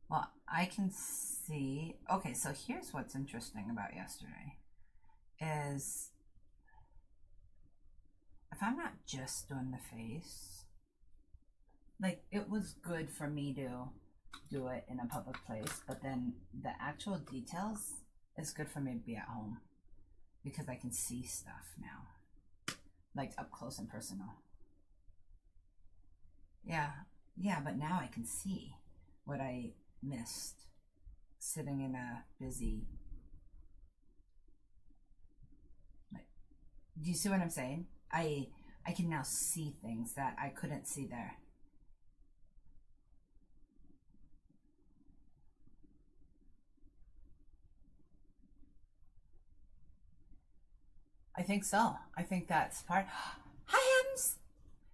Well, I can see. Okay, so here's what's interesting about yesterday is if I'm not just doing the face, like it was good for me to do it in a public place, but then the actual details is good for me to be at home because I can see stuff now, like up close and personal. Yeah, yeah, but now I can see what I missed sitting in a busy. Like, do you see what I'm saying? I can now see things that I couldn't see there. I think so. I think that's part. Hi, Ems.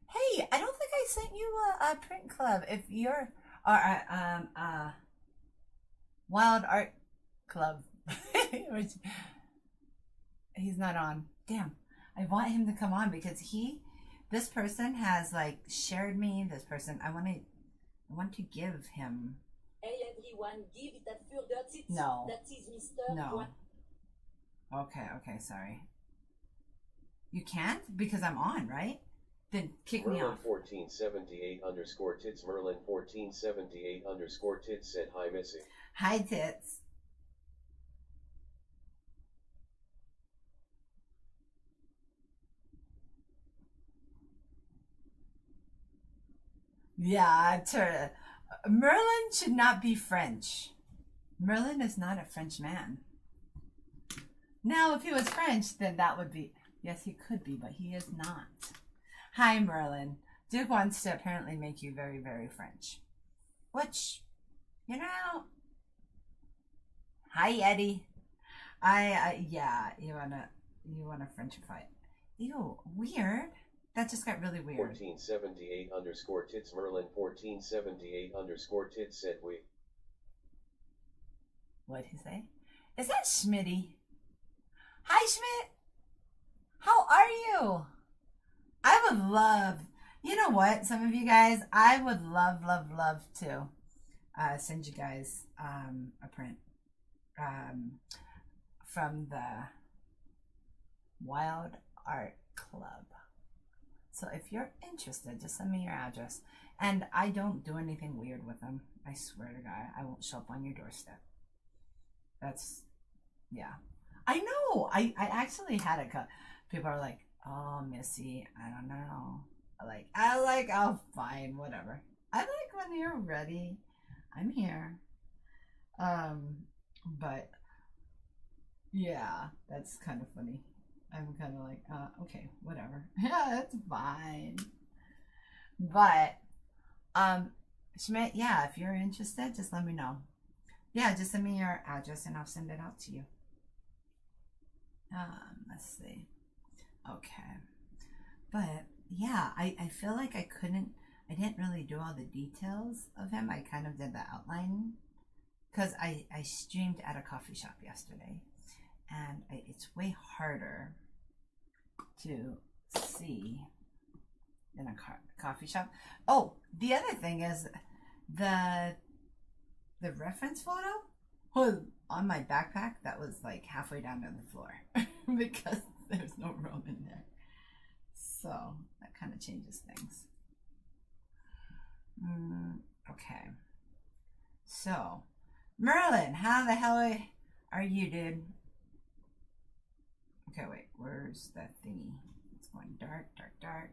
Hey, I don't think I sent you a print club. If you're or Wild Art Club, he's not on. Damn, I want him to come on because this person has like shared me. This person, I want to give him. Hey everyone, give it a further tits. No, that is Mr. No. Okay, okay, sorry. You can't because I'm on, right? Then kick me off. Merlin1478 underscore tits. Merlin1478 underscore tits said hi Missy. Hi tits. Yeah, Merlin should not be French. Merlin is not a French man. Now, if he was French, then that would be. Yes, he could be, but he is not. Hi, Merlin. Duke wants to apparently make you very, very French. Which, you know. Hi, Eddie. Yeah, you wanna Frenchify it. Ew, weird. That just got really weird. 1478 underscore tits. Merlin1478 underscore tits said we. What'd he say? Is that Schmitty? Hi, Schmidt. How are you? I would love, you know what, some of you guys, I would love, love, love to send you guys a print um, from the Wild Art Club. So if you're interested, just send me your address. And I don't do anything weird with them. I swear to God, I won't show up on your doorstep. That's, yeah. I know. I actually had people are like, oh, Missy, I don't know. Oh, fine, whatever. I like when you're ready. I'm here. Um, but yeah, that's kind of funny. I'm kind of like, okay, whatever. Yeah, that's fine. But, Schmidt, yeah, if you're interested, just let me know. Yeah, just send me your address and I'll send it out to you. Let's see. Okay. But yeah, I feel like I didn't really do all the details of him. I kind of did the outline because I streamed at a coffee shop yesterday and it's way harder to see in a coffee shop. Oh, the other thing is the reference photo was on my backpack that was like halfway down to the floor because there's no room in there. So that kind of changes things. Okay. So, Merlin, how the hell are you, dude? Okay, wait. Where's that thingy? It's going dark, dark, dark.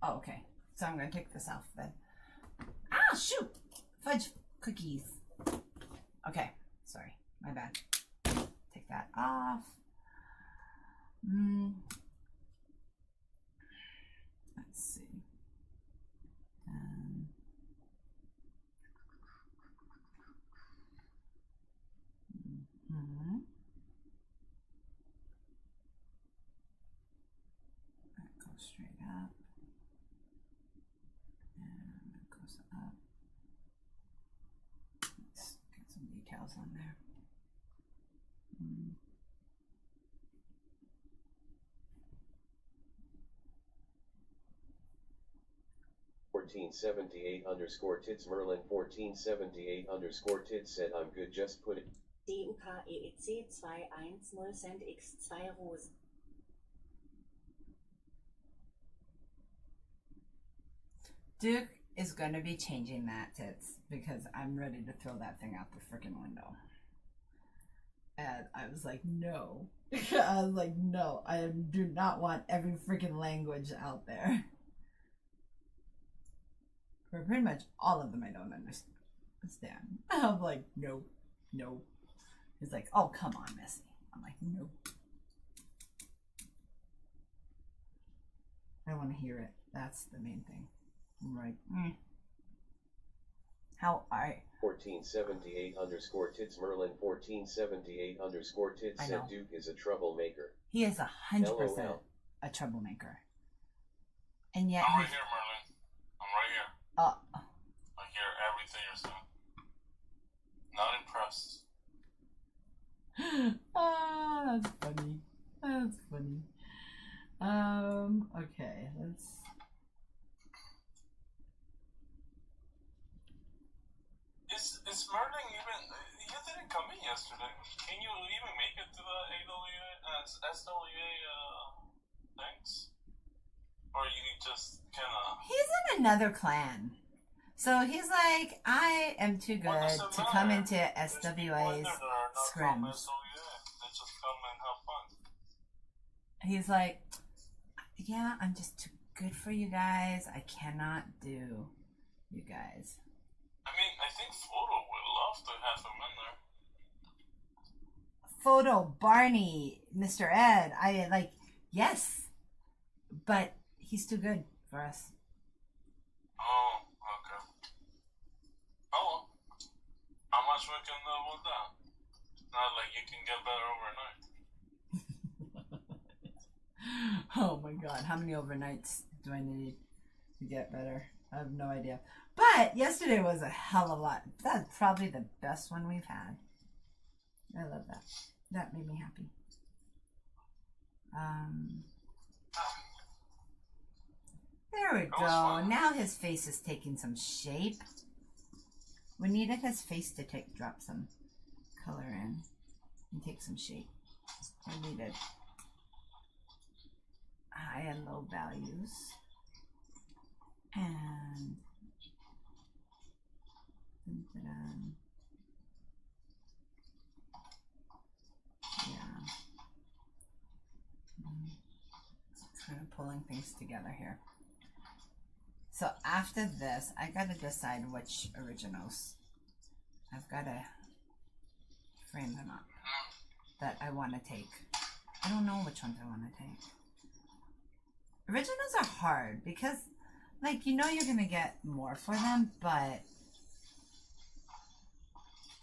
Oh, okay. So I'm going to take this off then. Ah, shoot! Fudge cookies. Okay. Sorry. My bad. Take that off. Let's see. That goes straight up. And that goes up. Let's get some details on there. 1478 underscore tits Merlin 1478 underscore tits said I'm good just put it. DUKEEC 210 Cent X2 Rosen. Duke is going to be changing that tits because I'm ready to throw that thing out the freaking window. And I was like, no. I was like, no, I do not want every freaking language out there. For pretty much all of them, I don't understand. I'm like, no, no. He's like, oh, come on, Missy. I'm like, no. I want to hear it. That's the main thing. I'm like, How I 1478 underscore tits Merlin 1478 underscore tits said Duke is a troublemaker. He is 100% a troublemaker. And yet I'm right here, Merlin. I'm right here. I hear everything you're saying. Not impressed. That's funny. That's funny. Okay, let's. Is Merlin even? You didn't come in yesterday. Can you even make it to the SWA things? Or you just kinda? He's in another clan. So he's like, I am too good to come into SWA's scrims. They just come and have fun. He's like, yeah, I'm just too good for you guys. I cannot do you guys. I mean, I think Photo would love to have him in there. Photo, Barney, Mr. Ed, I like, yes, but he's too good for us. Oh, okay. Oh well. How much we can do with that? Not like you can get better overnight. Oh my god, how many overnights do I need to get better? I have no idea. But yesterday was a hell of a lot. That's probably the best one we've had. I love that. That made me happy. There we go. Now his face is taking some shape. We needed his face to drop some color in and take some shape. We needed high and low values. And yeah. Kind of pulling things together here. So after this, I gotta decide which originals I've gotta frame them up that I want to take. I don't know which ones I want to take. Originals are hard because, like, you know you're gonna get more for them, but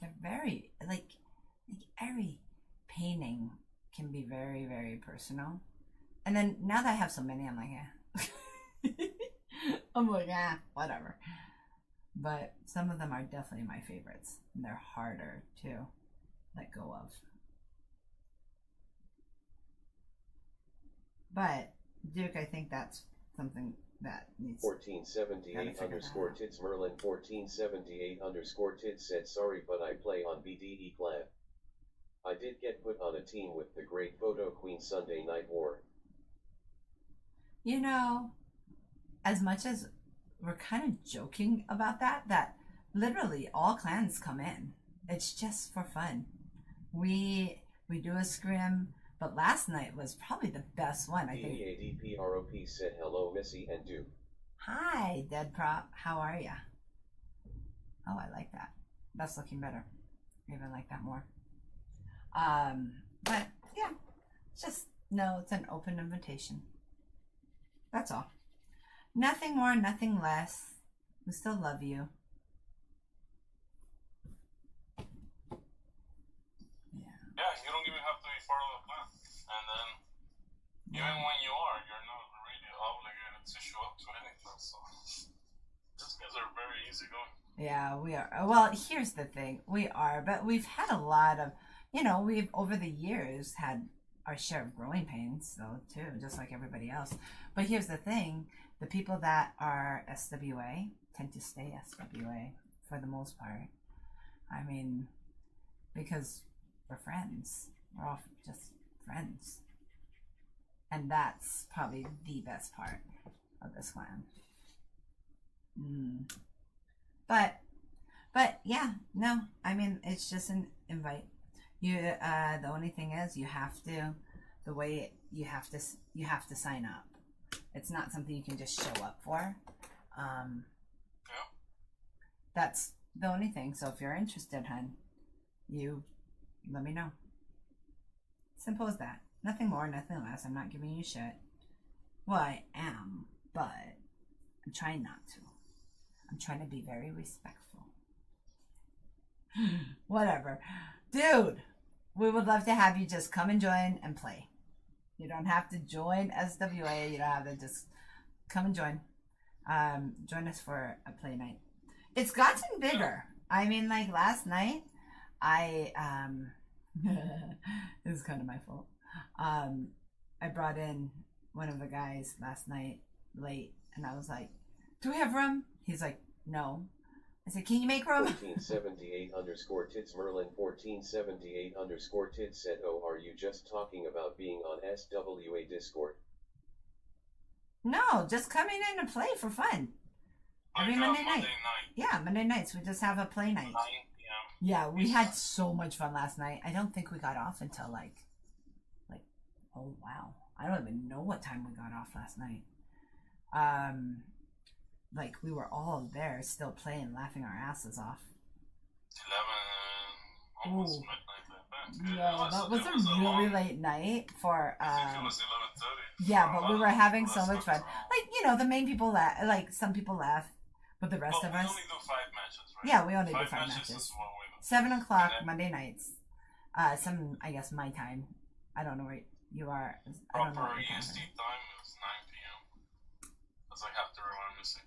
they're very, like every painting can be very, very personal. And then now that I have so many, I'm like, I'm like, whatever. But some of them are definitely my favorites. And they're harder to let go of. But Duke, I think that's something that needs 1478 underscore tits Merlin 1478 underscore tits said sorry but I play on BDE clan. I did get put on a team with the great Photo Queen Sunday Night War. You know, as much as we're kind of joking about that literally all clans come in. It's just for fun. We do a scrim, but last night was probably the best one, I think. DADPROP said hello Missy and Duke. Hi, Dead Prop. How are ya? Oh, I like that. That's looking better. I even like that more. But yeah, just know it's an open invitation. That's all. Nothing more, nothing less. We still love you. Yeah. Yeah, you don't even have to be part of the plan. And then, even when you are, you're not really obligated to show up to anything. So, these guys are very easygoing. Yeah, we are. Well, here's the thing. We are, but we've had a lot of, you know, we've over the years had our share of growing pains, though, too, just like everybody else. But here's the thing: the people that are SWA tend to stay SWA for the most part. I mean, because we're friends. We're all just friends. And that's probably the best part of this clan. But yeah, no, I mean, it's just an invite. You, the only thing is you have to sign up. It's not something you can just show up for. That's the only thing. So if you're interested, hun, you let me know. Simple as that. Nothing more, nothing less. I'm not giving you shit. Well, I am, but I'm trying not to. I'm trying to be very respectful. Whatever. Dude, we would love to have you just come and join and play. You don't have to join SWA. You don't have to just come and join. Join us for a play night. It's gotten bigger. I mean, like last night, it was kind of my fault. I brought in one of the guys last night late, and I was like, "Do we have room?" He's like, "No." I said, "Can you make room?" 1478_tits Merlin 1478_tits said, "Oh, are you just talking about being on SWA Discord?" No, just coming in to play for fun. Every Monday night. Yeah, Monday nights. We just have a play night. 9 p.m. Yeah, we had so much fun last night. I don't think we got off until like, oh wow. I don't even know what time we got off last night. Like we were all there still playing, laughing our asses off. 11, almost Ooh. midnight. Yeah, that was a really late night for I think it was 11:30. yeah, but we were having so much fun. Like, you know, the main people left, like some people left, but the rest of we us. only do 5 matches, right? Yeah, we only do 5 5 matches. matches. Is what we do. 7 o'clock And then- Monday nights. Some, I guess, my time. I don't know where you are. I don't know Proper what your time EST is. time is 9 p.m. That's like after everyone missing.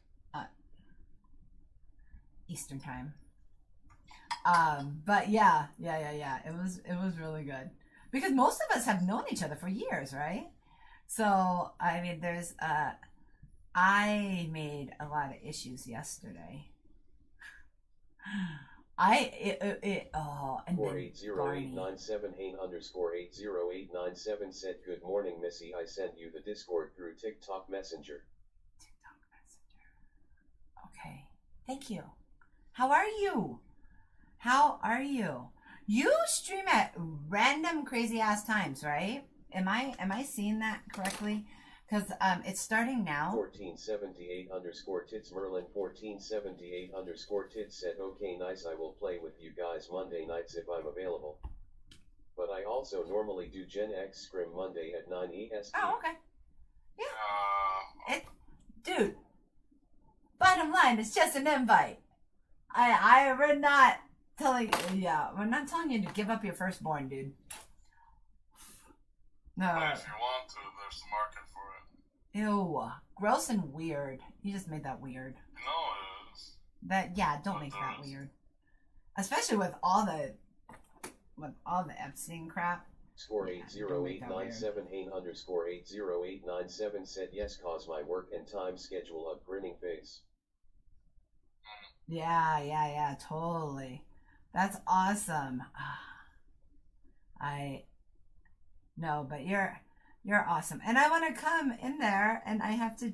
Eastern time. But yeah. It was really good because most of us have known each other for years, right? So I mean, there's I made a lot of issues yesterday. And then Barney. 4808978 _80897 said, "Good morning, Missy. I sent you the Discord through TikTok Messenger." TikTok Messenger. Okay. Thank you. How are you? How are you? You stream at random crazy ass times, right? Am I seeing that correctly? Because it's starting now. 1478_tits Merlin 1478_tits said, "Okay, nice. I will play with you guys Monday nights if I'm available. But I also normally do Gen X Scrim Monday at 9 EST." Oh, okay. Yeah. Dude. Bottom line, it's just an invite. We're not telling. Yeah, we're not telling you to give up your firstborn, dude. No. But if you want to, there's a market for it. Ew. Gross and weird. You just made that weird. No, it is. Don't make that weird. Especially with all the Epstein crap. Score 80897 Hain _80897 said, "Yes, cause my work and time schedule a grinning face." Yeah, totally. That's awesome. No, but you're awesome. And I want to come in there and I have to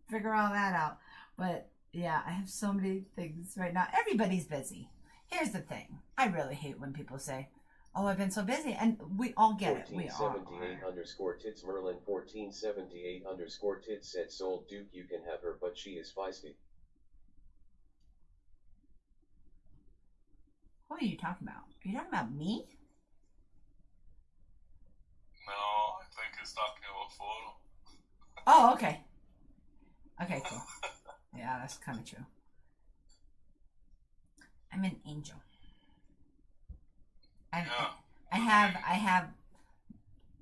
figure all that out. But yeah, I have so many things right now. Everybody's busy. Here's the thing. I really hate when people say, "Oh, I've been so busy," and we all get it. We all 1478_tits Merlin 1478_tits said, "Soul Duke, you can have her, but she is feisty." What are you talking about? Are you talking about me? No, I think he's talking about photo. Oh, okay. Okay, cool. Yeah, that's kind of true. I'm an angel. I have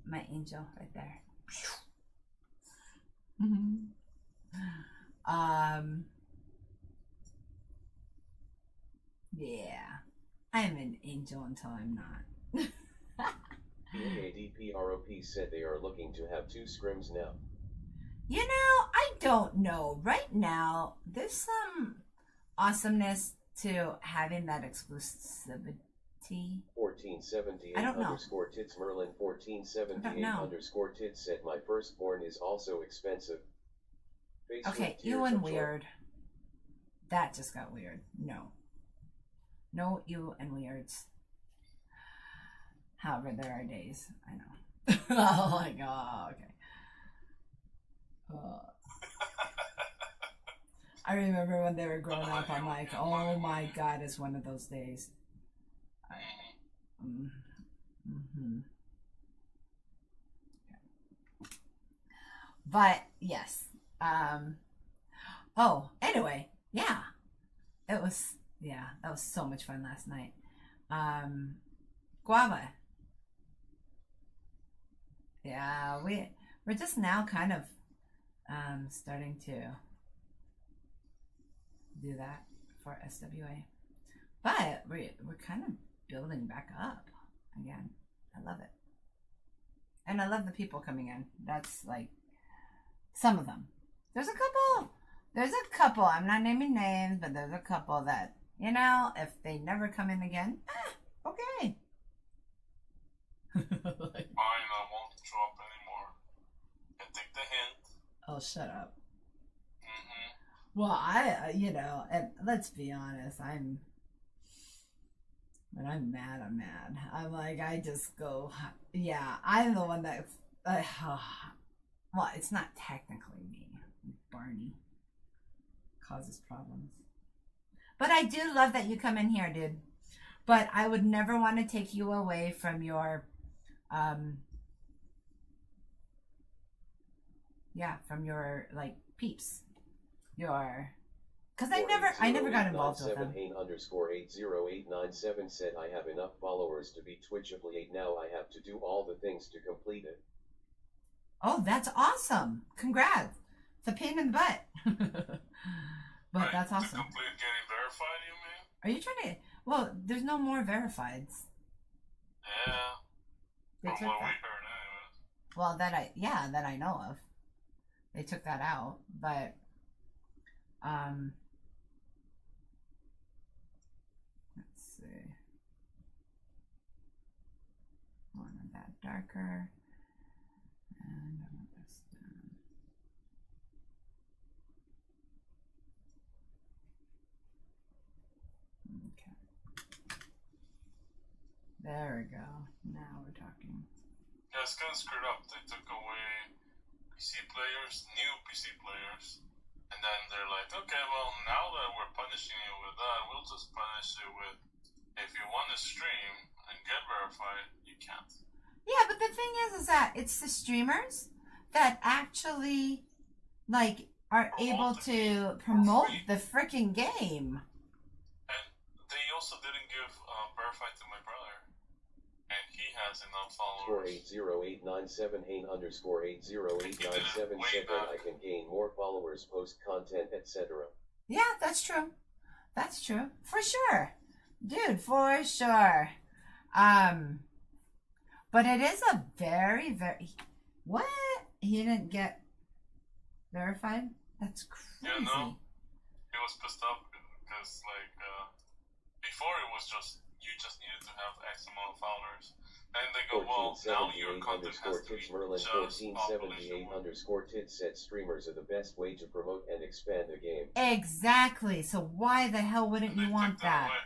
my angel right there. Yeah. I'm an angel until I'm not. EADPROP said they are looking to have 2 scrims now. You know, I don't know. Right now, there's some awesomeness to having that exclusivity. 1478 I don't know. underscore tits Merlin 1478 underscore tits said my firstborn is also expensive. Face Okay, with you tears and of joy. weird. That just got weird. No. No, you and weirds. However, there are days. I know. Oh my god. Okay. I remember when they were growing up, I'm like, oh my god, it's one of those days. Mm-hmm. But yes. Oh, anyway, yeah. That was so much fun last night. Guava. Yeah, we're just now kind of starting to do that for SWA. But we're kind of building back up again. I love it. And I love the people coming in. That's like some of them. There's a couple, I'm not naming names, but there's a couple that, you know, if they never come in again, okay. Fine, I won't drop anymore. And take the hint. Oh, shut up. Mm-hmm. Well, you know, and let's be honest, when I'm mad, I'm mad. I'm like, I just go, yeah, I'm the one that's, well, it's not technically me. Barney causes problems. But I do love that you come in here, dude. But I would never want to take you away from your, from your, like, peeps. Your... Because I never got involved with them. Underscore 80897 said I have enough followers to be Twitch affiliate now. I have to do all the things to complete it. Oh, that's awesome. Congrats. It's a pain in the butt. But right, that's awesome. To complete getting verified, you mean? Are you trying to... Well, there's no more verifieds. Yeah. They From took what we that. heard anyways. Well, that I know of. They took that out, but let's see. I want that darker. And I want this down. Okay. There we go. Now we're talking. Yeah, it's kind of screwed up. They took away PC players, new PC players, and then they're like, okay, well, now that we're punishing you with that, we'll just punish you with, if you want to stream and get verified, you can't. Yeah, but the thing is that it's the streamers that actually, like, are able to promote the freaking game. And they also didn't give verified to my brother. And he has enough followers. 80897 Hain underscore 80897 said that I can gain more followers, post content, etc. Yeah, that's true. That's true. For sure. Dude, for sure. But it is a very, very... What? He didn't get verified? That's crazy. Yeah, no. He was pissed off because, like, before it was just, you just needed to have X amount of followers. And they go, well, now your content has to be Merlin just 1478 underscore tits said streamers are the best way to promote and expand a game. Exactly. So why the hell wouldn't you want that? Away.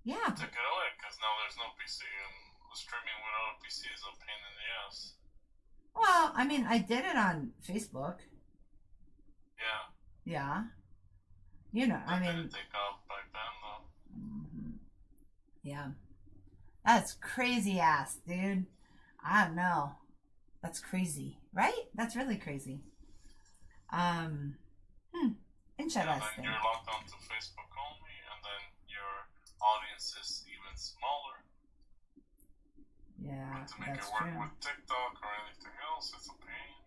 Yeah. They took it away because now there's no PC, and streaming without a PC is a pain in the ass. Well, I mean, I did it on Facebook. Yeah. Yeah. You know, I mean... didn't take off back then, though. Mm-hmm. Yeah. That's crazy ass, dude. I don't know. That's crazy, right? That's really crazy. Interesting. And then you're locked onto Facebook only, and then your audience is even smaller. Yeah, but to make that's it work true. with TikTok or anything else, it's a pain.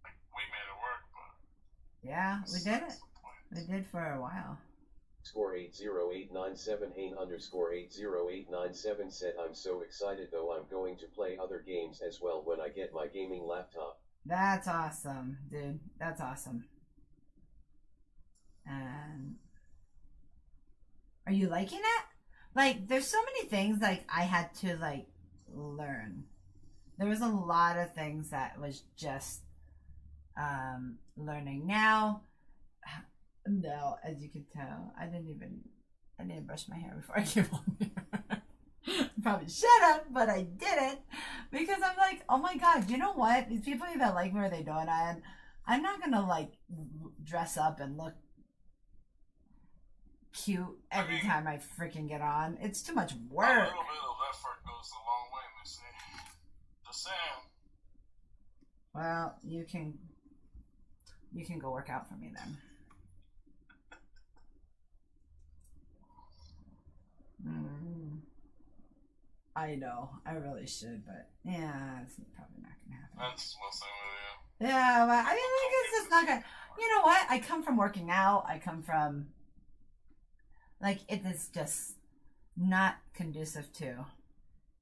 Like, we made it work, but... Yeah, we did it. We did for a while. Score 80897 Hain underscore 80897 said I'm so excited though I'm going to play other games as well when I get my gaming laptop. That's awesome, dude. That's awesome. And are you liking it? Like, there's so many things like I had to like learn. There was a lot of things that was just learning. Now, as you can tell, I didn't brush my hair before I came on here. Probably should have, but I didn't because I'm like, oh my god, you know what? These people either like me or they don't. I'm not gonna like dress up and look cute every time I freaking get on. It's too much work. A little bit of effort goes a long way, Missy. Just saying. Well, you can go work out for me then. I know, I really should, but yeah, it's probably not gonna happen. That's messing with you. Yeah, but I mean, like, it's just not gonna. You know what? I come from working out. I come from like it is just not conducive to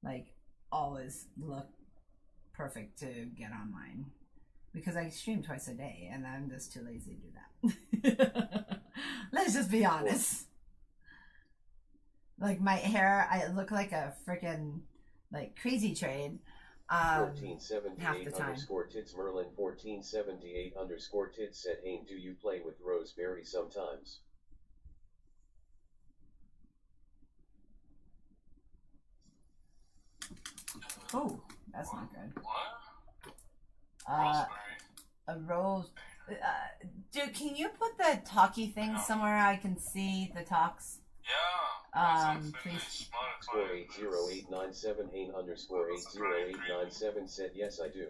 like always look perfect to get online because I stream twice a day and I'm just too lazy to do that. Let's just be honest. Like my hair, I look like a freaking like crazy train. 1478 underscore tits Merlin 1478 underscore tits said, Hain, do you play with Roseberry sometimes? Oh, that's not good. What? Roseberry. A rose. Dude, can you put the talkie thing somewhere I can see the talks? Yeah. Please. Score 80897 Hain underscore 80897 said, yes, I do.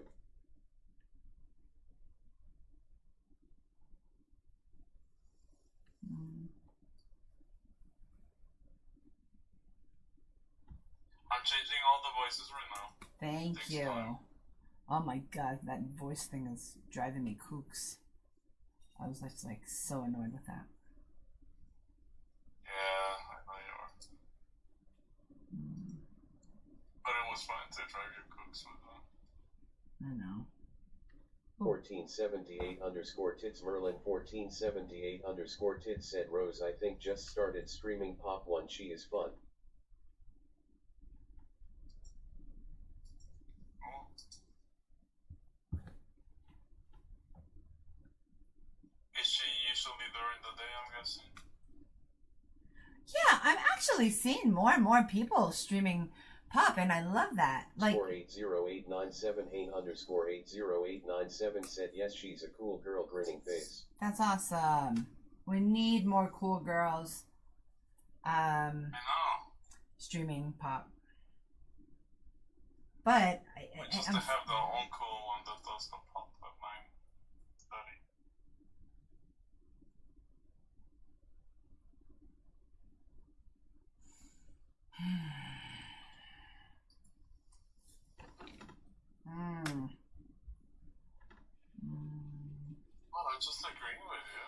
I'm changing all the voices right now. Thank you. Time. Oh my god, that voice thing is driving me kooks. I was just like so annoyed with that. Yeah, I know you are. But it was fun to drive your cooks with that. I know. 1478 underscore tits Merlin 1478 underscore tits said, Rose, I think just started streaming Pop 1. She is fun. Is she usually during the day, I'm guessing? Yeah, I'm actually seeing more and more people streaming Pop, and I love that. Like, Score 80897 Hain underscore 80897 said, yes, she's a cool girl, grinning face. That's awesome. We need more cool girls I know. streaming Pop. But we just have the own cool one that does the Pop at 9:30. Well, I'm just agreeing with you.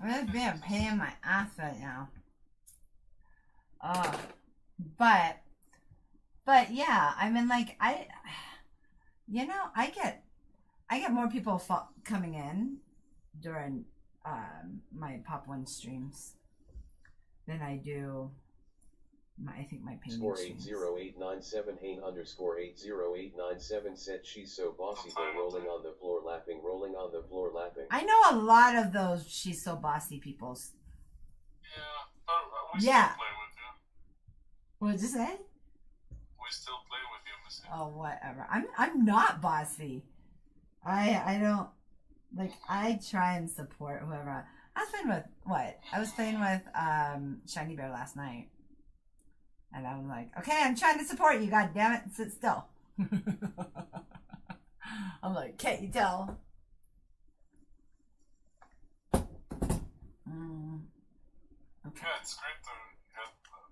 I'm just being a pain in my ass right now. But yeah, I mean, like I get more people coming in during my Pop 1 streams than I do I think my painting Score streams. 80897 Hain underscore 80897 said, she's so bossy though, rolling on the floor laughing, rolling on the floor laughing. I know a lot of those she's so bossy peoples. Yeah, but we Yeah. still play with you. What did you say? We still play with you, Missy. Oh, whatever. I'm not bossy. I don't like. I try and support whoever. I was playing with what? I was playing with Shiny Bear last night, and I was like, okay, I'm trying to support you. God damn it, sit still. I'm like, can't you tell? Okay. Yeah, it's great to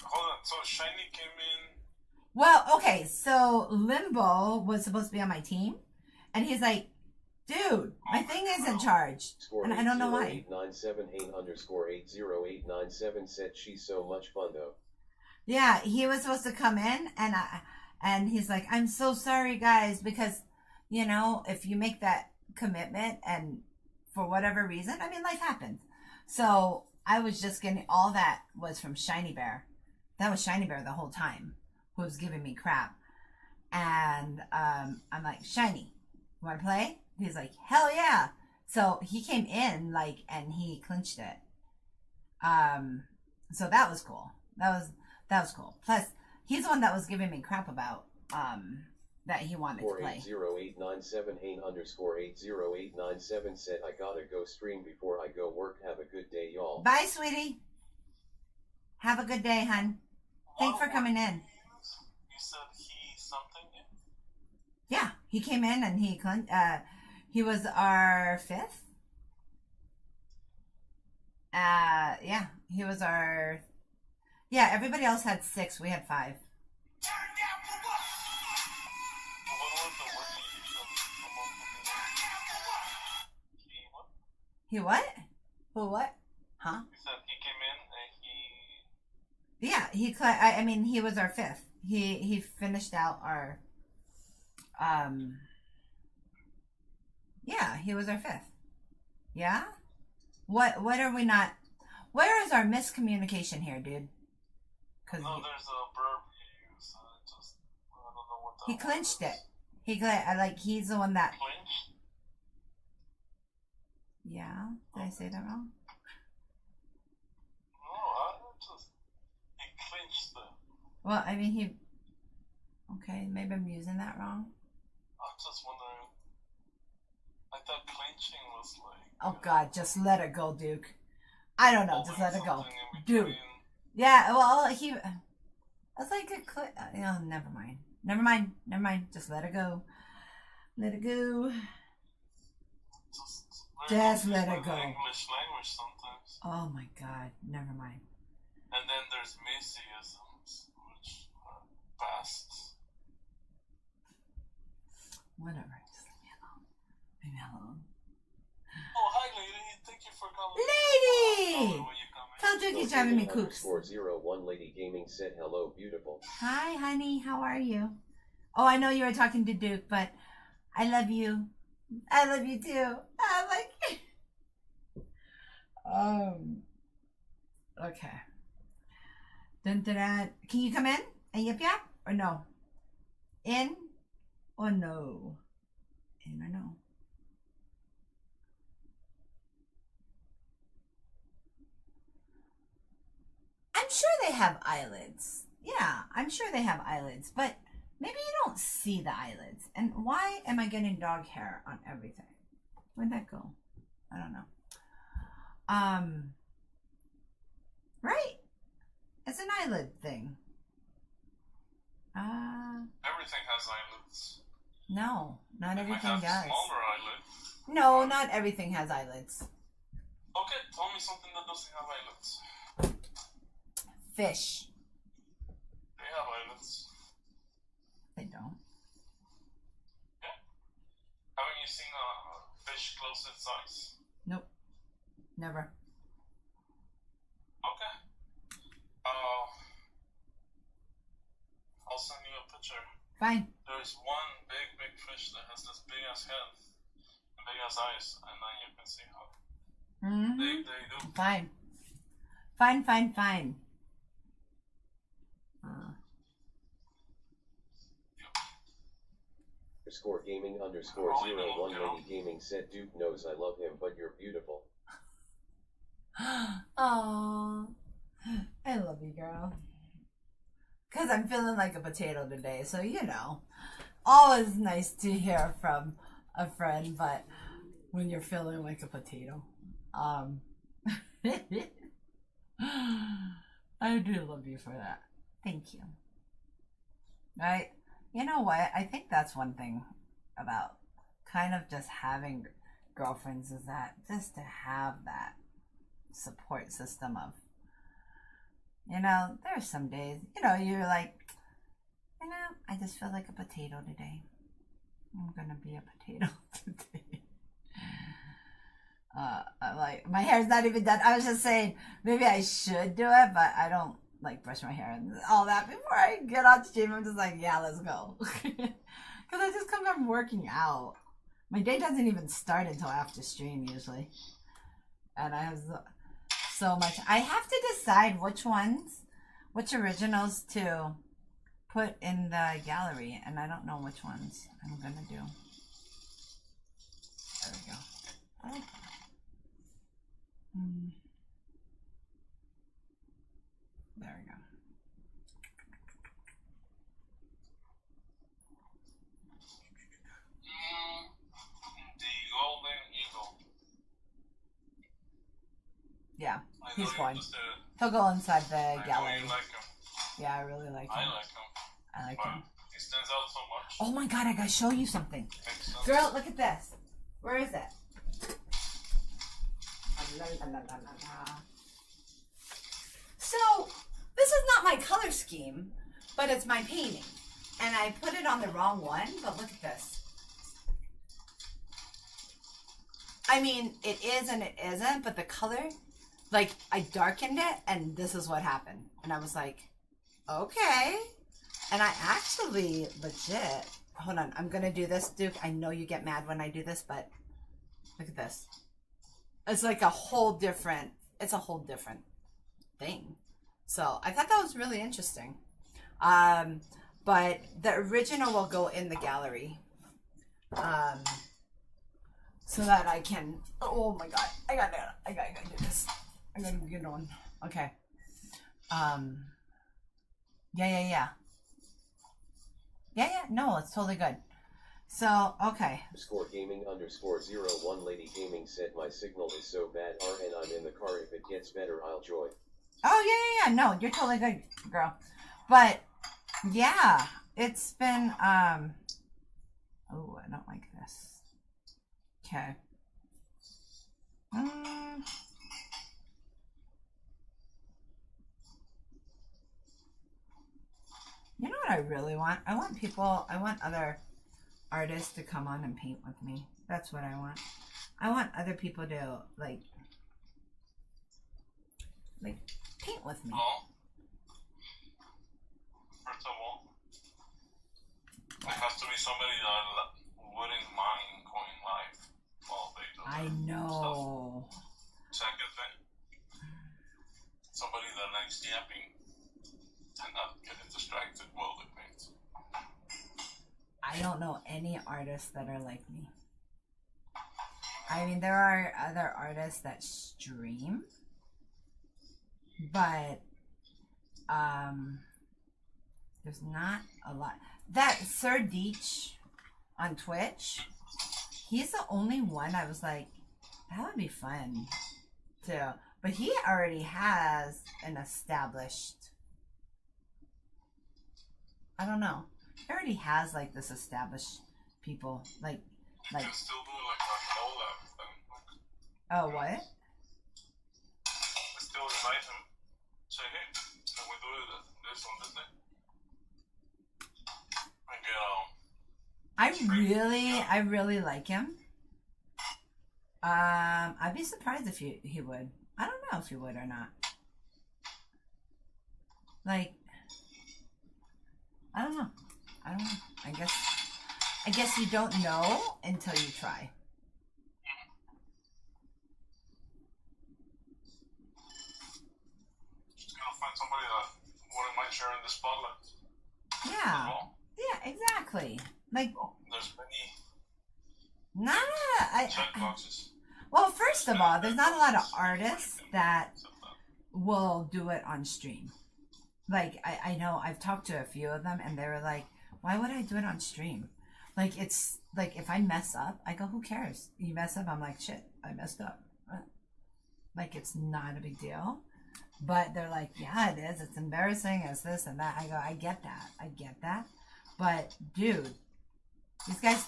hold on. So Shiny came in. Well, okay, so Limbo was supposed to be on my team, and he's like, Dude, my thing isn't charged. Score And I don't know why. 80897 Hain underscore 80897 said she's so much fun though. Yeah, he was supposed to come in and he's like, I'm so sorry guys, because you know, if you make that commitment and for whatever reason, I mean, life happens. So I was just getting, all that was from Shiny Bear. That was Shiny Bear the whole time, who was giving me crap. And I'm like, Shiny, you want to play? He's like, hell yeah. So he came in like, and he clinched it. So that was cool. That was cool. Plus, he's the one that was giving me crap about that he wanted to play. 80897 Hain underscore 80897 said, I gotta go stream before I go work. Have a good day, y'all. Bye, sweetie. Have a good day, hun. Thanks for coming in. You said he something? Yeah, he came in and he was our fifth. Yeah, he was our. Yeah, everybody else had 6. We had 5. He what? Who what? Huh? You said he came in and he... Yeah, I mean, he was our 5th. He finished out our... Yeah, he was our 5th. Yeah? What are we not... Where is our miscommunication here, dude? No, there's a verb you use. I don't know what that he clinched it. He's the one that... Clinched? Yeah? Did I say that wrong? No, he clinched it. Well, I mean, he... Okay, maybe I'm using that wrong. I'm just wondering. I thought clinching was like... Oh, God, just let it go, Duke. I don't know, just let it go. Dude. Between... Yeah, well, he... I was like, oh, never mind. Never mind. Just let it go. Let it go. Just let it go. English language sometimes. Oh, my God. Never mind. And then there's Missyisms, which are past. Whatever. Just leave me alone. Leave me alone. Oh, hi, lady. Thank you for coming. Lady! Tell Duke he's driving me kooks. 401 Lady Gaming said hello, beautiful. Hi, honey. How are you? Oh, I know you were talking to Duke, but I love you. I love you too. I'm like... Okay. Dun, dun, dun. Can you come in and yip yap or no? In or no? In or no? I'm sure they have eyelids. Yeah, I'm sure they have eyelids, but maybe you don't see the eyelids. And why am I getting dog hair on everything? Where'd that go? I don't know. Right? It's an eyelid thing. Everything has eyelids. No, not everything have does. Smaller eyelids. No, not everything has eyelids. Okay, tell me something that doesn't have eyelids. Fish. They have eyelids. They don't. Yeah. Haven't you seen a fish close its eyes? Nope. Never. Okay. I'll send you a picture. Fine. There's one big fish that has this big ass head and big ass eyes, and then you can see how they do. Fine. Fine. Underscore gaming underscore 01 Lady Gaming said Duke knows I love him, but you're beautiful. Aww. I love you, girl. Because I'm feeling like a potato today, so you know. Always nice to hear from a friend, but when you're feeling like a potato. I do love you for that. Thank you. Right? You know what? I think that's one thing about kind of just having girlfriends is that just to have that support system of, you know, there's some days, you know, you're like, you know, I just feel like a potato today. I'm gonna be a potato today. I'm like, my hair's not even done. I was just saying, maybe I should do it, but I don't like brush my hair and all that before I get on stream. I'm just like, yeah, let's go. Because I just come from working out. My day doesn't even start until after stream usually. And I have so much. I have to decide which originals to put in the gallery. And I don't know which ones I'm going to do. There we go. I like that. There we go. The Golden Eagle. Yeah, he's know fine. you just, He'll go inside the I know gallery. you like him. Yeah, I really like I him. like him. I like But him. he stands out so much. Oh my god, I gotta show you something. Makes sense. Girl, look at this. Where is it? So, this is not my color scheme, but it's my painting. And I put it on the wrong one, but look at this. I mean, it is and it isn't, but the color, like, I darkened it, and this is what happened. And I was like, okay. And I actually, legit, hold on, I'm gonna do this, Duke. I know you get mad when I do this, but look at this. It's like a whole different, it's a whole different thing. So I thought that was really interesting. But the original will go in the gallery. So that I can, oh my god, I gotta do this. I gotta get on. Okay. Yeah. No, it's totally good. So, okay. Score gaming _01 Lady Gaming said my signal is so bad RN I'm in the car. If it gets better, I'll join. Oh, yeah. No, you're totally good, girl. But, yeah, it's been, oh, I don't like this. Okay. You know what I really want? I want other artists to come on and paint with me. That's what I want. I want other people to, like paint with me. Well, first of all, it has to be somebody that wouldn't mind going live while they do I their know. stuff. Second thing, somebody that likes yapping and not getting distracted while they paint. I don't know any artists that are like me. I mean, there are other artists that stream, but there's not a lot. That Sir Deech on Twitch, he's the only one I was like, that would be fun too. But he already has an established, I don't know. He already has like this established people, like. You can still do like a collab thing. Oh, what? I still invite him. Say, hey, can we do this on this day? And get I really like him. I'd be surprised if he would. I don't know if he would or not. Like, I don't know. I guess you don't know until you try. just gotta find somebody that wouldn't mind sharing the spotlight. Yeah. Well, Yeah, exactly. Like, there's many not check boxes. well, first of all, there's not a lot of artists that will do it on stream. Like, I know I've talked to a few of them and they were like, why would I do it on stream? Like, it's like, if I mess up, I go, who cares? You mess up, I'm like, shit, I messed up. Like, it's not a big deal. But they're like, yeah, it is. It's embarrassing. It's this and that. I go, I get that. But, dude, these guys,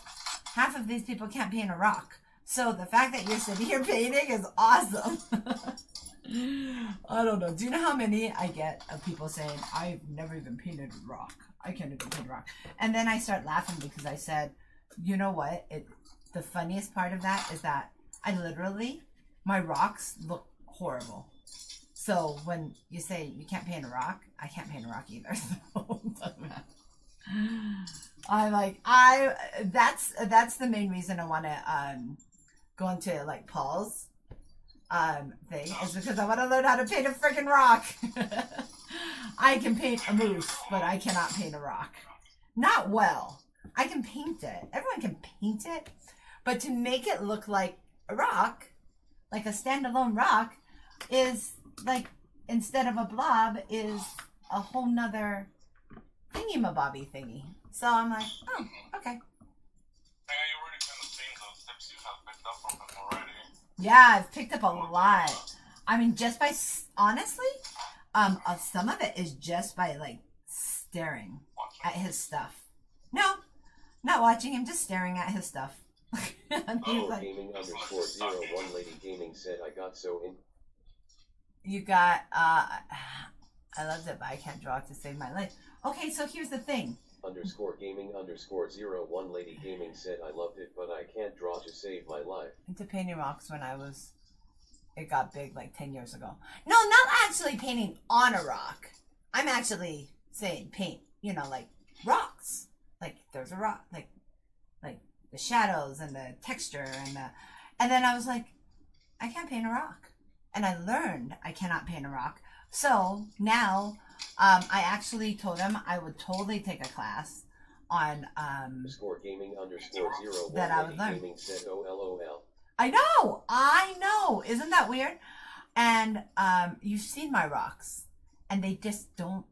half of these people can't paint a rock. So the fact that you're sitting here painting is awesome. I don't know. Do you know how many I get of people saying, I've never even painted a rock. I can't even paint a rock. And then I start laughing because I said, you know what? The funniest part of that is that I literally my rocks look horrible. So when you say you can't paint a rock, I can't paint a rock either. So it doesn't matter. That's the main reason I want to go into like Paul's thing, is because I want to learn how to paint a freaking rock. I can paint a moose, but I cannot paint a rock. Not well. I can paint it. Everyone can paint it, but to make it look like a rock, like a standalone rock, is like, instead of a blob, is a whole nother thingy-mabobby thingy. So I'm like, oh, okay. Yeah, you already kind of seen those tips you have picked up from him already. Yeah, I've picked up a lot. I mean, just by, honestly, some of it is just by, like, staring at his stuff. No, not watching him, just staring at his stuff. Like, gaming _01 lady gaming said I got so in. You got, I loved it, but I can't draw to save my life. Okay, so here's the thing. _gaming _01 lady gaming said I loved it, but I can't draw to save my life. Into painting rocks when it got big like 10 years ago. No, not actually painting on a rock. I'm actually saying paint, like rocks. Like there's a rock, like the shadows and the texture and then I was like, I can't paint a rock. And I learned I cannot paint a rock. So now I actually told him I would totally take a class on _gaming _01 that I would learn. gaming said OLOL. I know. Isn't that weird? And you've seen my rocks, and they just don't.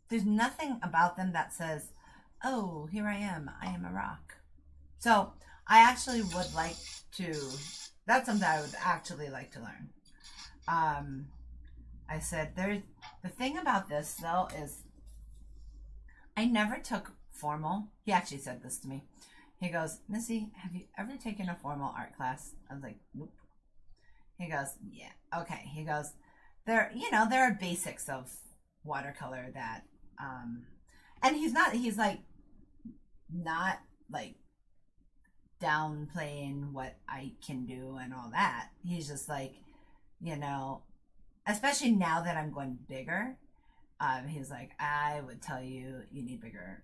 There's nothing about them that says, "Oh, here I am a rock." So I actually would like to. That's something I would actually like to learn. I said the thing about this though is I never took formal. He actually said this to me. He goes, Missy, have you ever taken a formal art class? I was like, nope. He goes, yeah, okay. He goes, there are basics of watercolor that, and he's like, not like downplaying what I can do and all that. He's just like, especially now that I'm going bigger, he's like, I would tell you need bigger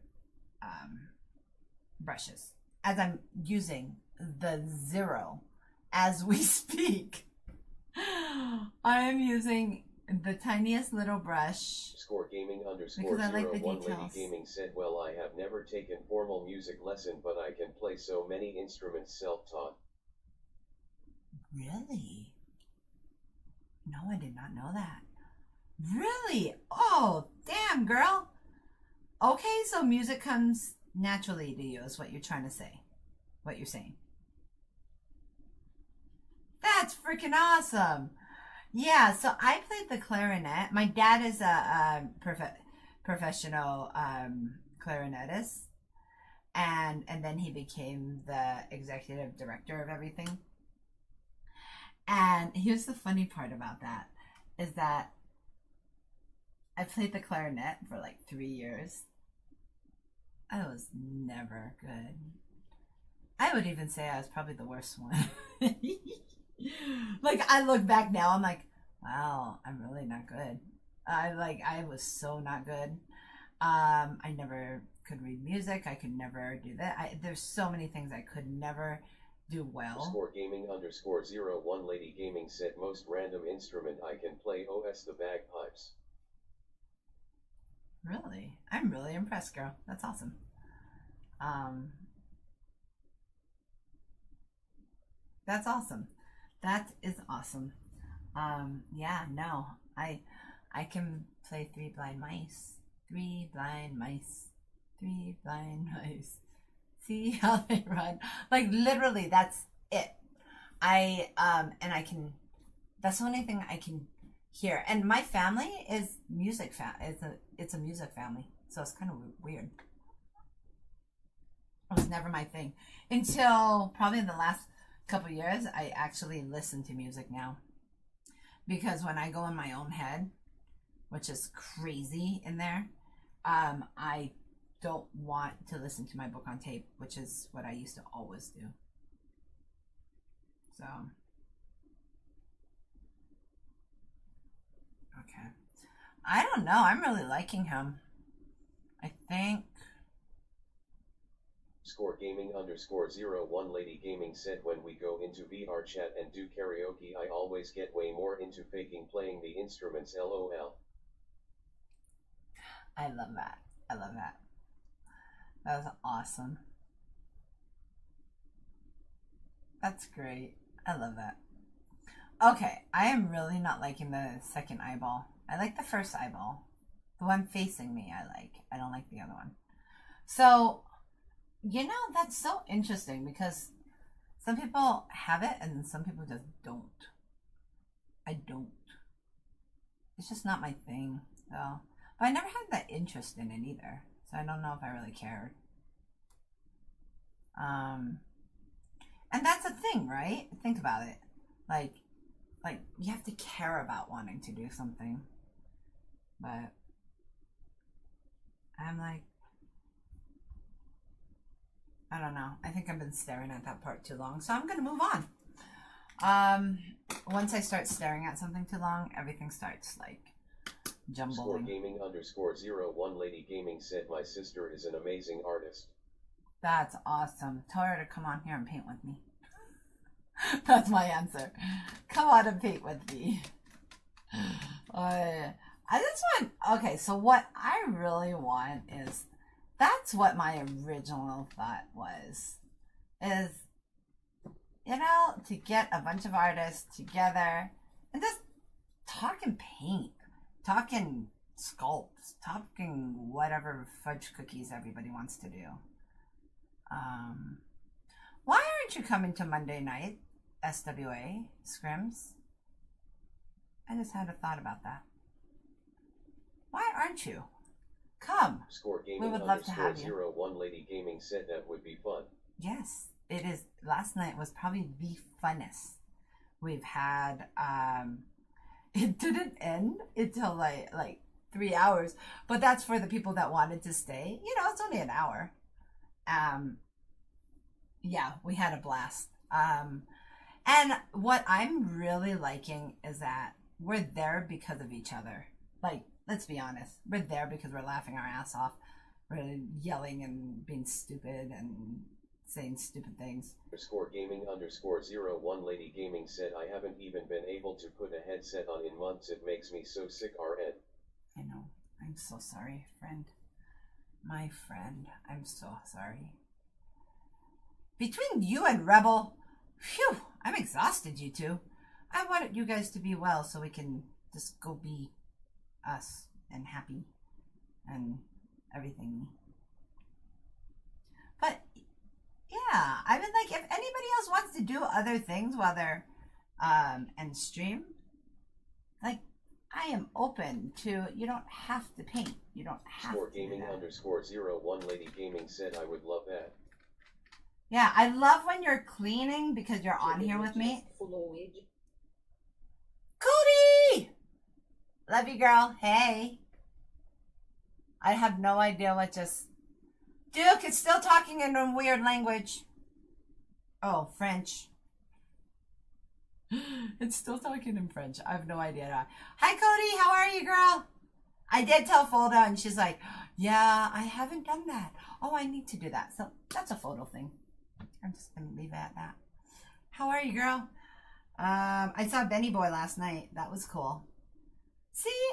brushes. As I'm using the 0 as we speak, I am using the tiniest little brush. _gaming because I like the _01 lady details. gaming said, well, I have never taken formal music lesson, but I can play so many instruments self-taught. Really? No, I did not know that. Really? Oh, damn, girl. Okay, so music comes naturally to you is what you're trying to say. What you're saying. That's freaking awesome. Yeah, so I played the clarinet. My dad is a professional clarinetist. And then he became the executive director of everything. And here's the funny part about that, is that I played the clarinet for like 3 years. I was never good. I would even say I was probably the worst one. Like, I look back now, I'm like, wow, I'm really not good. I was so not good. I never could read music. I could never do that. There's so many things I could never do well. _gaming _01 lady gaming said most random instrument I can play OS the bagpipes. Really? I'm really impressed, girl. That's awesome. That's awesome. That is awesome. Yeah, no. I can play 3 blind mice. 3 blind mice. 3 blind mice. See how they run? Like, literally, that's it. And I can, that's the only thing I can hear. And my family is music it's a music family. So it's kind of weird. It was never my thing. Until probably the last couple years, I actually listen to music now. Because when I go in my own head, which is crazy in there, I don't want to listen to my book on tape, which is what I used to always do. So Okay. I don't know. I'm really liking him. I think. Score gaming _01 Lady Gaming said when we go into VR chat and do karaoke I always get way more into faking playing the instruments LOL. I love that. I love that. That was awesome. That's great. I love that. Okay, I am really not liking the second eyeball. I like the first eyeball. The one facing me I like. I don't like the other one. So, you know, that's so interesting because some people have it and some people just don't. I don't. It's just not my thing, though. But I never had that interest in it either. So I don't know if I really cared. And that's a thing, right? Think about it. Like you have to care about wanting to do something. But I'm like, I don't know. I think I've been staring at that part too long. So I'm going to move on. Once I start staring at something too long, everything starts like jumbling. Score gaming _01 Lady Gaming said my sister is an amazing artist. That's awesome. Tell her to come on here and paint with me. That's my answer. Come on and paint with me. I just want, okay, so what I really want is, that's what my original thought was, is, you know, to get a bunch of artists together and just talk and paint, talk and sculpt, talking whatever fudge cookies everybody wants to do. Why aren't you coming to Monday night, SWA, Scrims? I just had a thought about that. Why aren't you? Come. Score gaming we would love to have you. 01 Lady Gaming said that would be fun. Yes, it is. Last night was probably the funnest we've had. It didn't end until like 3 hours, but that's for the people that wanted to stay. You know, it's only an hour. Yeah, we had a blast. And what I'm really liking is that we're there because of each other. Like, let's be honest. We're there because we're laughing our ass off. We're yelling and being stupid and saying stupid things. Score gaming _01 Lady Gaming said I haven't even been able to put a headset on in months. It makes me so sick, RN. I know. I'm so sorry, friend. My friend, I'm so sorry. Between you and Rebel, phew, I'm exhausted, you two. I wanted you guys to be well so we can just go be us and happy and everything. But yeah, I mean, like, if anybody else wants to do other things while they're and stream, like, I am open to. You don't have to paint. You don't have Score to gaming _01 Lady Gaming said I would love that. Yeah, I love when you're cleaning because you're on here with me. Cody! Love you, girl. Hey. I have no idea what just... Duke is still talking in a weird language. Oh, French. It's still talking in French. I have no idea. Hi, Cody. How are you, girl? I did tell Folda, and she's like, yeah, I haven't done that. Oh, I need to do that. So that's a photo thing. I'm just going to leave it at that. How are you, girl? I saw Benny Boy last night. That was cool. See,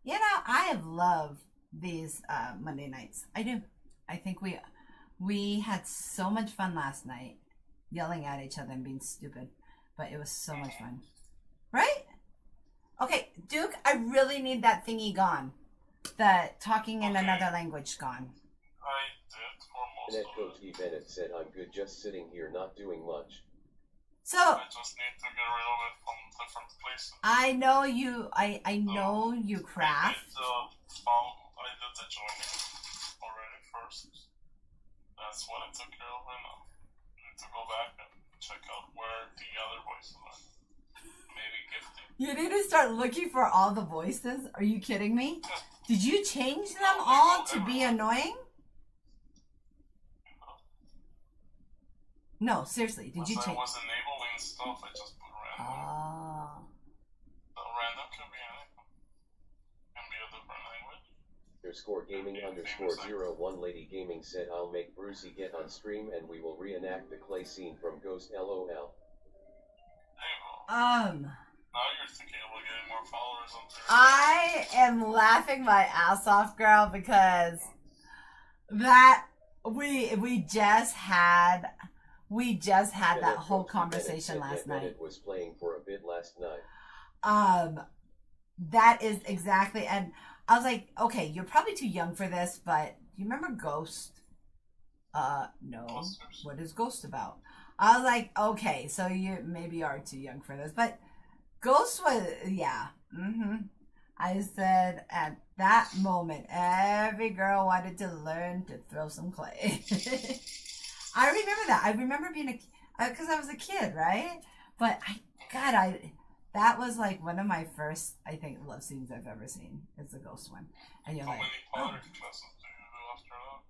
you know, I love these Monday nights. I do. I think we had so much fun last night, yelling at each other and being stupid. But it was so much fun. Right? Okay, Duke, I really need that thingy gone. The talking in another language gone. I did for most Net of Coach it. E. Bennett said I'm good just sitting here not doing much. So I just need to get rid of it from different places. I know you. I know you craft. I did the joining already first. That's what I took care of right now. I need to go back and check out where the other voices are. Maybe gifting. You need to start looking for all the voices. Are you kidding me? Did you change them all to be annoying? No, seriously. Did you Once I change? was enabling stuff, I just put random. Oh. So random could be anything. underscore gaming underscore 01 Lady Gaming said I'll make Brucey get on stream and we will reenact the clay scene from Ghost LOL. Now you're thinking about getting more followers on Twitter. I am laughing my ass off, girl, because that we just had that whole conversation last night. It was playing for a bit last night. That is exactly, and I was like, okay, you're probably too young for this, but do you remember Ghost? No. What is Ghost about? I was like, okay, so you maybe are too young for this, but Ghost was, yeah. I said at that moment, every girl wanted to learn to throw some clay. I remember that. I remember being because I was a kid, right? But that was like one of my first, I think, love scenes I've ever seen. It's the Ghost one. And you're How like, many pottery classes do you do after that?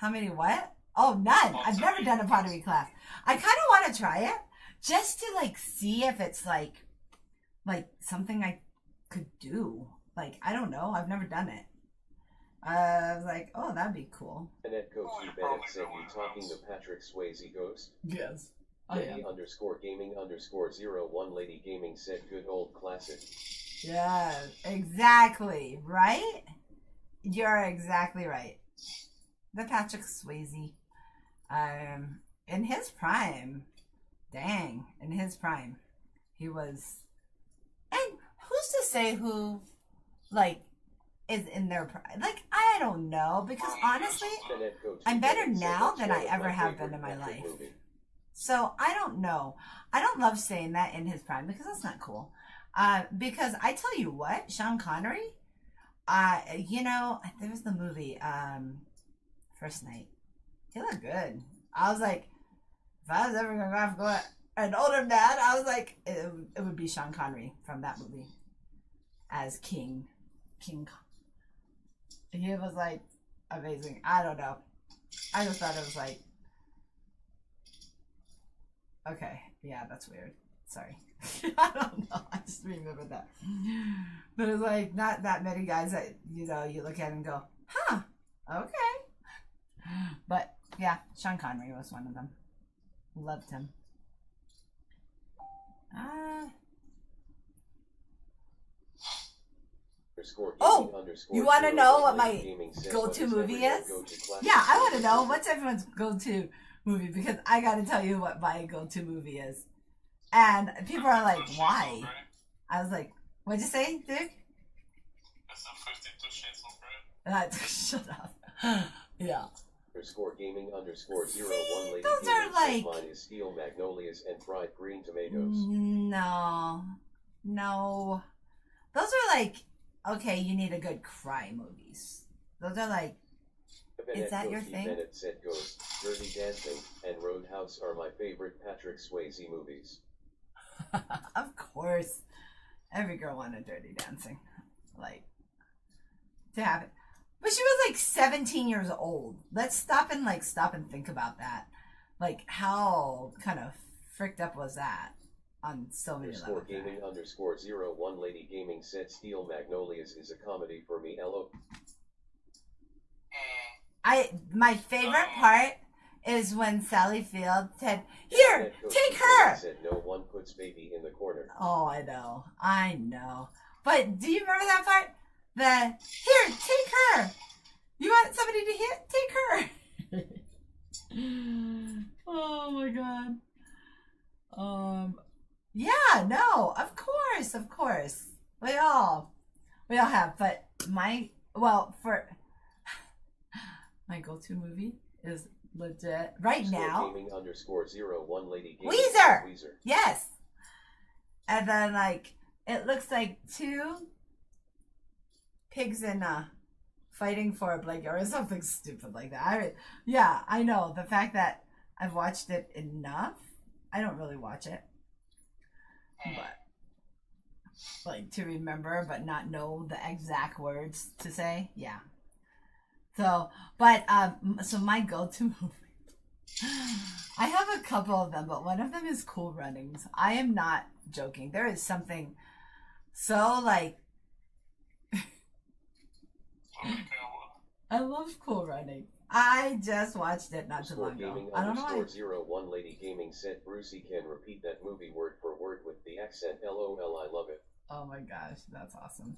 how many what? Oh, none. I've never done a pottery class. I kind of want to try it just to like see if it's like something I could do. Like, I don't know. I've never done it. I was like, oh, that'd be cool. Annette Coach Bennett said you talking to Patrick Swayze Ghost? Yes. Lady underscore gaming underscore 01 Lady Gaming said good old classic. Yeah, exactly. Right? You're exactly right. The Patrick Swayze. In his prime, dang, in his prime, he was. And who's to say who, like, is in their prime? Like, I don't know, because honestly, I'm better now than I ever have been in my life. So I don't know. I don't love saying that in his prime because that's not cool. Because I tell you what, Sean Connery, there was the movie, First Night. He looked good. I was like, if I was ever going to have to go an older man, I was like, it would be Sean Connery from that movie as King. He was like amazing. I don't know. I just thought it was like, okay, yeah, that's weird. Sorry. I don't know. I just remember that. But it's like not that many guys that, you look at and go, huh, okay. But yeah, Sean Connery was one of them. Loved him. You want to know what my go-to movie is? Yeah, I want to know what's everyone's go-to movie because I got to tell you what my go-to movie is. And people are like, why? I was like, what'd you say, Duke? It's the 52 Shades of Grey. Shut up. Yeah. Underscore gaming underscore 01 Lady those Gaming are like... mine is steel magnolias and fried green tomatoes. No. Those are like, okay, you need a good cry movies. Those are like, is that your thing? Bennett said Ghost, Dirty Dancing, and Roadhouse are my favorite Patrick Swayze movies. Of course. Every girl wanted Dirty Dancing. Like, to have it. But she was like 17 years old. Let's stop and think about that. Like, how kind of fricked up was that on so many levels? Underscore gaming underscore 01 Lady Gaming said Steel Magnolias is a comedy for me. LO. My favorite part is when Sally Field said, "Here, take her." Said no one puts baby in the corner. Oh, I know. But do you remember that part? Here, take her. You want somebody to hit? Take her. Oh my God. Yeah, no, of course. We all have, but my go-to movie is legit right now. Gaming underscore 01 Lady Gaming. Weezer. Yes. And then it looks like two pigs in fighting for a blanket or something stupid like that. I know the fact that I've watched it enough. I don't really watch it, but to remember, but not know the exact words to say. Yeah. So, so my go-to movie, I have a couple of them, but one of them is Cool Runnings. I am not joking. There is something so I love Cool Running. I just watched it not too long ago. Gaming I don't know why. _ 01 Lady Gaming said Brucey can repeat that movie word for word with the accent. LOL, I love it. Oh my gosh, that's awesome.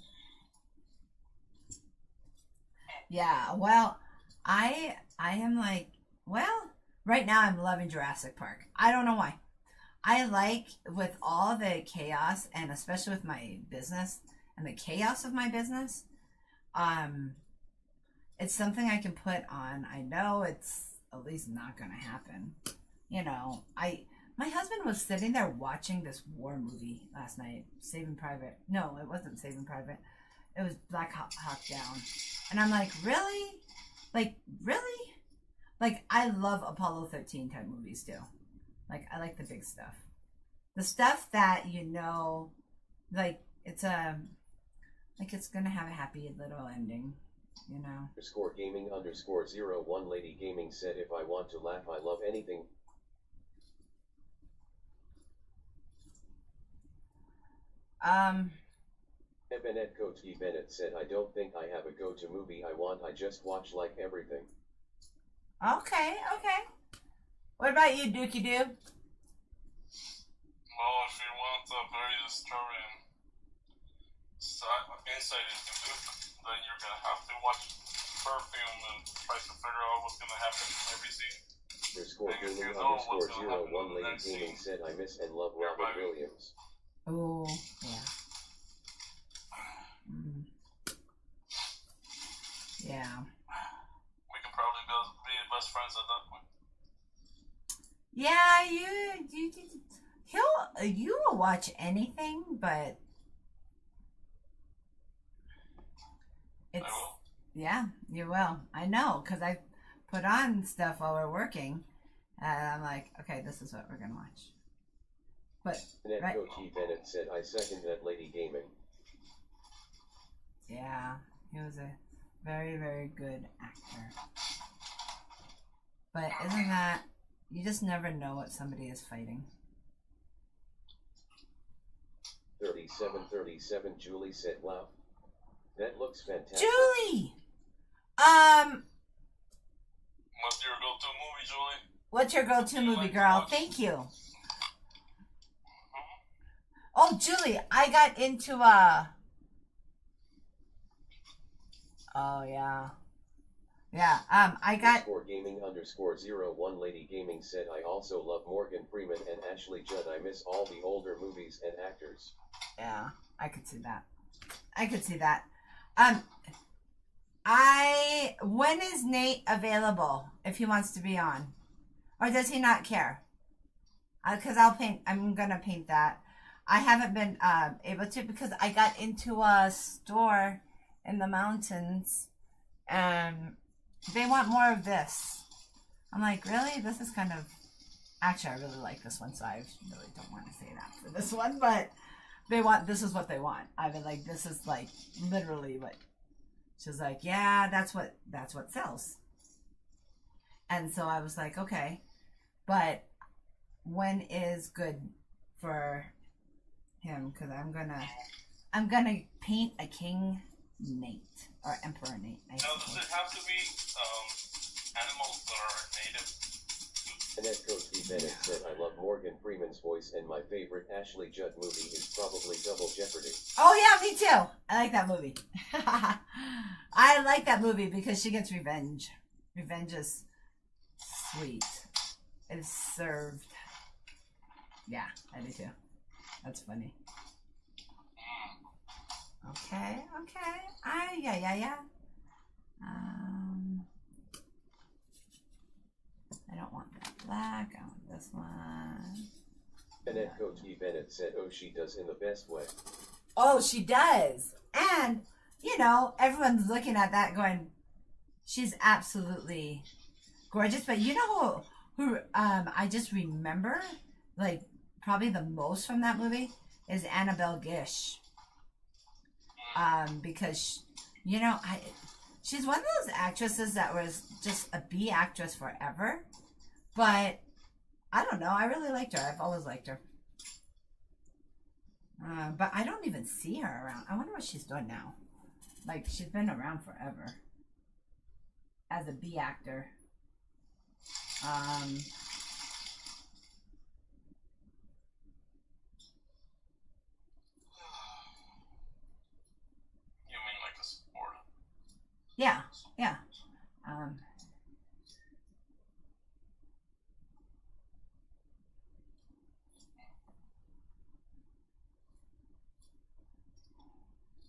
Yeah, well, I am like, well, right now I'm loving Jurassic Park. I don't know why. I like, with all the chaos, and especially with my business and the chaos of my business, it's something I can put on. I know it's at least not going to happen. You know, my husband was sitting there watching this war movie last night, Saving Private. No, it wasn't Saving Private. It was Black Hawk Down. And I'm like, really? Like, really? Like, I love Apollo 13 type movies too. Like, I like the big stuff. The stuff that, you know, like, it's gonna have a happy little ending, you know. Gaming _ 01 Lady Gaming said if I want to laugh, I love anything. Ebenet Coach E. Bennett said I don't think I have a go-to movie I just watch like everything. Okay. What about you, Dookie Doo? Well, if you want a very disturbing insight into Duke, then you're gonna have to watch Perfume and try to figure out what's gonna happen in every scene. Gaming _ 01 Lady Gaming said I miss and love Robin Williams. Oh, yeah. Yeah. We can probably be best friends at that point. Yeah, you will watch anything, but it's, yeah, you will. I know, because I put on stuff while we're working, and I'm like, okay, this is what we're gonna watch. But right. Coach E. Bennett said I second that Lady Gaming. Yeah, he was a very, very good actor. But isn't that, you just never know what somebody is fighting. 37 Julie said, wow, that looks fantastic. Julie! What's your go-to movie, Julie? What's your go-to movie, girl? Thank you. Oh, Julie, I got into, oh, yeah. Yeah, I got... Gaming _ 01 Lady Gaming said I also love Morgan Freeman and Ashley Judd. I miss all the older movies and actors. Yeah, I could see that. When is Nate available if he wants to be on? Or does he not care? Because I'm going to paint that. I haven't been able to because I got into a store in the mountains and they want more of this. I'm like, really? This is kind of... Actually, I really like this one, so I really don't want to say that for this one, but this is what they want. I mean, like, this is, like, literally what... She's like, yeah, that's what sells. And so I was like, okay, but when is good for him? Because I'm gonna paint a King Nate, or Emperor Nate. Now, does it have to be animals that are native? And that Coach B. Bennett said, I love Morgan Freeman's voice, and my favorite Ashley Judd movie is probably Double Jeopardy. Oh, yeah, me too. I like that movie. I like that movie because she gets revenge. Revenge is sweet. It is served. Yeah, I do too. That's funny. Okay. Yeah. I don't want that black. I want this one. And then Coach E. Bennett said, oh, she does in the best way. Oh, she does. And, you know, everyone's looking at that going, she's absolutely gorgeous. But you know who I just remember, like, probably the most from that movie is Annabelle Gish. Because, you know, she's one of those actresses that was just a B actress forever. But, I don't know, I really liked her. I've always liked her. But I don't even see her around. I wonder what she's doing now. Like, she's been around forever. as a B actor. You mean like a sport? Yeah.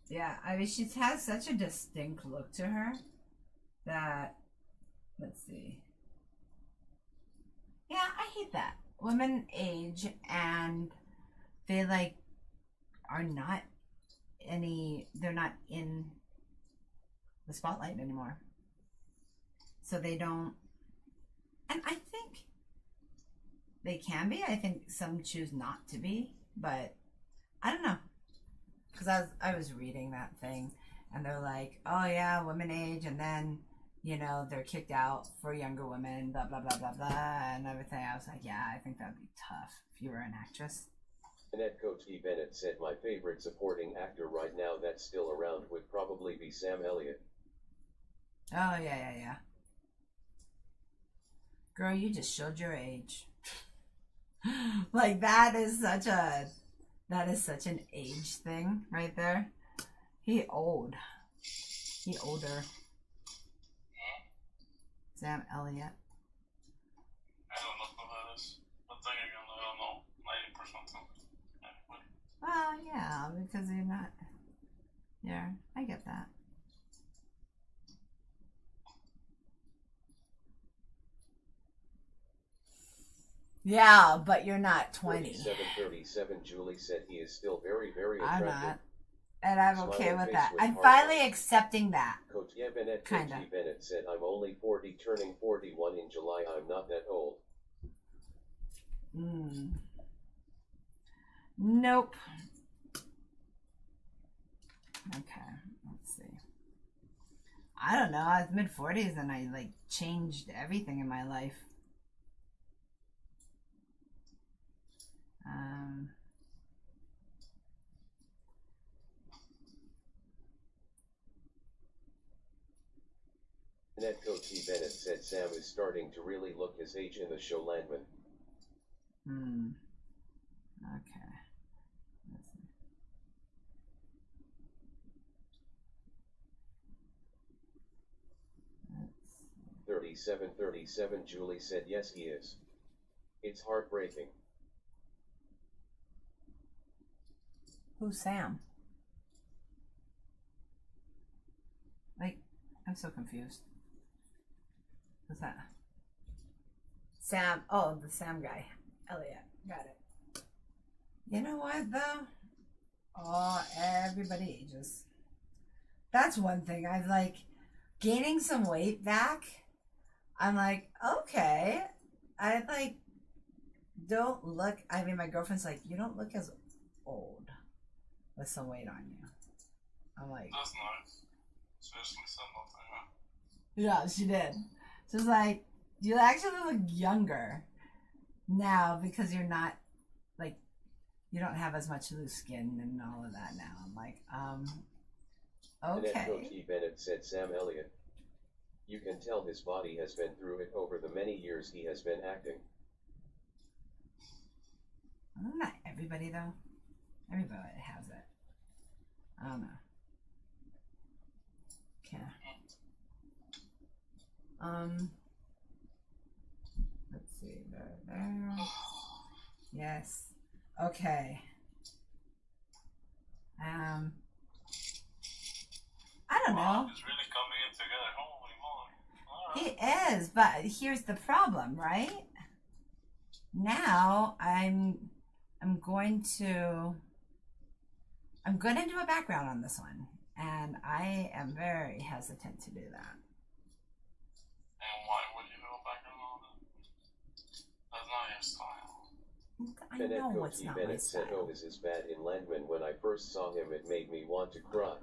Yeah, I mean, she has such a distinct look to her that, let's see. Yeah, I hate that. Women age and they like are not they're not in the spotlight anymore. So they don't, and I think they can be. I think some choose not to be, but I don't know. Because I was reading that thing, and they're like, oh yeah, women age, and then, you know, they're kicked out for younger women, blah, blah, blah, blah, blah, and everything. I was like, yeah, I think that would be tough if you were an actress. Annette Coach E. Bennett said my favorite supporting actor right now that's still around would probably be Sam Elliott. Oh, yeah. Girl, you just showed your age. Like, that is such an age thing right there. He older. Sam Elliott. I don't know who that is. But then again, I don't know 90% of anybody. Well, yeah, because you're not. Yeah, I get that. Yeah, but you're not 20. 37, Julie said he is still very, very I'm attractive. not. And I'm Smiling okay with face that. with I'm heart finally eyes. accepting that. Coach Bennett, Kinda. Coach E. Bennett said I'm only 40, turning 41 in July. I'm not that old. Nope. Okay, let's see. I don't know. I was mid-40s and I like changed everything in my life. Annette Coach E. Bennett said Sam is starting to really look his age in the show Landman. Okay. Let's see. 37, Julie said yes he is. It's heartbreaking. Who's Sam? Like, I'm so confused. What's that? Sam. Oh, the Sam guy. Elliot. Got it. You know what, though? Oh, everybody ages. That's one thing. I've like gaining some weight back. I'm like, okay. I like don't look. I mean, my girlfriend's like, you don't look as old with some weight on you. I'm like, That's nice. Seriously, something, huh? yeah, she did. So it's like, you actually look younger now because you're not like, you don't have as much loose skin and all of that now. I'm like, okay. Annette Coach E. Bennett said Sam Elliott. You can tell his body has been through it over the many years he has been acting. Not everybody though. Everybody has it. I don't know. Okay. Let's see. There. Yes. Okay. I don't know. It's really coming in together. Holy moly. He is, but here's the problem, right? Now I'm going to do a background on this one, and I am very hesitant to do that. And why would you go back on it? That's not your style. I Annette know Coach what's E. not my Bennett said, style. oh, this is bad in Landman. When I first saw him, it made me want to cry.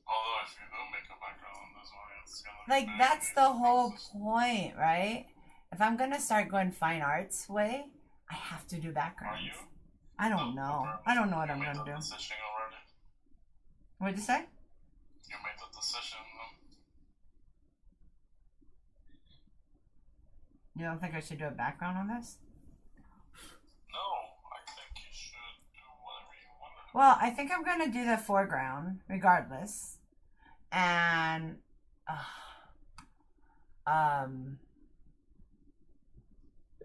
Although if you do make a background on this one, it's gonna be Like, very that's the whole interesting. point, right? If I'm gonna start going fine arts way, I have to do Are backgrounds. you? I don't know. I don't know what I'm going to do. Decision already. What'd you say? You made the decision. You don't think I should do a background on this? No, I think you should do whatever you want. Well, I think I'm going to do the foreground regardless. And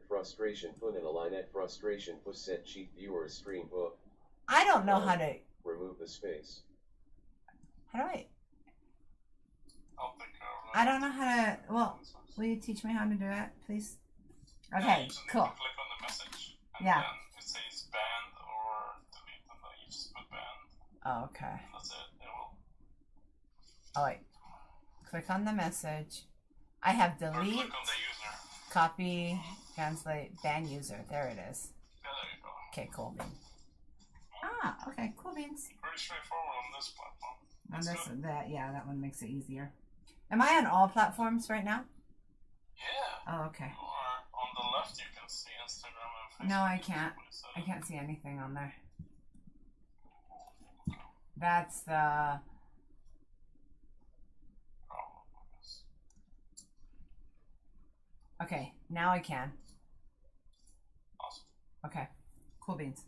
Frustration put in a line at frustration put set cheap viewers stream book. I don't know how to remove the space. how do I I'll think of it. I don't know how to well, will you teach me how to do it, please? Yeah, Okay, you just need cool. to click on the message. And Yeah. then it says banned or delete, and then you just put banned. Oh, okay. And that's it. It will. Oh wait. Click on the message. I have Or delete, click on the user. copy, translate, ban user. There it is. Yeah, there you go. Okay, cool beans. Ah, okay, cool beans. Pretty straightforward on this platform. On That's this, good. that one makes it easier. Am I on all platforms right now? Yeah. Oh, okay. Or on the left, you can see Instagram and Facebook. No, I can't. I can't see anything on there. That's the. Okay, now I can. Awesome. Okay, cool beans.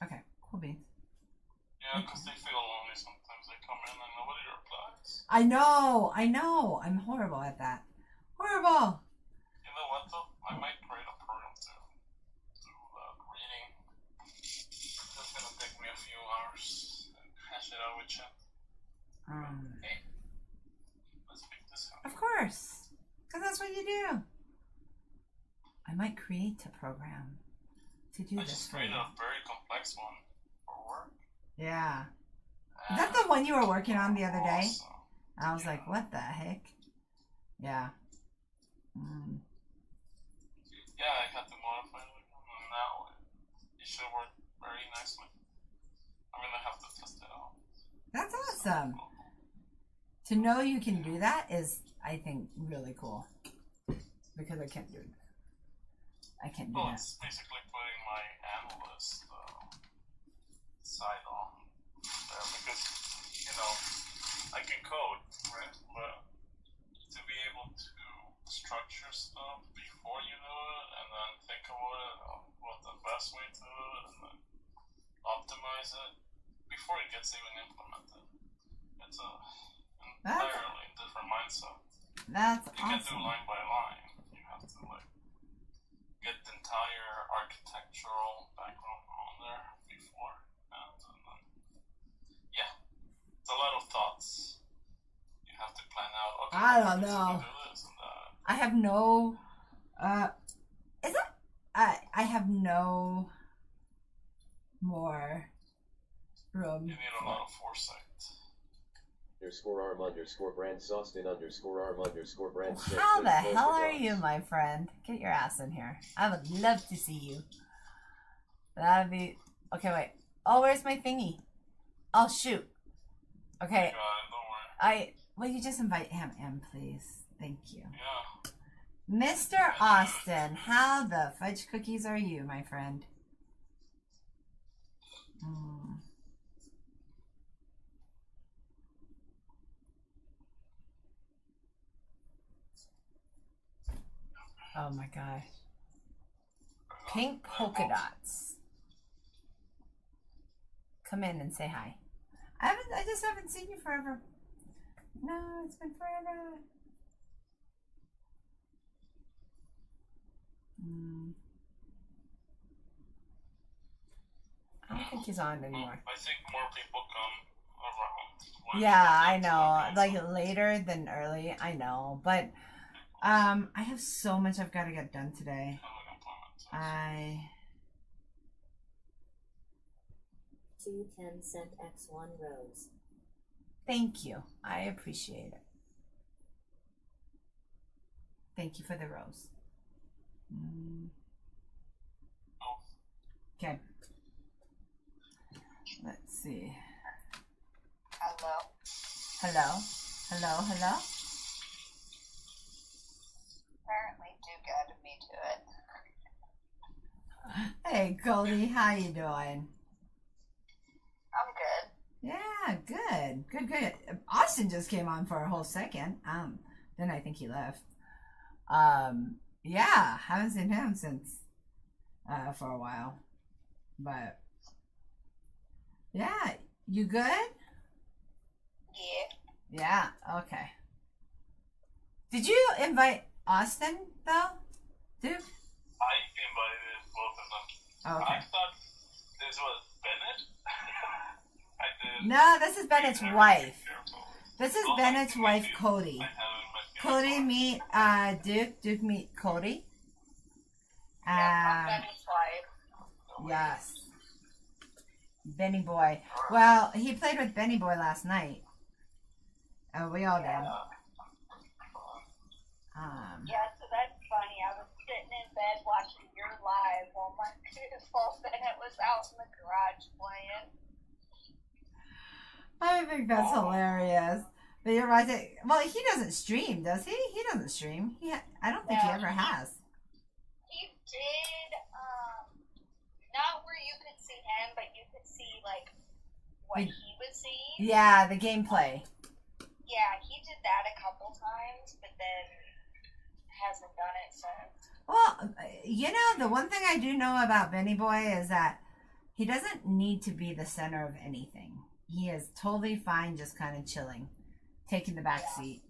Okay, cool beans. Yeah, because they feel lonely sometimes. They come in and nobody replies. I know. I'm horrible at that. Horrible. You know what though? I might create a program to do reading. That's gonna take me a few hours and hash it out with chat. Hey, let's make this happen. Of course, because that's what you do. I might create a program to do I this just for created you. a very complex one for work. Yeah. Is that the one you were working on the other day? Awesome. I was like, what the heck? Yeah. Yeah, I had to modify it, and now it should work very nicely. I'm gonna have to test it out. That's awesome. To know you can do that is, I think, really cool. Because I can't do it. I can't do Well, that. it's basically putting my analyst side on there because, you know, I can code, right? But to be able to structure stuff before you do it and then think about it, what the best way to do it, and then optimize it before it gets even implemented. It's an entirely different mindset. That's You can't do awesome. line by line. You have to like get the entire architectural background on there before, and then yeah, it's a lot of thoughts. You have to plan out. Okay, I don't this is know. gonna do this and that. I have no, is that, I have no more room. You need a lot of foresight. _arm _brand Sostin _arm _brand. How the hell are you, my friend? Get your ass in here. I would love to see you. That'd be... Okay, wait. Oh, where's my thingy? Oh, shoot. Okay. You got it, don't worry. Will you just invite him in, please? Thank you. Yeah. Mr. Austin, how the fudge cookies are you, my friend? Oh my gosh. Pink polka dots. Come in and say hi. I just haven't seen you forever. No, it's been forever. I don't think he's on anymore. I think more people come around. Yeah, I know. Like later than early, I know. But I have so much I've got to get done today. 210 cent X1 rose. Thank you. I appreciate it. Thank you for the rose. Okay. Let's see. Hello. Hello? Hello? Hello? Apparently Duke added me to it. Hey, Cody, how you doing? I'm good. Yeah, good, good, good. Austin just came on for a whole second. Then I think he left. Yeah, haven't seen him since for a while. But yeah, you good? Yeah. Yeah, okay. Did you invite Austin though, dude? I invited both of them. Oh, I okay. thought this was Bennett. I did. No, this is Bennett's wife. Careful. This is Well, Bennett's nice to meet wife, you. Cody. I haven't met you Cody before. meet Duke. Duke meet Cody. I'm Benny's wife. Yes. Benny Boy. Well, he played with Benny Boy last night. Oh, we all did. Yeah, so that's funny. I was sitting in bed watching your live while my while Bennett was out in the garage playing. I think that's hilarious. But you're right. Well, he doesn't stream, does he? He doesn't stream. I don't think he No. ever has. He did, not where you could see him, but you could see, like, what he was seeing. Yeah, the gameplay. Yeah, he did that a couple times, but then hasn't done it since. Well, you know, the one thing I do know about Benny Boy is that he doesn't need to be the center of anything. He is totally fine just kind of chilling, taking the back seat.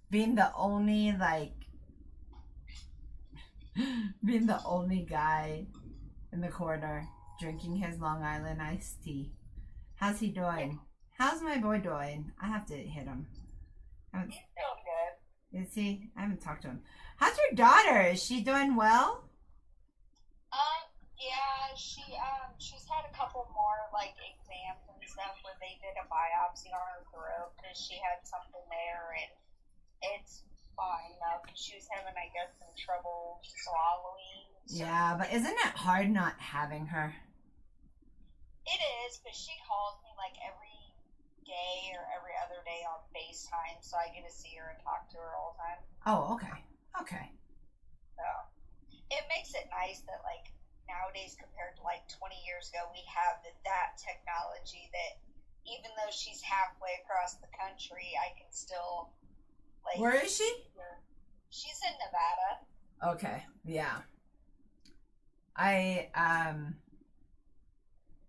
Being the only, like, being the only guy in the corner drinking his Long Island iced tea. How's he doing? How's my boy doing? I have to hit him. He's doing good. Is he? I haven't talked to him. How's your daughter? Is she doing well? Yeah, she's had a couple more, like, exams and stuff where they did a biopsy on her throat because she had something there, and it's fine now because she was having, I guess, some trouble swallowing. So Yeah, but isn't it hard not having her? it is, but she calls me, like, every day or every other day on FaceTime, so I get to see her and talk to her all the time. Oh, okay. Okay. So it makes it nice that, like, nowadays compared to like 20 years ago, we have that technology that even though she's halfway across the country, I can still, like. Where is she? She's in Nevada. Okay. Yeah.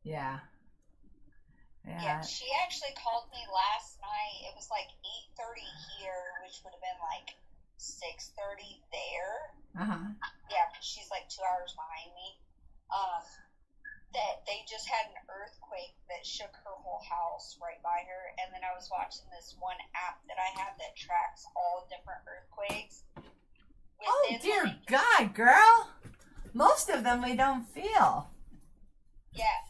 Yeah. Yeah, she actually called me last night. It was like 8:30 here, which would have been like 6:30 there. Uh-huh. Yeah, because she's like 2 hours behind me. That they just had an earthquake that shook her whole house right by her, and then I was watching this one app that I have that tracks all different earthquakes. Oh, dear God, girl. Most of them we don't feel. Yeah,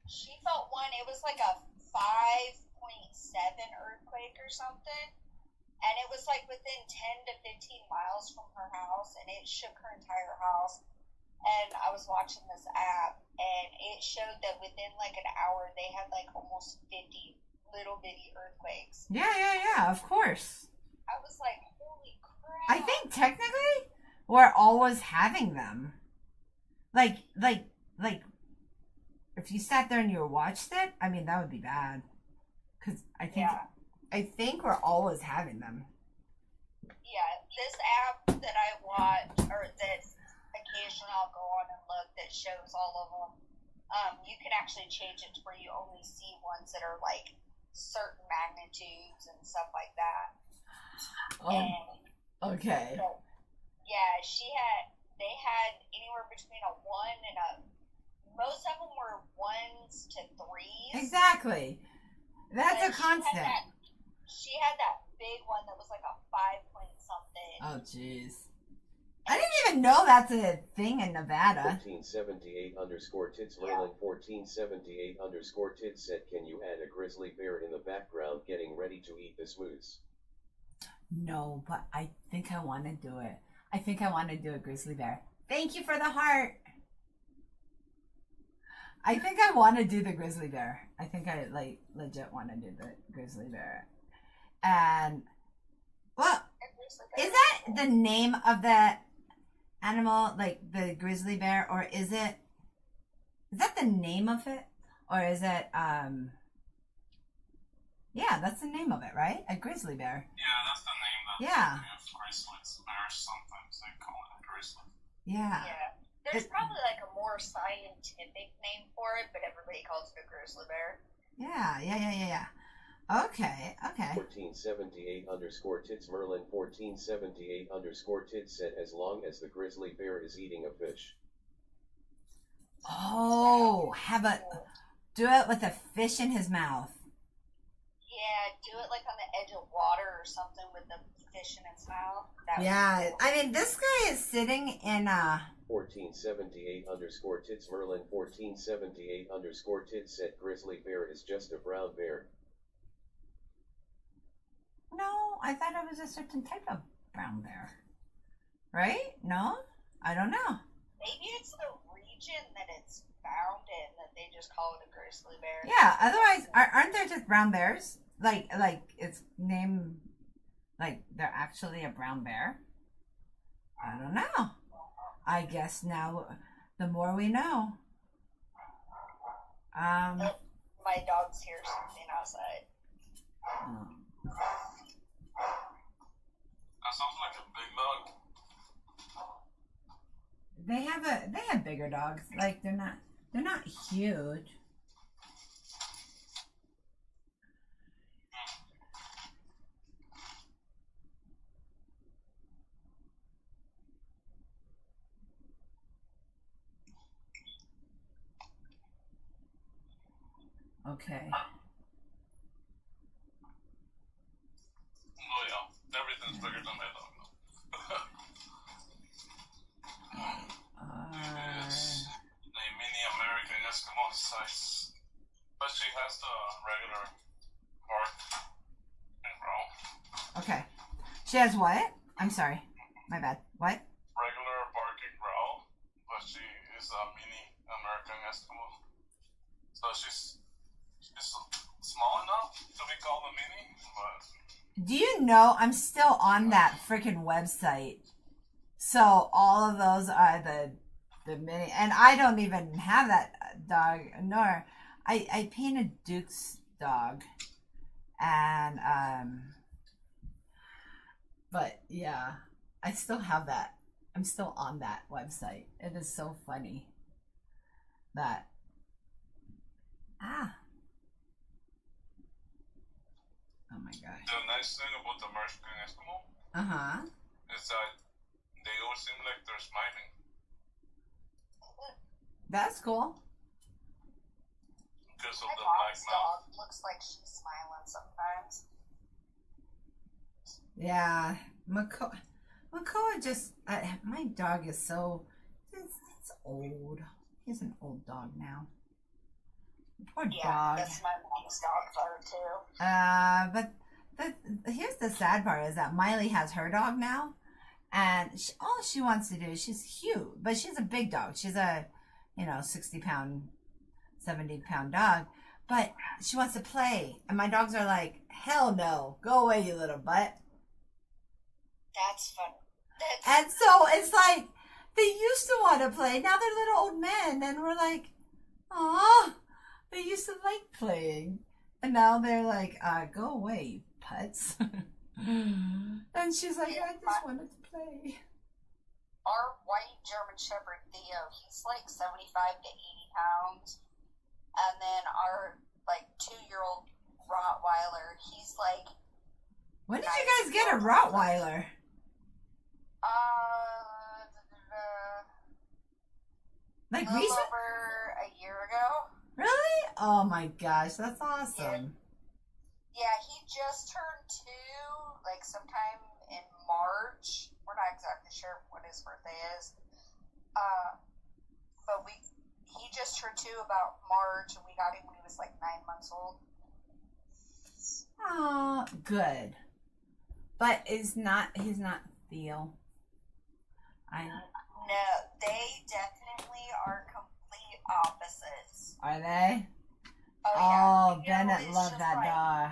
she felt one. It was like a 5.7 earthquake or something, and it was like within 10 to 15 miles from her house, and it shook her entire house. And I was watching this app, and it showed that within like an hour, they had like almost 50 little bitty earthquakes. Yeah, of course. I was like, holy crap. I think technically we're always having them. Like, if you sat there and you watched it, I mean, that would be bad. Because I think we're always having them. Yeah, this app that I watch, or that occasionally I'll go on and look, that shows all of them. You can actually change it to where you only see ones that are like certain magnitudes and stuff like that. Okay. So, yeah, they had anywhere between a 1 and most of them were 1s to 3s. Exactly. That's a constant. She had that big one that was like a 5 point something. Oh, jeez. I didn't even know that's a thing in Nevada. 1478_tits Merlin 1478_tits said, can you add a grizzly bear in the background getting ready to eat this moose? No, but I think I want to do it. I think I want to do a grizzly bear. Thank you for the heart. I think I want to do the grizzly bear. I think I legit want to do the grizzly bear. And well, is that the name of the animal, like the grizzly bear, or is that the name of it? Or is it, yeah, that's the name of it, right? A grizzly bear. Yeah, that's the name that Yeah. they give grizzlies. Bears sometimes they call it grizzly. Yeah. Yeah. There's probably like a more scientific name for it, but everybody calls it a grizzly bear. Yeah. Okay. 1478 underscore tits Merlin 1478 underscore tits said as long as the grizzly bear is eating a fish. Oh, do it with a fish in his mouth. Yeah, do it like on the edge of water or something with the fish in its mouth. Yeah, I mean, this guy is sitting in 1478 underscore tits Merlin 1478 underscore tits said grizzly bear is just a brown bear. No, I thought it was a certain type of brown bear. Right? No? I don't know. Maybe it's the region that it's found in that they just call it a grizzly bear. Yeah, otherwise, aren't there just brown bears? Like it's named, like they're actually a brown bear? I don't know. I guess now, the more we know. My dog's here something outside. That sounds like a big dog. They have bigger dogs. Like they're not huge. Okay. Oh yeah, everything's bigger than my dog. It's a mini American Eskimo size, but she has the regular bark and growl. Okay. She has what? I'm sorry. My bad. What? Regular bark and growl, but she is a mini American Eskimo. So she's small enough to be called a mini, but Do you know I'm still on that freaking website? So all of those are the mini, and I don't even have that dog. Nor I painted Duke's dog, and but yeah, I still have that. I'm still on that website. It is so funny that oh my gosh. the nice thing about the American Eskimo is that they all seem like they're smiling. That's cool. Because of My the black mom's mouth. dog looks like she's smiling sometimes. Yeah, Makoa just my dog is so it's old. He's an old dog now. Poor Yeah, dog. that's my mom's dogs are too. But here's the sad part is that Miley has her dog now, and all she wants to do, she's huge, but she's a big dog. She's a 60-pound, 70-pound dog, but she wants to play, and my dogs are like, hell no, go away, you little butt. That's funny. And so it's like they used to want to play. Now they're little old men, and we're like, "Aw, they used to like playing, and now they're like, go away, you putz." And she's like, "I just wanted to play." Our white German Shepherd Theo, he's like 75 to 80 pounds, and then our 2-year-old Rottweiler, he's like. When did you guys get a Rottweiler? Like a little recent? over a year ago. Really? Oh my gosh, that's awesome. Yeah, he just turned 2, sometime in March. We're not exactly sure what his birthday is. But he just turned 2 about March, and we got him when he was 9 months old. Oh, good. But he's not Theo. No, they definitely are complete opposites. Are they? Oh, Oh, yeah. Bennett loved that dog.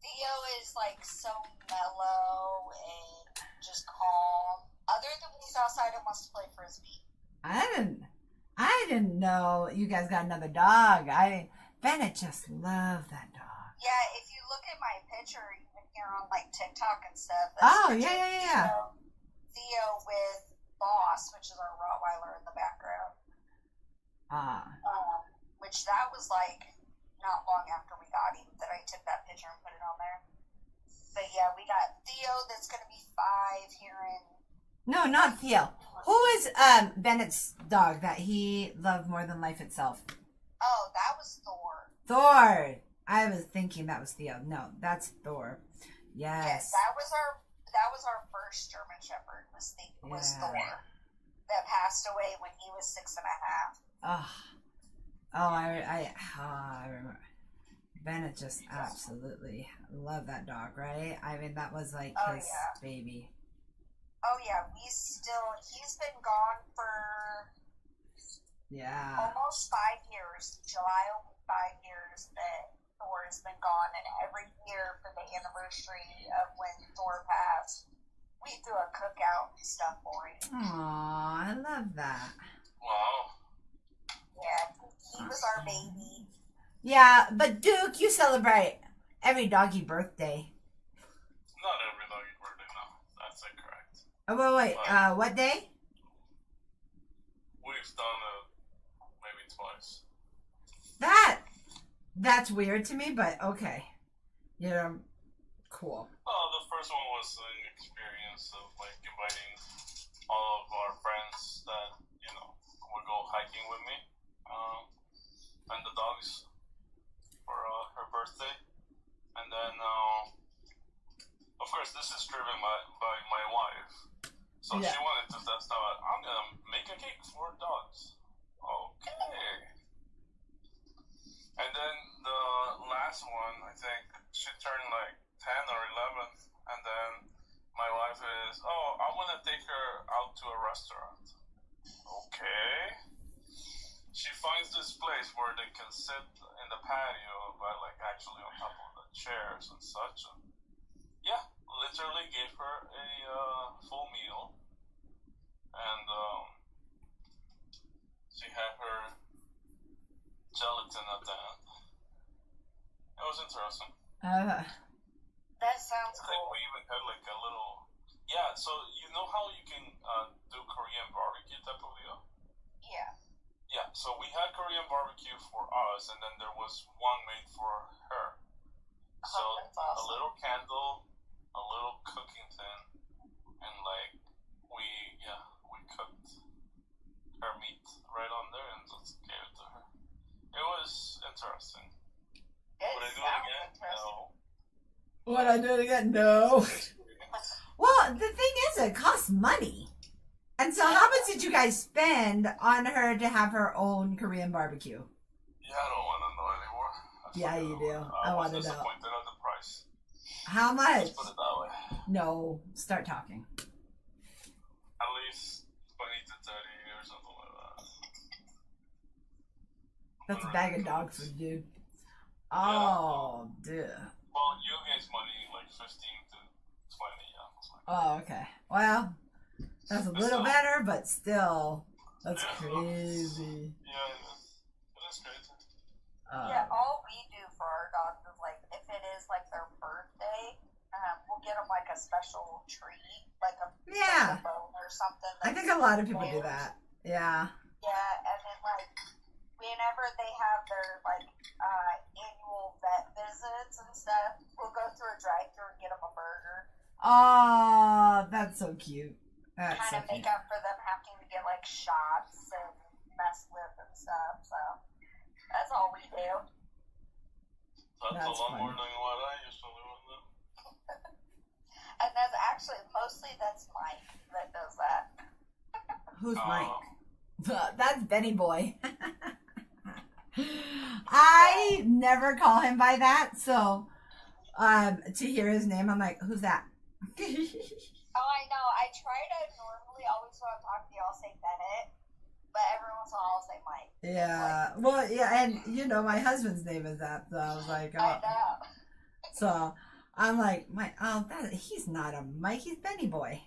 Theo is so mellow and just calm, Other than when he's outside and wants to play frisbee. I didn't know you guys got another dog. Bennett just loved that dog. Yeah, if you look at my picture, even here on like TikTok and stuff. Oh, yeah. Theo with Boss, which is our Rottweiler in the background. Which that was like not long after we got him that I took that picture and put it on there. But yeah, we got Theo that's going to be 5 here in... No, not Theo. Who is Bennett's dog that he loved more than life itself? Oh, that was Thor. Thor. I was thinking that was Theo. No, that's Thor. Yes. That was our first German Shepherd. Was Thor that passed away when he was 6.5. I remember. Bennett just absolutely loved that dog, right? I mean, that was like his baby. Oh yeah, he's been gone for almost 5 years. July will be 5 years that Thor has been gone, and every year for the anniversary of when Thor passed, we threw a cookout and stuff for him. Aw, I love that. Wow. Yeah, he was our baby. Yeah, but Duke, you celebrate every doggy birthday. Not every doggy birthday, no. That's incorrect. Oh, wait, what day? We've done it maybe twice. That's weird to me, but okay. Yeah, cool. Oh, the first one was an experience of like inviting all of our friends that, would go hiking with me, and the dogs for her birthday. And then, of course, this is driven by my wife. So she wanted to test out, I'm going to make a cake for dogs. Okay. And then the last one, I think, she turned like 10 or 11. And then my wife is, I want to take her out to a restaurant. Okay. She finds this place where they can sit in the patio, but like actually on top of the chairs and such. And literally gave her a full meal. And she had her gelatin at the end. It was interesting. That sounds I think cool. we even had like a little... Yeah, so you know how you can do Korean barbecue type of deal? Yeah. Yeah, so we had Korean barbecue for us, and then there was one made for her. So that's awesome. a little candle, a little cooking tin, and like we cooked her meat right on there and just gave it to her. It was interesting. Would I do it again? No. Would I do it again? No. Well, the thing is, it costs money. And so how much did you guys spend on her to have her own Korean barbecue? Yeah, I don't want to know anymore. Yeah, you do. I want to know. Disappointed at the price. How much? Let's put it that way. No, start talking. At least 20 to 30 or something like that. That's a bag of dog food, dude. Oh, dude. Well, you guys money like 15 to 20, yeah. Oh, okay. Well, that's a little better, but still, that's crazy. Yeah, it is crazy. Yeah, all we do for our dogs is like, if it is like their birthday, we'll get them like a special treat, like a bone or something. I think a lot of people do that. Yeah. Yeah, and then like whenever they have their like annual vet visits and stuff, we'll go through a drive-thru and get them a burger. Oh, that's so cute. That's kind of make up for them having to get like shots and messed with and stuff. So that's all we do. That's a lot more than what I used to do with them. And that's actually mostly that's Mike that does that. Who's Mike? That's Benny Boy. I never call him by that, so to hear his name, I'm like, who's that? Oh, I know. I try to normally always when I'm talking to you, I'll say Bennett, but every once in a while I'll say Mike. Yeah. Like, well, yeah, and my husband's name is that, so I was like, oh. I know. So I'm like, he's not a Mike, he's Benny Boy.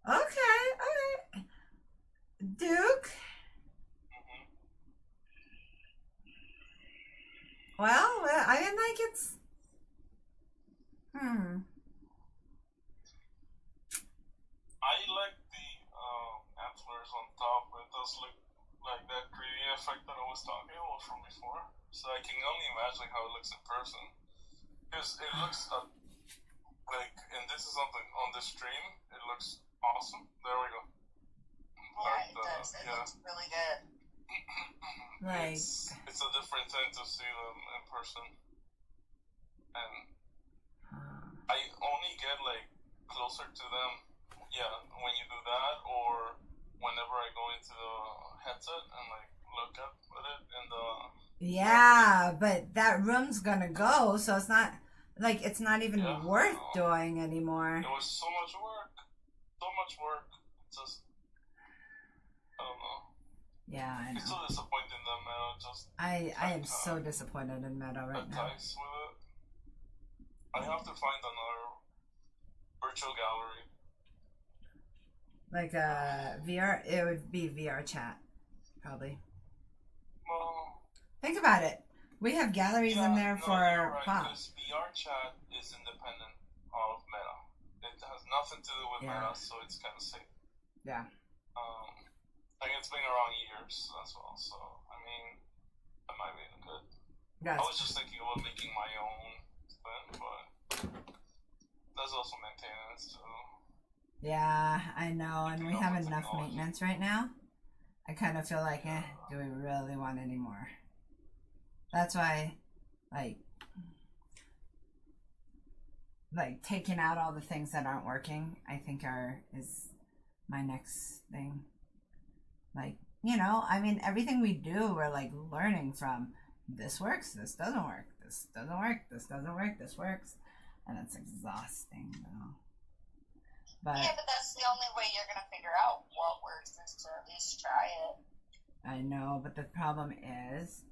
Okay, alright. Duke? Mm-hmm. Well, I mean, like, it's... I like the antlers on top. It does look like that 3D effect that I was talking about from before. So I can only imagine how it looks in person. Because it looks like, and this is something on the stream, it looks awesome. There we go. Yeah, it does. It looks really good. Like... It's a different thing to see them in person. And I only get, like, closer to them, when you do that, or whenever I go into the headset and, like, look at it in the... Yeah, but that room's gonna go, so it's not... Like, it's not even worth doing anymore. It was so much work. So much work. It's just... I don't know. Yeah, I know. It's so disappointing that Meta just... I am so disappointed in Meta right now. Attacks with it. I have to find another virtual gallery. Like VR, it would be VR chat, probably. Well, think about it. We have galleries in there for pop. Because VR chat is independent of Meta. It has nothing to do with Meta, so it's kind of safe. Yeah. Like it's been around years as well, so I mean, that might be good. Yes. I was just thinking about making my own thing, but there's also maintenance too. Yeah, I know, and we have enough maintenance right now. I kind of feel like, do we really want any more? That's why, like taking out all the things that aren't working, I think is my next thing. Like, you know, I mean, everything we do, we're like learning from. This works, this doesn't work, this doesn't work, this doesn't work, this works. And it's exhausting, though. But yeah, but that's the only way you're going to figure out what works is to at least try it. I know, but the problem is,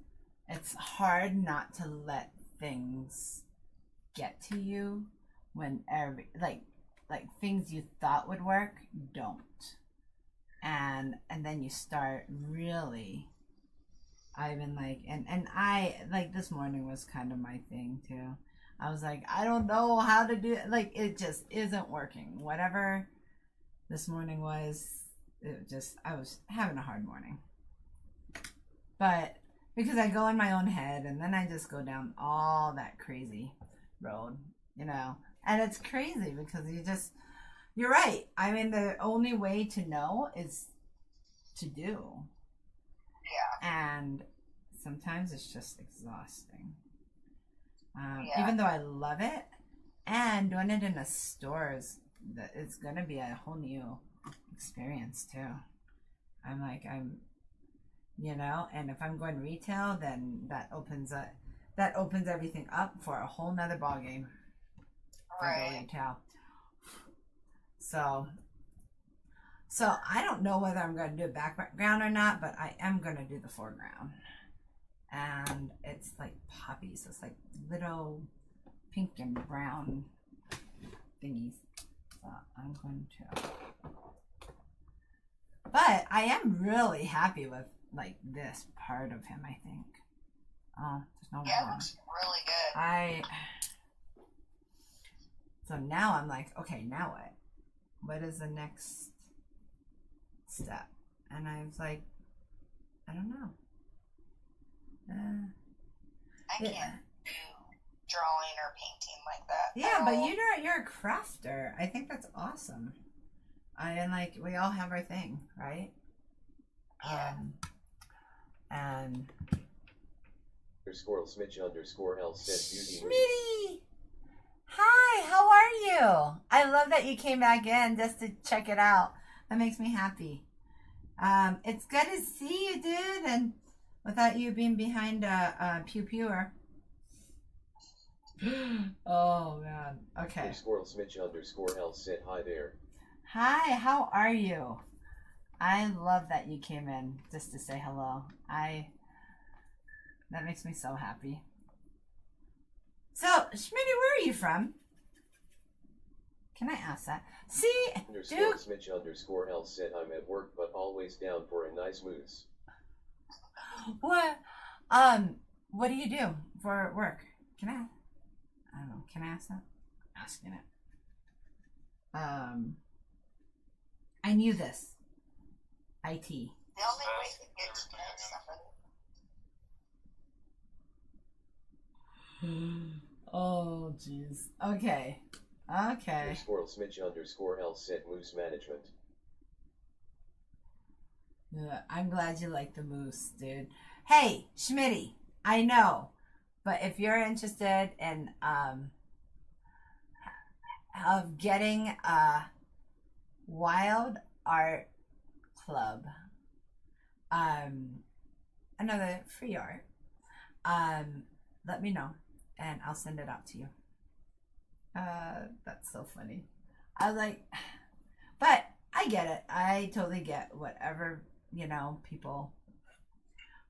it's hard not to let things get to you when like things you thought would work don't. And then you start really, I've been like, and I, like, this morning was kind of my thing too. I was like, I don't know how to do it. Like, it just isn't working. Whatever this morning was, I was having a hard morning. But because I go in my own head and then I just go down all that crazy road, you know. And it's crazy because you're right. I mean, the only way to know is to do. Yeah. And sometimes it's just exhausting. Even though I love it, and doing it in a store it's going to be a whole new experience too. You know, and if I'm going retail, then that opens everything up for a whole nother ballgame. Right. Retail. So I don't know whether I'm going to do a background or not, but I am going to do the foreground. And it's like poppies. It's like little pink and brown thingies. So I'm going to. But I am really happy with like this part of him, I think. There's no it looks really good. So now I'm like, okay, now what? What is the next step? And I was like, I don't know. I can't do drawing or painting like that. Yeah, but you're a crafter. I think that's awesome. And like we all have our thing, right? Yeah. And _Smidge_L said beauty. Smitty! Hi, how are you? I love that you came back in just to check it out. That makes me happy. It's good to see you, dude, and without you being behind a pew-pewer. Oh, man. Okay. _Smidge_L said hi there. Hi, how are you? I love that you came in just to say hello. That makes me so happy. So, Schmitty, where are you from? Can I ask that? See, Underscore Duke. Smitch underscore L said I'm at work but always down for a nice moose. What? What do you do for work? Can I don't know. Can I ask that? Asking it. I knew this. IT. The only way to get to know somebody. Oh, jeez. Okay. Okay. Underscore Smitch underscore L said moose management. Yeah, I'm glad you like the moose, dude. Hey, Schmitty, I know, but if you're interested in of getting a wild art club, another free art, let me know and I'll send it out to you. That's so funny. I like, but I get it. I totally get whatever, people,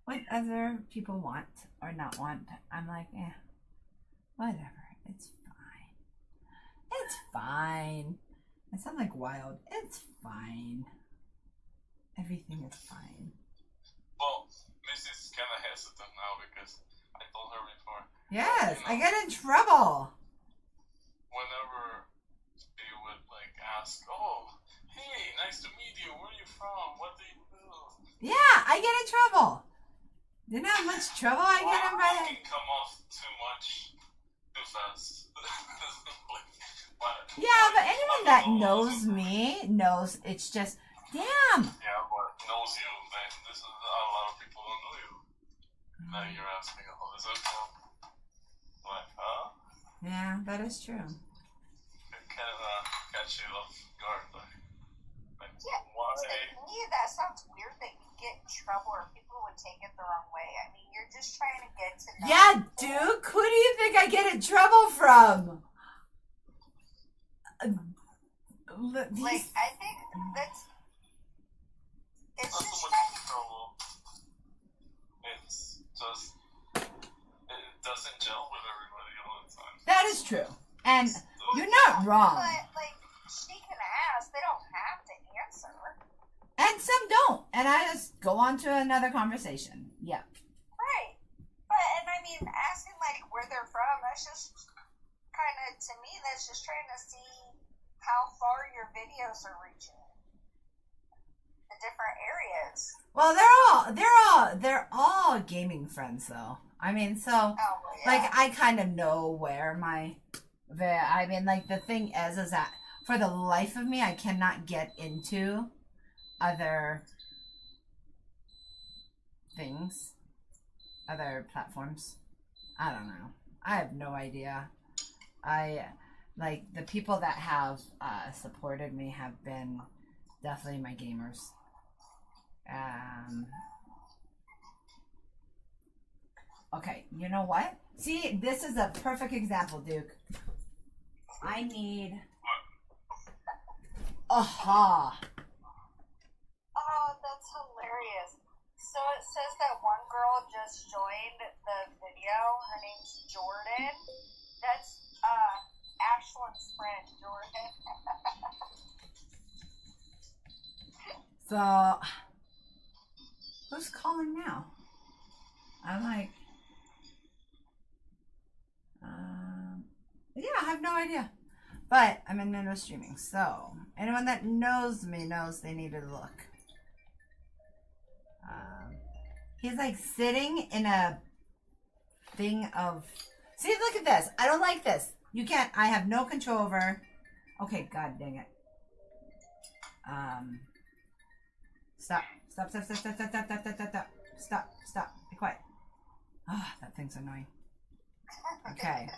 what other people want or not want. I'm like, whatever. It's fine. It's fine. I sound like wild. It's fine. Everything is fine. Well, Missy's kind of hesitant now because I told her before. Yes, I get in trouble. Whenever she would ask, "Oh, hey, nice to meet you. Where are you from? What do you do?" Yeah, I get in trouble. You know how much trouble I get in by It can come off too much, too fast. Yeah, but anyone that knows me knows it's just, damn. Yeah, but knows you. Then this is a lot of people don't know you. Now you're asking, "Oh, is it from?" Like, huh? Yeah, that is true. It kind of catch you off guard. Like Yeah, why? to me that sounds weird that you get in trouble or people would take it the wrong way. I mean, you're just trying to get to know Yeah, people. Duke, who do you think I get in trouble from? Like, I think it's Not so just much trouble. It's just it doesn't gel with everybody all the time. That is true. And you're not wrong. But she can ask. They don't have to answer. And some don't. And I just go on to another conversation. Yep. Right. But I mean, asking where they're from, that's just kind of, to me, that's just trying to see how far your videos are reaching. The different areas. Well, they're all gaming friends though. I mean, so Oh, yeah. I kind of know where the thing is that for the life of me, I cannot get into other things, other platforms. I don't know. I have no idea. The people that have supported me have been definitely my gamers. Okay, you know what? See, this is a perfect example, Duke. I need... Aha! Oh, that's hilarious. So it says that one girl just joined the video. Her name's Jordan. That's Ashland's friend, Jordan. So, who's calling now? I'm like, yeah, I have no idea. But I'm in the middle of streaming, so anyone that knows me knows they need to look. He's sitting in a thing of... See, look at this. I don't like this. You can't... I have no control over... Okay, god dang it. Stop. Stop. Be quiet. Ah, that thing's annoying. Okay.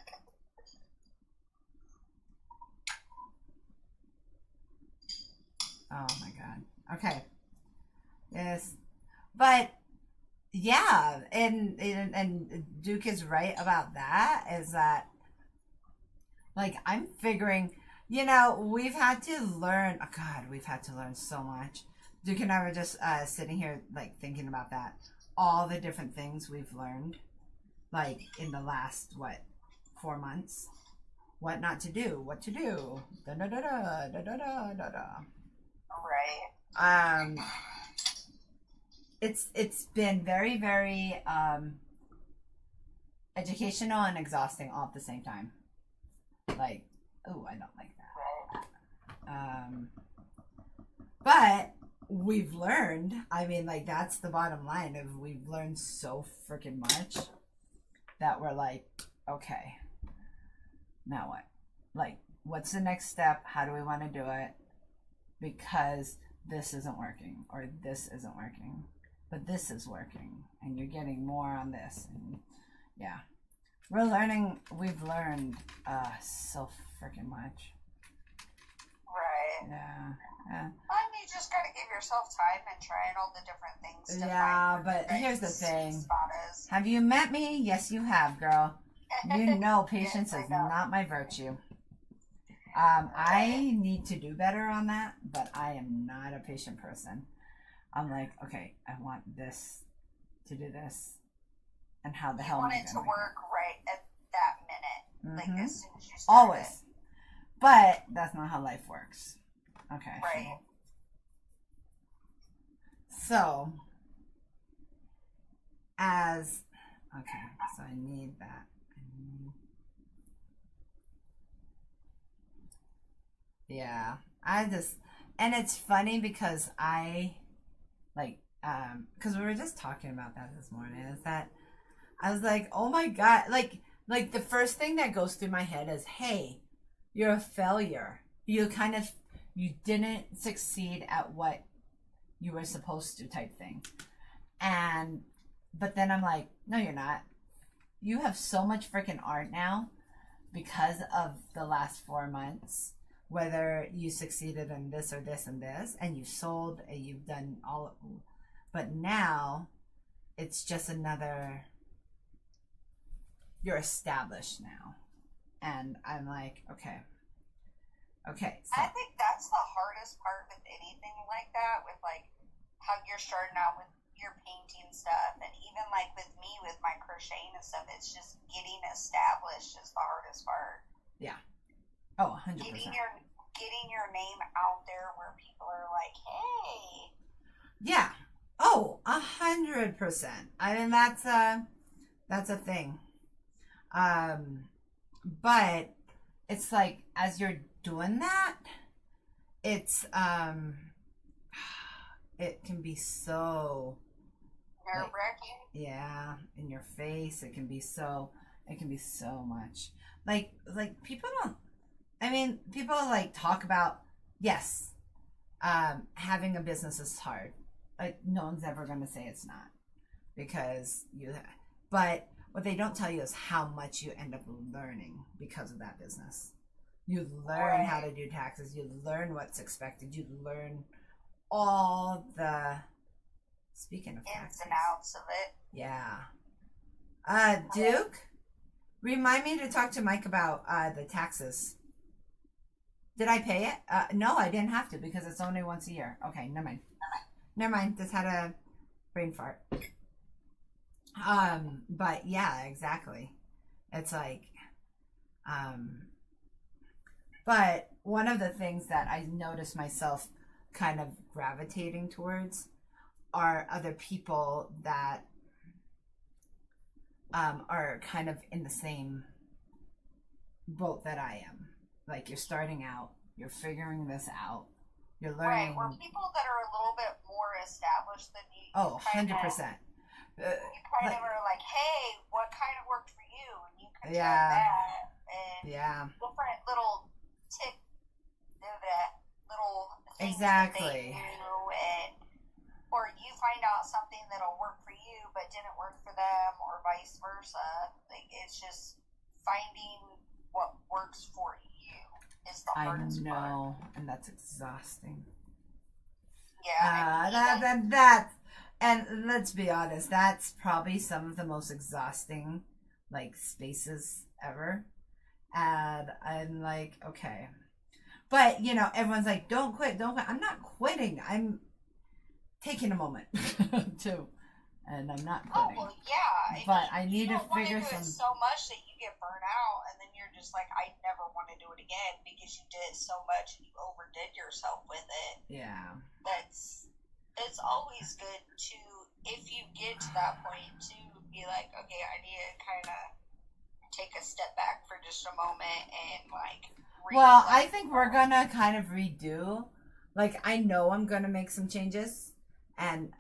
Oh my god. Okay. Yes. But yeah, and Duke is right about that, is that I'm figuring, we've had to learn, oh god, we've had to learn so much. Duke and I were just sitting here thinking about that. All the different things we've learned in the last 4 months what not to do, what to do. Da da da da da da da da da. Right. It's been very, very educational and exhausting all at the same time. Like, oh, I don't like that. But we've learned. I mean, like, that's the bottom line of we've learned so freaking much that we're like, okay, now what? Like, what's the next step? How do we want to do it? Because this isn't working, or this isn't working, but this is working, and you're getting more on this. And yeah, we're learning. We've learned so freaking much. Right. Yeah. You just gotta give yourself time and trying all the different things. To Yeah, find but the here's the sweet thing. spot is. Have you met me? Yes, you have, girl. You know, patience Yes, I is know. not my virtue. I need to do better on that, but I am not a patient person. I'm like, okay, I want this to do this, and how the hell am I want it to gonna work right at that minute, Mhm. like as soon as you start always? it. But that's not how life works. Okay. Right. So, so I need that. Yeah, and it's funny because because we were just talking about that this morning, is that I was like, oh my God, like the first thing that goes through my head is, hey, you're a failure. You didn't succeed at what you were supposed to, type thing. But then I'm like, no, you're not. You have so much freaking art now because of the last 4 months, whether you succeeded in this or this and this, and you sold, and you've done all, but now it's just another, you're established now. And I'm like, okay. So I think that's the hardest part with anything like that, with like how you're starting out with your painting stuff, and even like with me with my crocheting and stuff, it's just getting established is the hardest part. yeah. Oh, 100%. Getting your name out there where people are like, hey. Yeah. Oh, 100%. I mean, that's a thing. But it's like, as you're doing that, it's it can be so Nerve-wracking. yeah, in your face. It can be so much. Like people don't, I mean, people like talk about, yes, having a business is hard. Like, no one's ever going to say it's not, because but what they don't tell you is how much you end up learning because of that business. You learn how to do taxes. You learn what's expected. You learn all the, speaking of taxes, ins and outs of it. Yeah. Duke, remind me to talk to Mike about the taxes. Did I pay it? No, I didn't have to, because it's only once a year. Okay, never mind. Just had a brain fart. But yeah, exactly. It's like, but one of the things that I noticed myself kind of gravitating towards are other people that are kind of in the same boat that I am. Like, you're starting out, you're figuring this out, you're learning. Right, or people that are a little bit more established than you. Oh, 100%. You kind of are like, hey, what kind of worked for you? And you can Yeah. try that. And Yeah. different little little things Exactly. that they do, and or you find out something that'll work for you but didn't work for them, or vice versa. Like, it's just finding what works for you is the hardest part. I know, and that's exhausting. Yeah. And let's be honest, that's probably some of the most exhausting, like, spaces ever. And I'm like, okay. But, you know, everyone's like, don't quit. I'm not quitting. I'm taking a moment too. And I'm not quitting. Oh, well, yeah. But I need to you don't figure want to do some. it so much that you get burnt out, and then you're just like, I never want to do it again because you did so much and you overdid yourself with it. Yeah. It's always good to, if you get to that point, to be like, okay, I need to kind of take a step back for just a moment and like. Well, I think we're gonna kind of redo. Like, I know I'm gonna make some changes and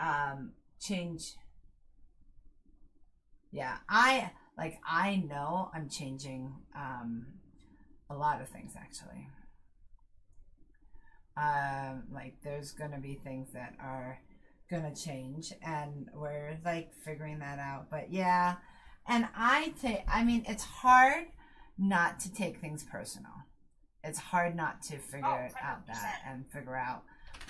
change. Yeah, I know I'm changing a lot of things actually. Like there's gonna be things that are gonna change, and we're like figuring that out. But yeah, and I mean, it's hard not to take things personal. It's hard not to figure out that and figure out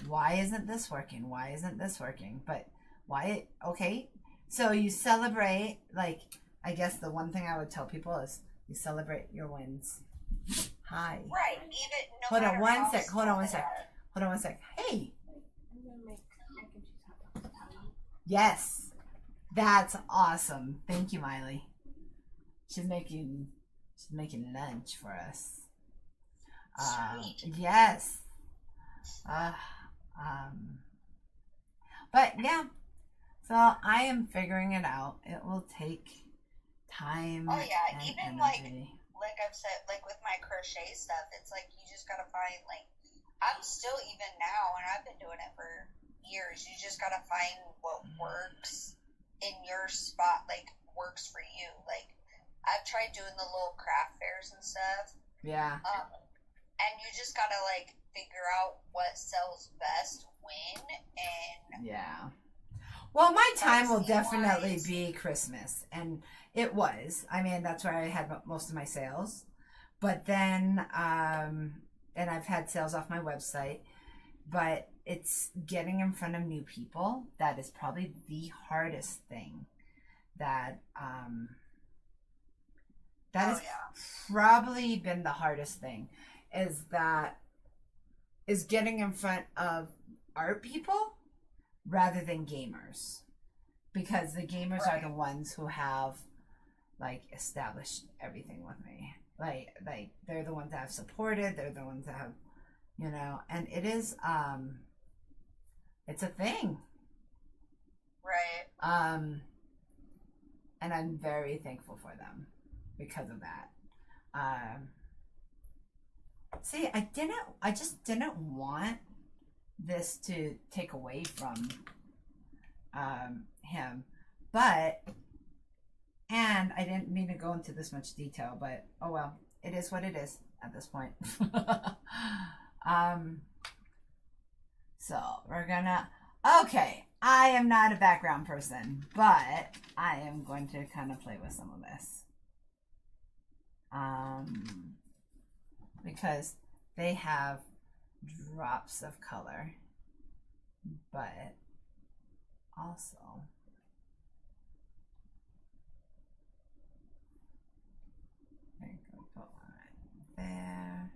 why isn't this working? Why isn't this working? But why? Okay, so you celebrate. Like, I guess the one thing I would tell people is you celebrate your wins. Hi. Right. Even no Hold matter on one how sec. Hold on one small sec. they Hold on one sec. Hey. I'm gonna make mac and cheese hot dogs. Yes. That's awesome. Thank you, Miley. She's making lunch for us. Sweet. Yes. But yeah. So I am figuring it out. It will take time. Oh yeah, and even energy. like I've said, like with my crochet stuff, it's like you just gotta find, like, I'm still, even now, and I've been doing it for years, you just gotta find what works in your spot, like works for you. Like, I've tried doing the little craft fairs and stuff. Yeah. And you just gotta like figure out what sells best when, and yeah. Well, my time will definitely be Christmas, and it was. I mean, that's where I had most of my sales. But then, and I've had sales off my website, but it's getting in front of new people. That is probably the hardest thing. That has probably been the hardest thing, is getting in front of art people rather than gamers, because the gamers are the ones who have like established everything with me. Like they're the ones that have supported, they're the ones that have, and it is it's a thing. right. And I'm very thankful for them because of that. See, I just didn't want this to take away from him, and I didn't mean to go into this much detail, but oh well, it is what it is at this point. So we're gonna, okay, I am not a background person, but I am going to kind of play with some of this, because they have drops of color, but also I think I'll put one right there.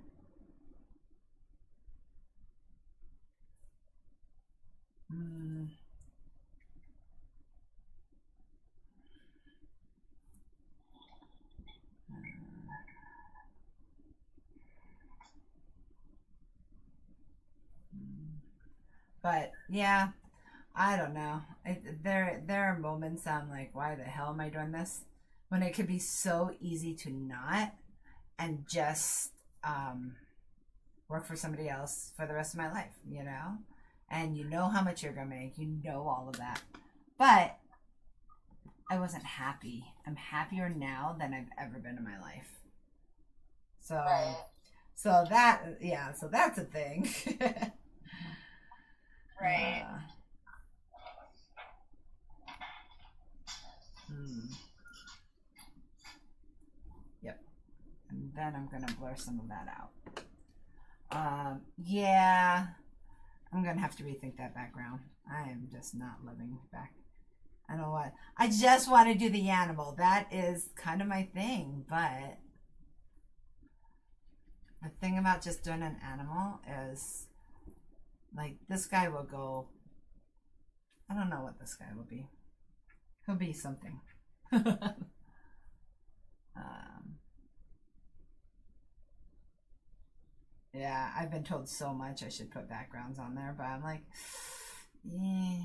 But yeah, I don't know. There are moments I'm like, why the hell am I doing this? When it could be so easy to not, and just work for somebody else for the rest of my life, And you know how much you're gonna make, all of that. But I wasn't happy. I'm happier now than I've ever been in my life. So, Right. so that's a thing. Right. Yep. And then I'm gonna blur some of that out. Yeah, I'm gonna have to rethink that background. I am just not loving back. I don't know what. I just want to do the animal. That is kind of my thing, but the thing about just doing an animal is, like, this guy will go, I don't know what this guy will be. He'll be something. Yeah, I've been told so much I should put backgrounds on there, but I'm like, yeah.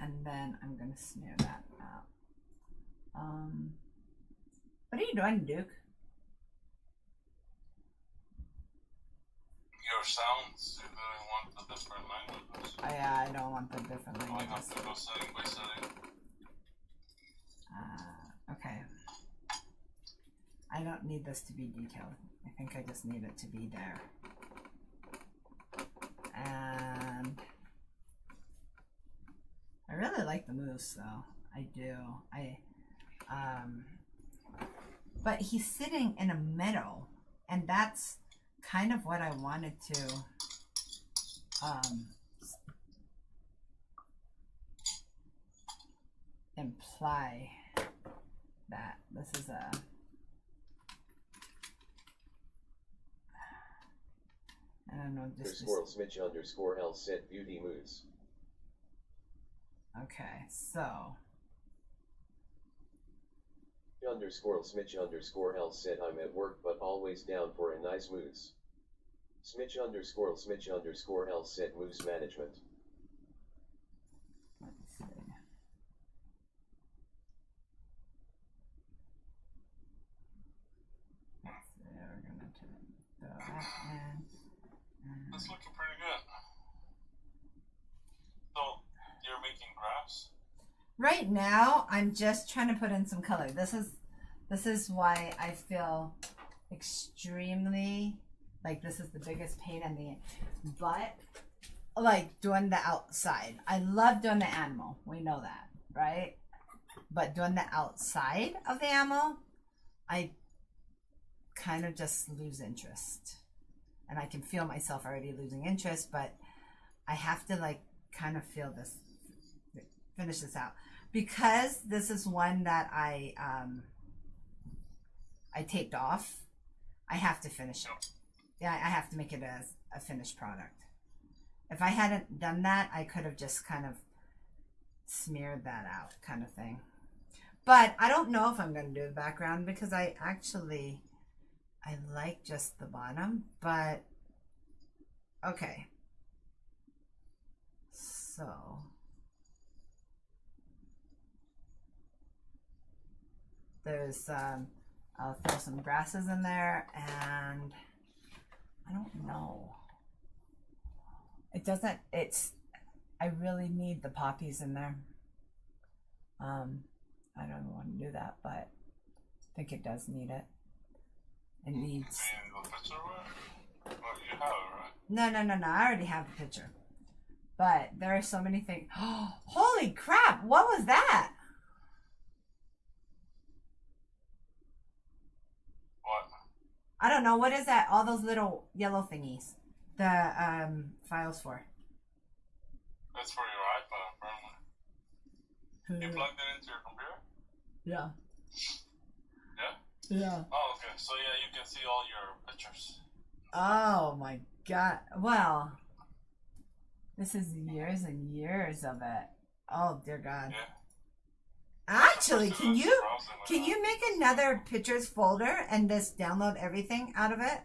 And then I'm gonna smear that out. What are you doing, Duke? Your sounds, you didn't want the different languages. Oh, yeah, I don't want the different I have languages. to go setting by setting. Okay. I don't need this to be detailed. I think I just need it to be there. And I really like the moose, though. I do. But he's sitting in a meadow, and that's kind of what I wanted to imply, that this is a I don't know, just Smidge underscore L said beauty moose. okay, so Underscore Smidge underscore L said I'm at work but always down for a nice moose. Smidge underscore L said moose management. let's see. Let's see, we're gonna throw that in. That's looking pretty good. So, you're making graphs? Right now, I'm just trying to put in some color. This is why I feel extremely like this is the biggest pain in the butt. Like doing the outside. I love doing the animal. We know that, right? But doing the outside of the animal, I kind of just lose interest. And I can feel myself already losing interest, but I have to like kind of feel this, finish this out. Because this is one that I taped off, I have to finish it. Yeah, I have to make it as a finished product. If I hadn't done that, I could have just kind of smeared that out, kind of thing. But I don't know if I'm going to do the background because I like just the bottom, but okay. So there's I'll throw some grasses in there, and I don't know. It doesn't, I really need the poppies in there. I don't want to do that, but I think it does need it. It needs. The picture, right? Well, you have it, right? No. I already have the picture. But there are so many things. Oh, holy crap! What was that? What? I don't know. What is that? All those little yellow thingies. The files for. That's for your iPhone, apparently. You plugged it into your computer? Yeah. Yeah? Yeah. Oh, okay. So yeah, you can see all your pictures. Oh my god. Well, this is years and years of it. Oh dear God. Yeah. Actually, can you make another pictures folder and just download everything out of it?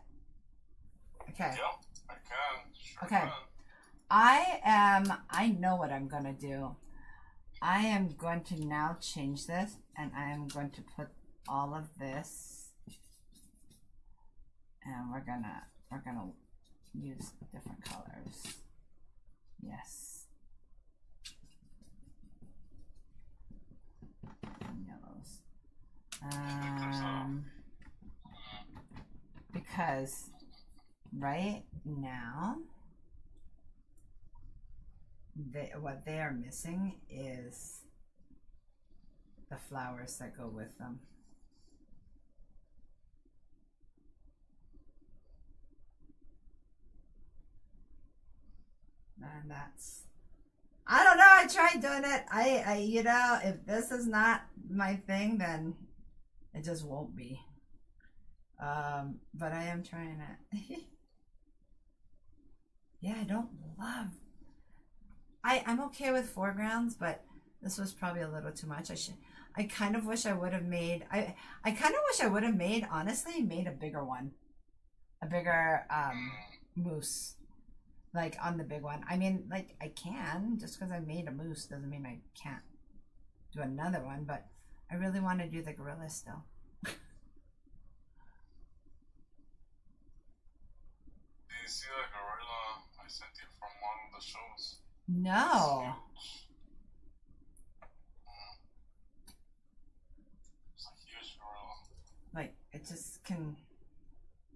Okay. Yeah, I can. Sure Okay. can. I know what I'm gonna do. I am going to now change this, and I am going to put all of this, and we're gonna use different colors. Yes. And yellows. Because right now what they are missing is the flowers that go with them. And that's, I don't know, I tried doing it. I you know, if this is not my thing, then it just won't be. But I am trying it. Yeah, I don't love, I'm okay with foregrounds, but This was probably a little too much. I kind of wish I would have made, I kind of wish I would have made, honestly, made a bigger one. A bigger moose. Like on the big one. I mean, like I can, just because I made a moose doesn't mean I can't do another one, but I really want to do the gorilla still. Do you see the gorilla I sent you from one of the shows? No. It's a huge gorilla. Like it just can.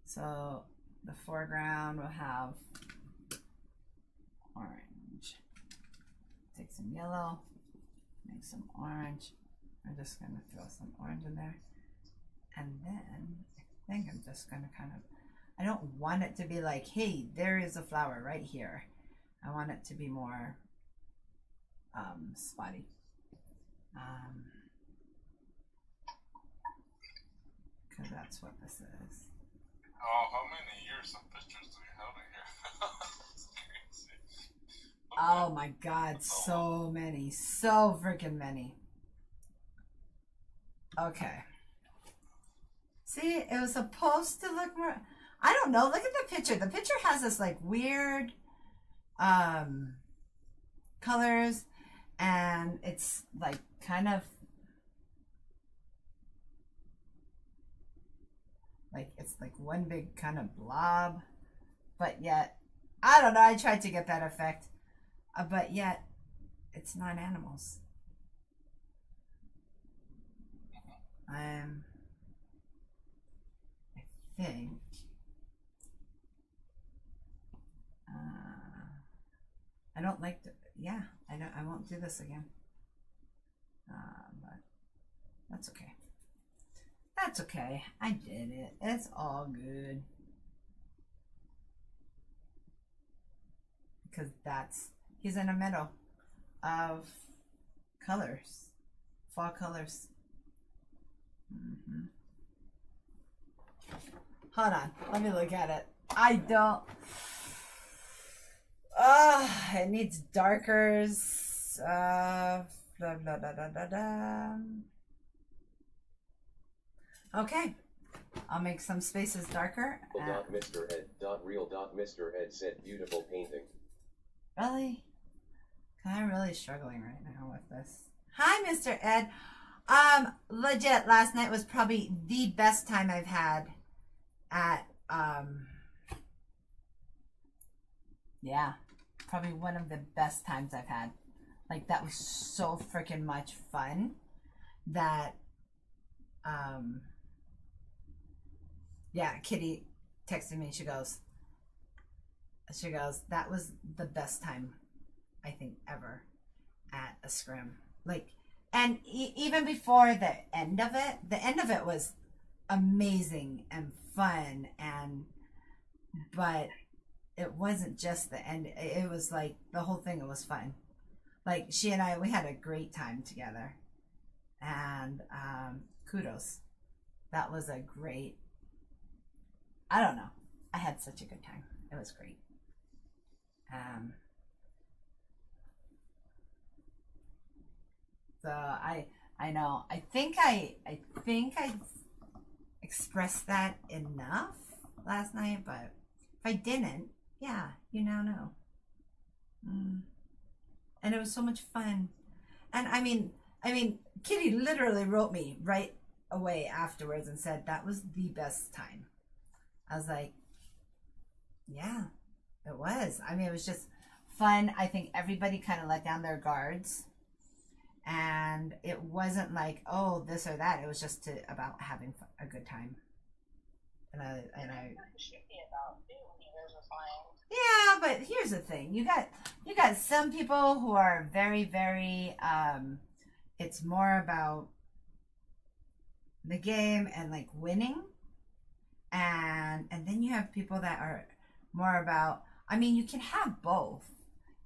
So the foreground will have orange. Take some yellow, make some orange. I'm just gonna throw some orange in there, and then I think I'm just gonna kind of. I don't want it to be like, hey, there is a flower right here. I want it to be more spotty. Because that's what this is. Oh, how many years of pictures do you have in here? It's crazy. Oh my god, so many. So freaking many. Okay. See, it was supposed to look more... I don't know. Look at the picture. The picture has this like weird colors, and it's like kind of like it's like one big kind of blob, but yet I don't know. I tried to get that effect, but yet it's not animals. I think I don't like to, yeah, I won't do this again. But that's okay. That's okay. I did it. It's all good. Because he's in the middle of colors. Fall colors. Hold on. Let me look at it. I don't. It needs darkers. Blah, blah, blah, blah, blah, blah. Okay. I'll make some spaces darker. Mr. Ed. Real. Mr. Ed said beautiful painting. Really? I'm really struggling right now with this. Hi, Mr. Ed. Legit, last night was probably the best time I've had at, yeah, probably one of the best times I've had. Like, that was so freaking much fun that, yeah, Kitty texted me. She goes, that was the best time, I think, ever at a scrim. Like, and even before the end of it was amazing and fun, but it wasn't just the end. It was like the whole thing. It was fun. Like she and I, we had a great time together, and kudos. That was a great. I don't know. I had such a good time. It was great. So I know. I think I expressed that enough last night, but if I didn't, yeah, you now know. And it was so much fun. And I mean, Kitty literally wrote me right away afterwards and said that was the best time. I was like, yeah, it was. I mean, it was just fun. I think everybody kind of let down their guards. And it wasn't like, oh, this or that. It was just about having a good time. And I It should be about too when you guys are flying. Yeah, but here's the thing. You got some people who are very, very it's more about the game and like winning. And then you have people that are more about, I mean, you can have both.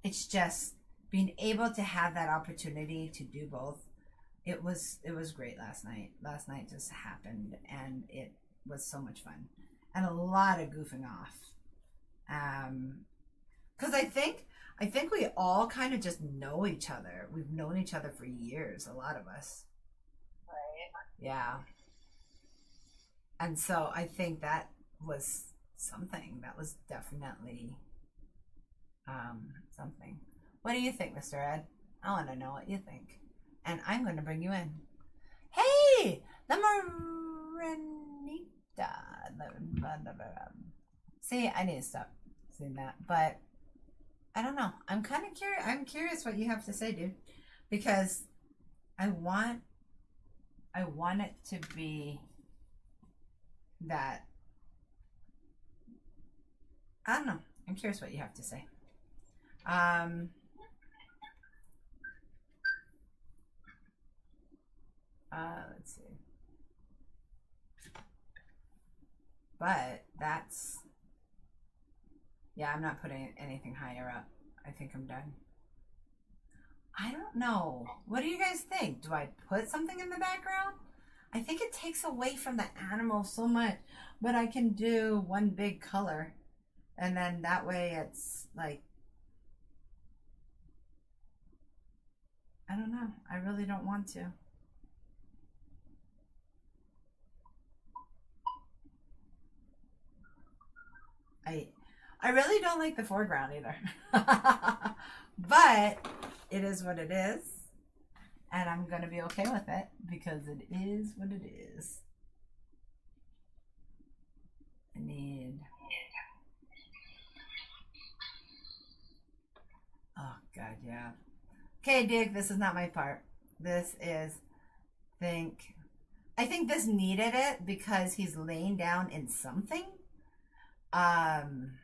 It's just being able to have that opportunity to do both. It was great last night. Last night just happened, and it was so much fun and a lot of goofing off. Because I think I think we all kind of just know each other. We've known each other for years, a lot of us. Right. Yeah. And so I think that was something. That was definitely something. What do you think, Mr. Ed? I want to know what you think. And I'm going to bring you in. Hey! The Marinita. See, I need to stop saying that. But I don't know. I'm kind of curious. I'm curious what you have to say, dude. Because I want it to be that. I don't know. I'm curious what you have to say. Let's see. But that's, yeah, I'm not putting anything higher up. I think I'm done. I don't know. What do you guys think? Do I put something in the background? I think it takes away from the animal so much, but I can do one big color, and then that way it's like, I don't know. I really don't want to. I really don't like the foreground either. But it is what it is. And I'm going to be okay with it because it is what it is. I need... Oh, God, yeah. Okay, Dick, this is not my part. This is... I think this needed it because he's laying down in something. And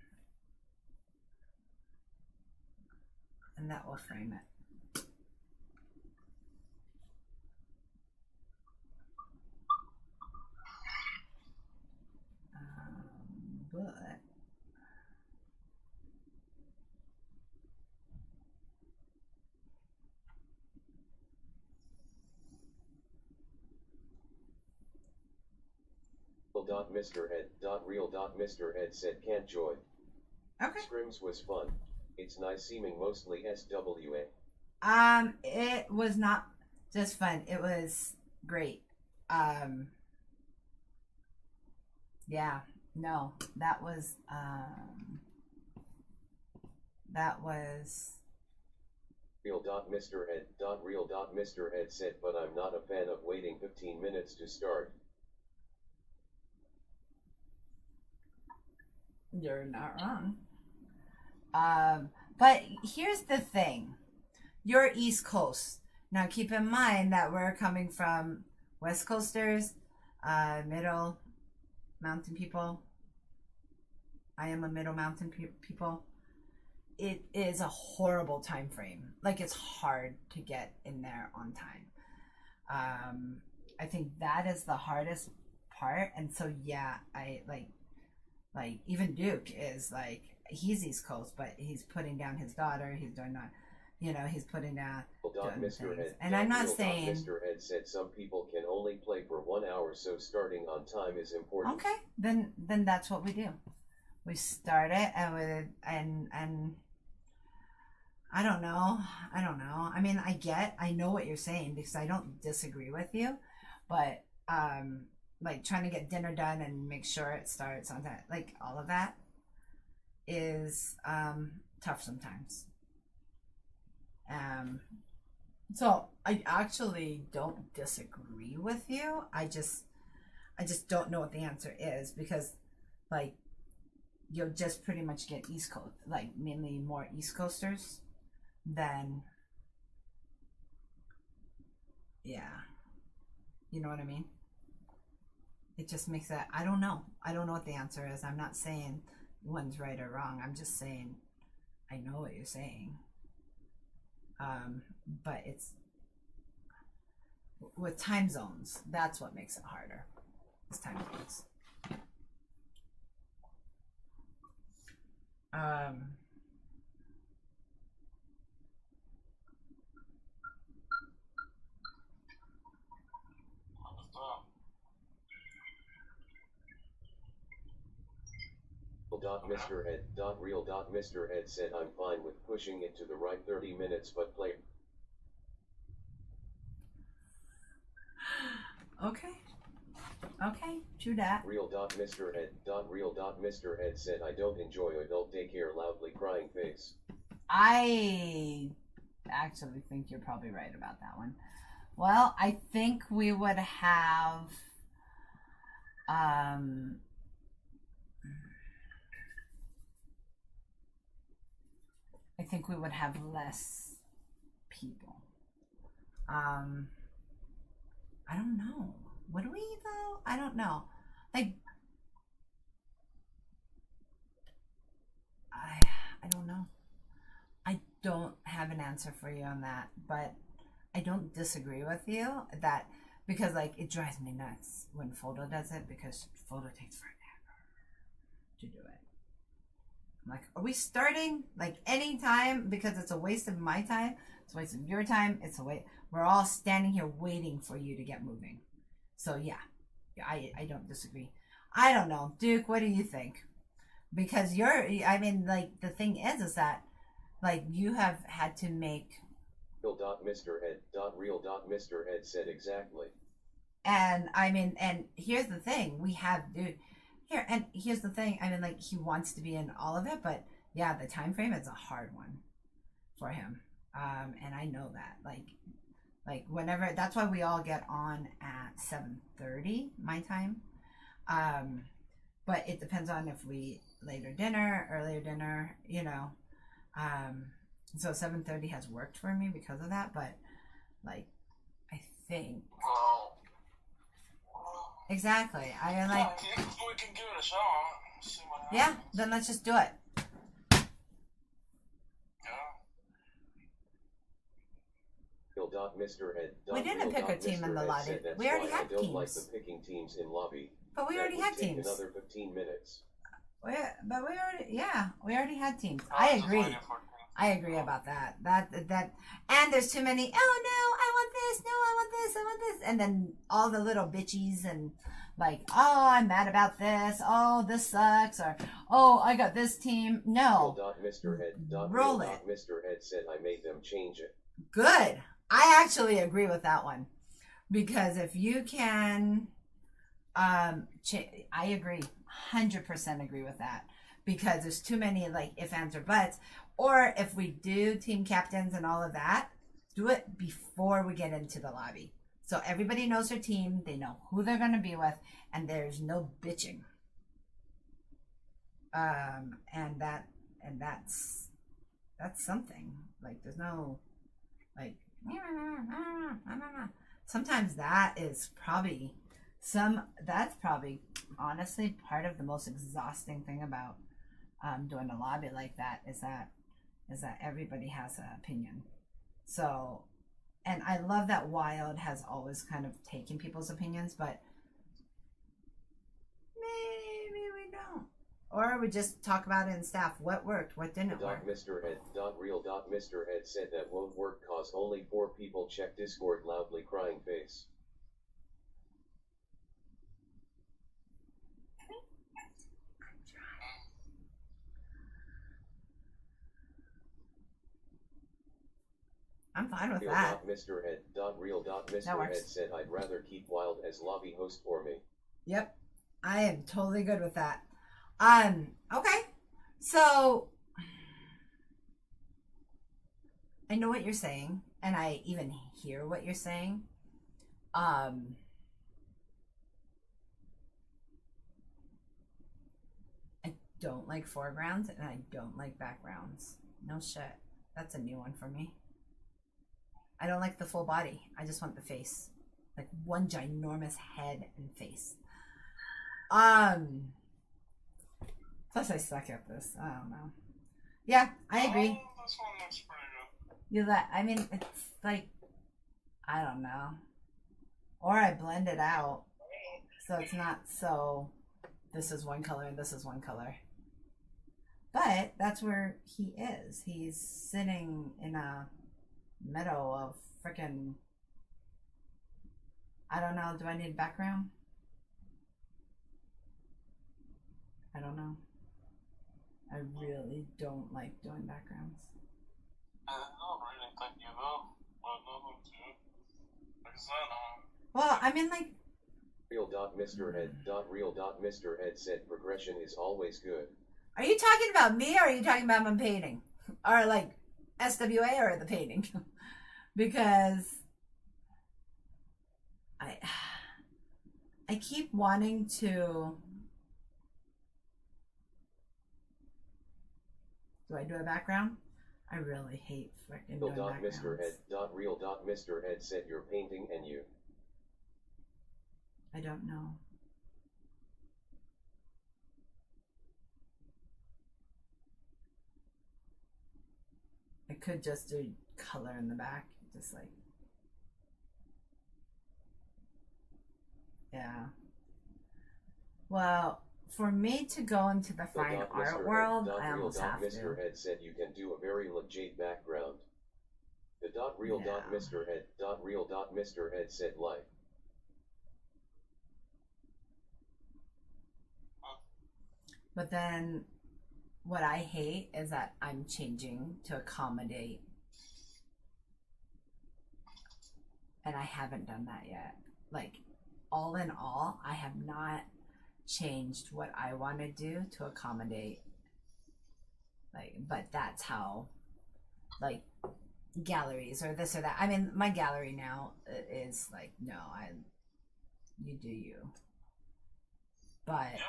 that will frame it. But Mr. Ed. Real. Mr. Ed said can't join. okay. Scrims was fun. It's nice seeming mostly SWA. It was not just fun. It was great. Yeah. No, that was Real. Mr. Ed. Real. Mr. Ed said, but I'm not a fan of waiting 15 minutes to start. You're not wrong. But here's the thing. You're East Coast. Now keep in mind that we're coming from West Coasters, middle mountain people. I am a middle mountain people. It is a horrible time frame. Like, it's hard to get in there on time. I think that is the hardest part. And so, yeah, I like even Duke is like, he's East Coast, but he's putting down his daughter. He's doing that, he's putting down Mr. Ed. And I'm not saying Mr. Ed said some people can only play for 1 hour, so starting on time is important. okay, then that's what we do. We start it and I don't know. I mean, I know what you're saying because I don't disagree with you, but like trying to get dinner done and make sure it starts on time, like all of that is tough sometimes. So I actually don't disagree with you. I just don't know what the answer is because like you'll just pretty much get East Coast, like mainly more East Coasters than, yeah, you know what I mean? It just makes that, I don't know what the answer is. I'm not saying one's right or wrong. I'm just saying I know what you're saying. But it's with time zones, that's what makes it harder. It's time zones. Mr. Ed. Real. Mr. Ed said I'm fine with pushing it to the right 30 minutes, but play. Okay. Okay, true that. Real. Mr. Ed. Real. Mr. Ed said I don't enjoy adult daycare loudly crying face. I actually think you're probably right about that one. Well, I think we would have I think we would have less people. I don't know. Would we though? I don't know. Like I don't know. I don't have an answer for you on that, but I don't disagree with you that because like it drives me nuts when Photo does it because Photo takes forever to do it. I'm like, are we starting like any time because it's a waste of my time? It's a waste of your time. It's a waste. We're all standing here waiting for you to get moving. So yeah, I don't disagree. I don't know, Duke. What do you think? Because I mean, like the thing is that like you have had to make. Real. Mr. Ed. Real. Mr. Ed said exactly. And I mean, and here's the thing, we have dude here, and here's the thing. I mean, like he wants to be in all of it, but yeah, the time frame is a hard one for him. And I know that, like whenever. That's why we all get on at 7:30 my time. But it depends on if we later dinner, earlier dinner, you know. So 7:30 has worked for me because of that, but like I think exactly. I like. We can give it a shot. See what happens. Yeah, then let's just do it. Real. Mr. Ed. We didn't pick a team in the lobby. We already had I don't teams. like the picking teams in lobby. But we already had teams. Another 15 minutes. We already had teams. I agree. I agree about that. That, and there's too many. Oh no, I want this. No, I want this. I want this. And then all the little bitchies and like, oh, I'm mad about this. Oh, this sucks. Or oh, I got this team. No. Real. Mr. Ed. Roll it. Mr. Ed said I made them change it. Good. I actually agree with that one because if you can, I agree. 100% agree with that because there's too many like if, ands, or buts. Or if we do team captains and all of that, do it before we get into the lobby. So everybody knows their team, they know who they're going to be with, and there's no bitching. And that's something. Like there's no like sometimes that's probably honestly part of the most exhausting thing about doing a lobby like that is that everybody has an opinion. So, and I love that Wild has always kind of taken people's opinions, but maybe we don't. Or we just talk about it in staff. What worked? What didn't work? Mr. Ed. Real. Mr. Ed said that won't work cause only 4 people check Discord loudly crying face. I'm fine with Real. that. Mr. Ed. Real. Mr. Ed said I'd rather keep Wild as lobby host for me. Yep. I am totally good with that. Okay. So I know what you're saying, and I even hear what you're saying. I don't like foregrounds and I don't like backgrounds. No shit. That's a new one for me. I don't like the full body. I just want the face. Like one ginormous head and face. Plus I suck at this. I don't know. Yeah, I agree. This one looks pretty good. I mean, it's like, I don't know. Or I blend it out. So it's not so, this is one color and this is one color. But that's where he is. He's sitting in a meadow of frickin', I don't know. Do I need background? I don't know. I really don't like doing backgrounds. I don't really think you know. But nothing to. Like I said, Well, I mean, like, Real.Mr. Head said progression is always good. are you talking about me or are you talking about my painting? Or like SWA or the painting? Because I keep wanting to. Do I do a background? I really hate freaking doing backgrounds. Real.Mr. Head said you're painting and you. I don't know. I could just do color in the back, just like, yeah. Well, for me to go into the fine art world, I almost have to. Mr. Head said you can do a very legit background. The Mr. Head said life. But then what I hate is that I'm changing to accommodate. And I haven't done that yet. Like, all in all, I have not changed what I want to do to accommodate. Like, but that's how, like, galleries or this or that. I mean, my gallery now is like, no, you do you. But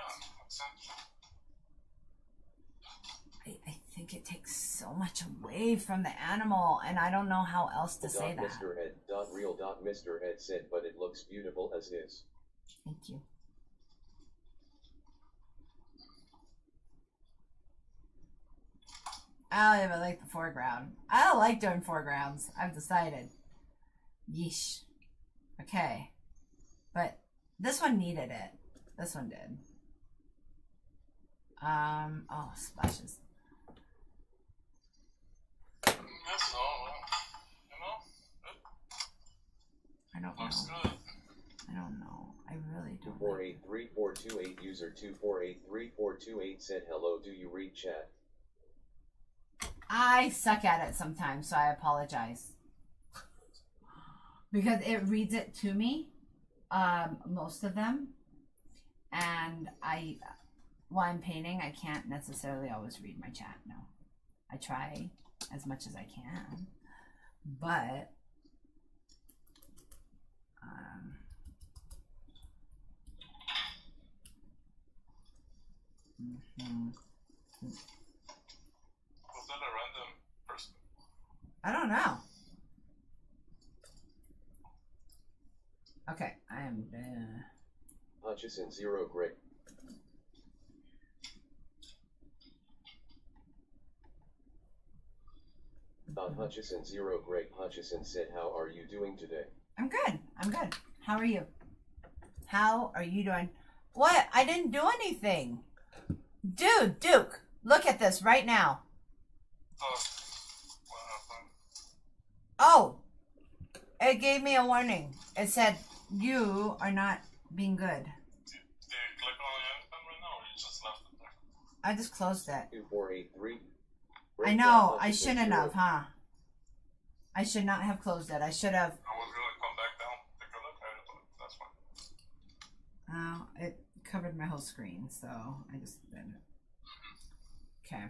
I think it takes so much away from the animal, and I don't know how else to say that. Mr. Head said, but it looks beautiful as is. Thank you. I don't even like the foreground. I don't like doing foregrounds. I've decided. Yeesh. Okay. But this one needed it. This one did. Oh, splashes. that's all. You know? I don't Looks know. good. I don't know. I really don't. 2483428 user 2483428 said hello. Do you read chat? I suck at it sometimes, so I apologize. Because it reads it to me, most of them. And while I'm painting, I can't necessarily always read my chat, no. I try as much as I can. But, Was that a random person? I don't know. Okay, I am. Hutchison 0 Greg. Hutchison 0 Greg Hutchison said, how are you doing today? I'm good. I'm good. How are you? How are you doing? What? I didn't do anything. Dude, Duke, look at this right now. Oh, it gave me a warning. It said, you are not being good. Did you click on anything right now, or you just left it there? I just closed it. 2483. I know. I shouldn't have, huh? I should not have closed it. I should have. I was gonna come back down, take a look at it, but that's fine. It covered my whole screen, so I just did it. Okay.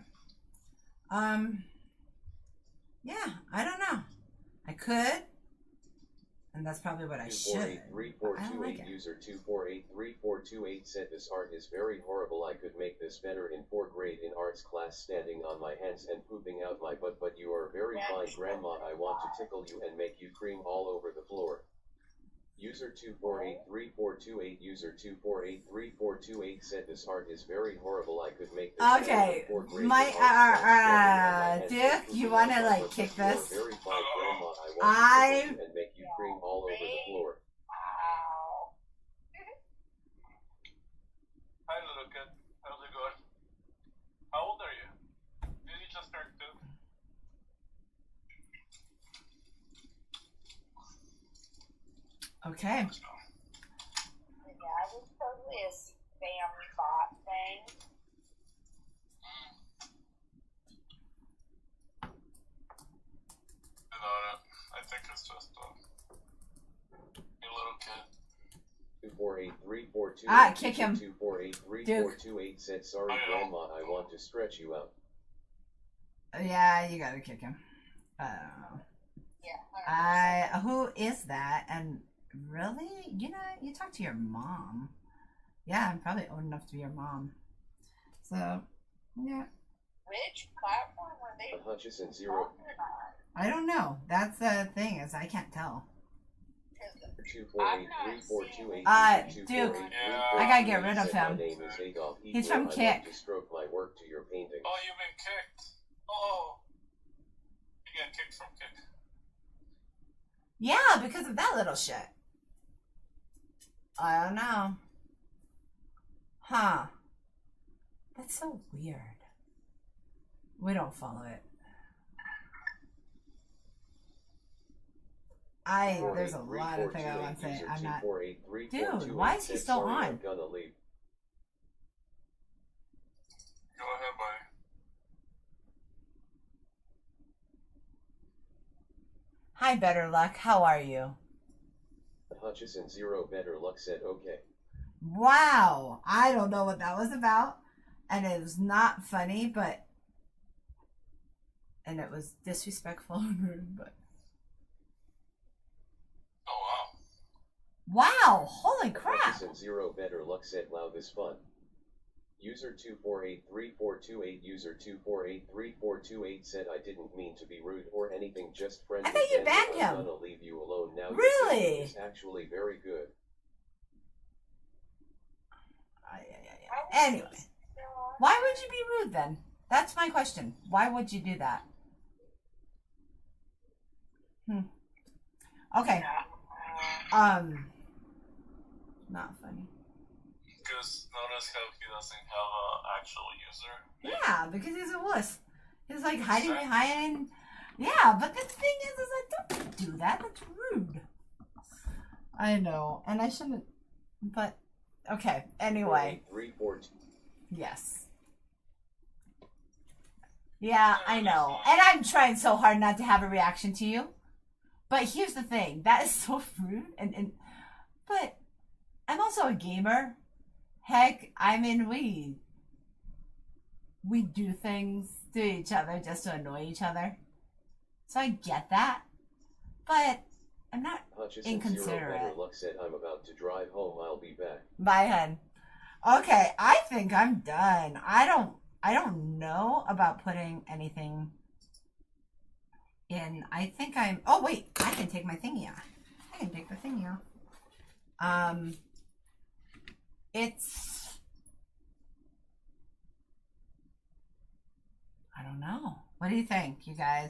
Yeah, I don't know. I could, and that's probably what I should. 2483428 user 2483428 said this art is very horrible. I could make this better in 4th grade in arts class, standing on my hands and pooping out my butt, but you are very fine, Grandma. I want to tickle you and make you cream all over the floor. User 2483428 user 2483428 said this art is very horrible. I could make this okay. My Dick, you want to like kick this? Very fine, Grandma. I want to and make you cream all over the floor. Wow. Hi, little kid. How's it going? How old are you? Did you just turn 2? Okay. Yeah, it was totally a spam bot thing. with a little kid. 248342. Kick him. 2483428 said, sorry, Grandma, I want to stretch you out. Yeah, you gotta kick him. I don't know. Yeah. Who is that? And really? You know, you talk to your mom. Yeah, I'm probably old enough to be your mom. So, yeah. Which platform were they? Hutchison 0. I don't know. That's the thing, is I can't tell. 2483428. Duke, Yeah. I gotta get rid of him. My name is Adolf Hitler. He's from I want Kick. to stroke my work to your painting. Oh, you've been kicked. Oh. You got kicked from Kick. Yeah, because of that little shit. I don't know. Huh. That's so weird. We don't follow it. There's a lot of things I want to say. I'm not. Dude, why is he still on? I'm gonna leave. Go ahead, buddy. Hi, Better Luck. How are you? Hutchison 0 Better Luck said okay. Wow. I don't know what that was about. And it was not funny, but. And it was disrespectful and rude, but. Oh, Wow. Holy crap. Hutchison 0 Better Luck said wow, this fun. User 24834228. User 24834228 said, I didn't mean to be rude or anything, just friendly. I thought you banned him. I'm gonna leave you alone now. Really? It's actually very good. Anyway, why would you be rude then? That's my question. Why would you do that? Okay. Not funny. because notice how he doesn't have an actual user. Yeah, because he's a wuss. He's like hiding behind. Yeah, but the thing is like, don't do that. That's rude. I know, and I shouldn't. But okay. Anyway. 342. Yes. Yeah, I know, and I'm trying so hard not to have a reaction to you. But here's the thing: that is so rude, and but I'm also a gamer. Heck, I mean, we do things to each other just to annoy each other. So I get that. But I'm not inconsiderate. Better Luck said, I'm about to drive home. I'll be back. Bye, hun. Okay, I think I'm done. I don't know about putting anything in. I think I'm... Oh, wait. I can take my thingy off. I can take the thingy off. It's... I don't know. What do you think, you guys?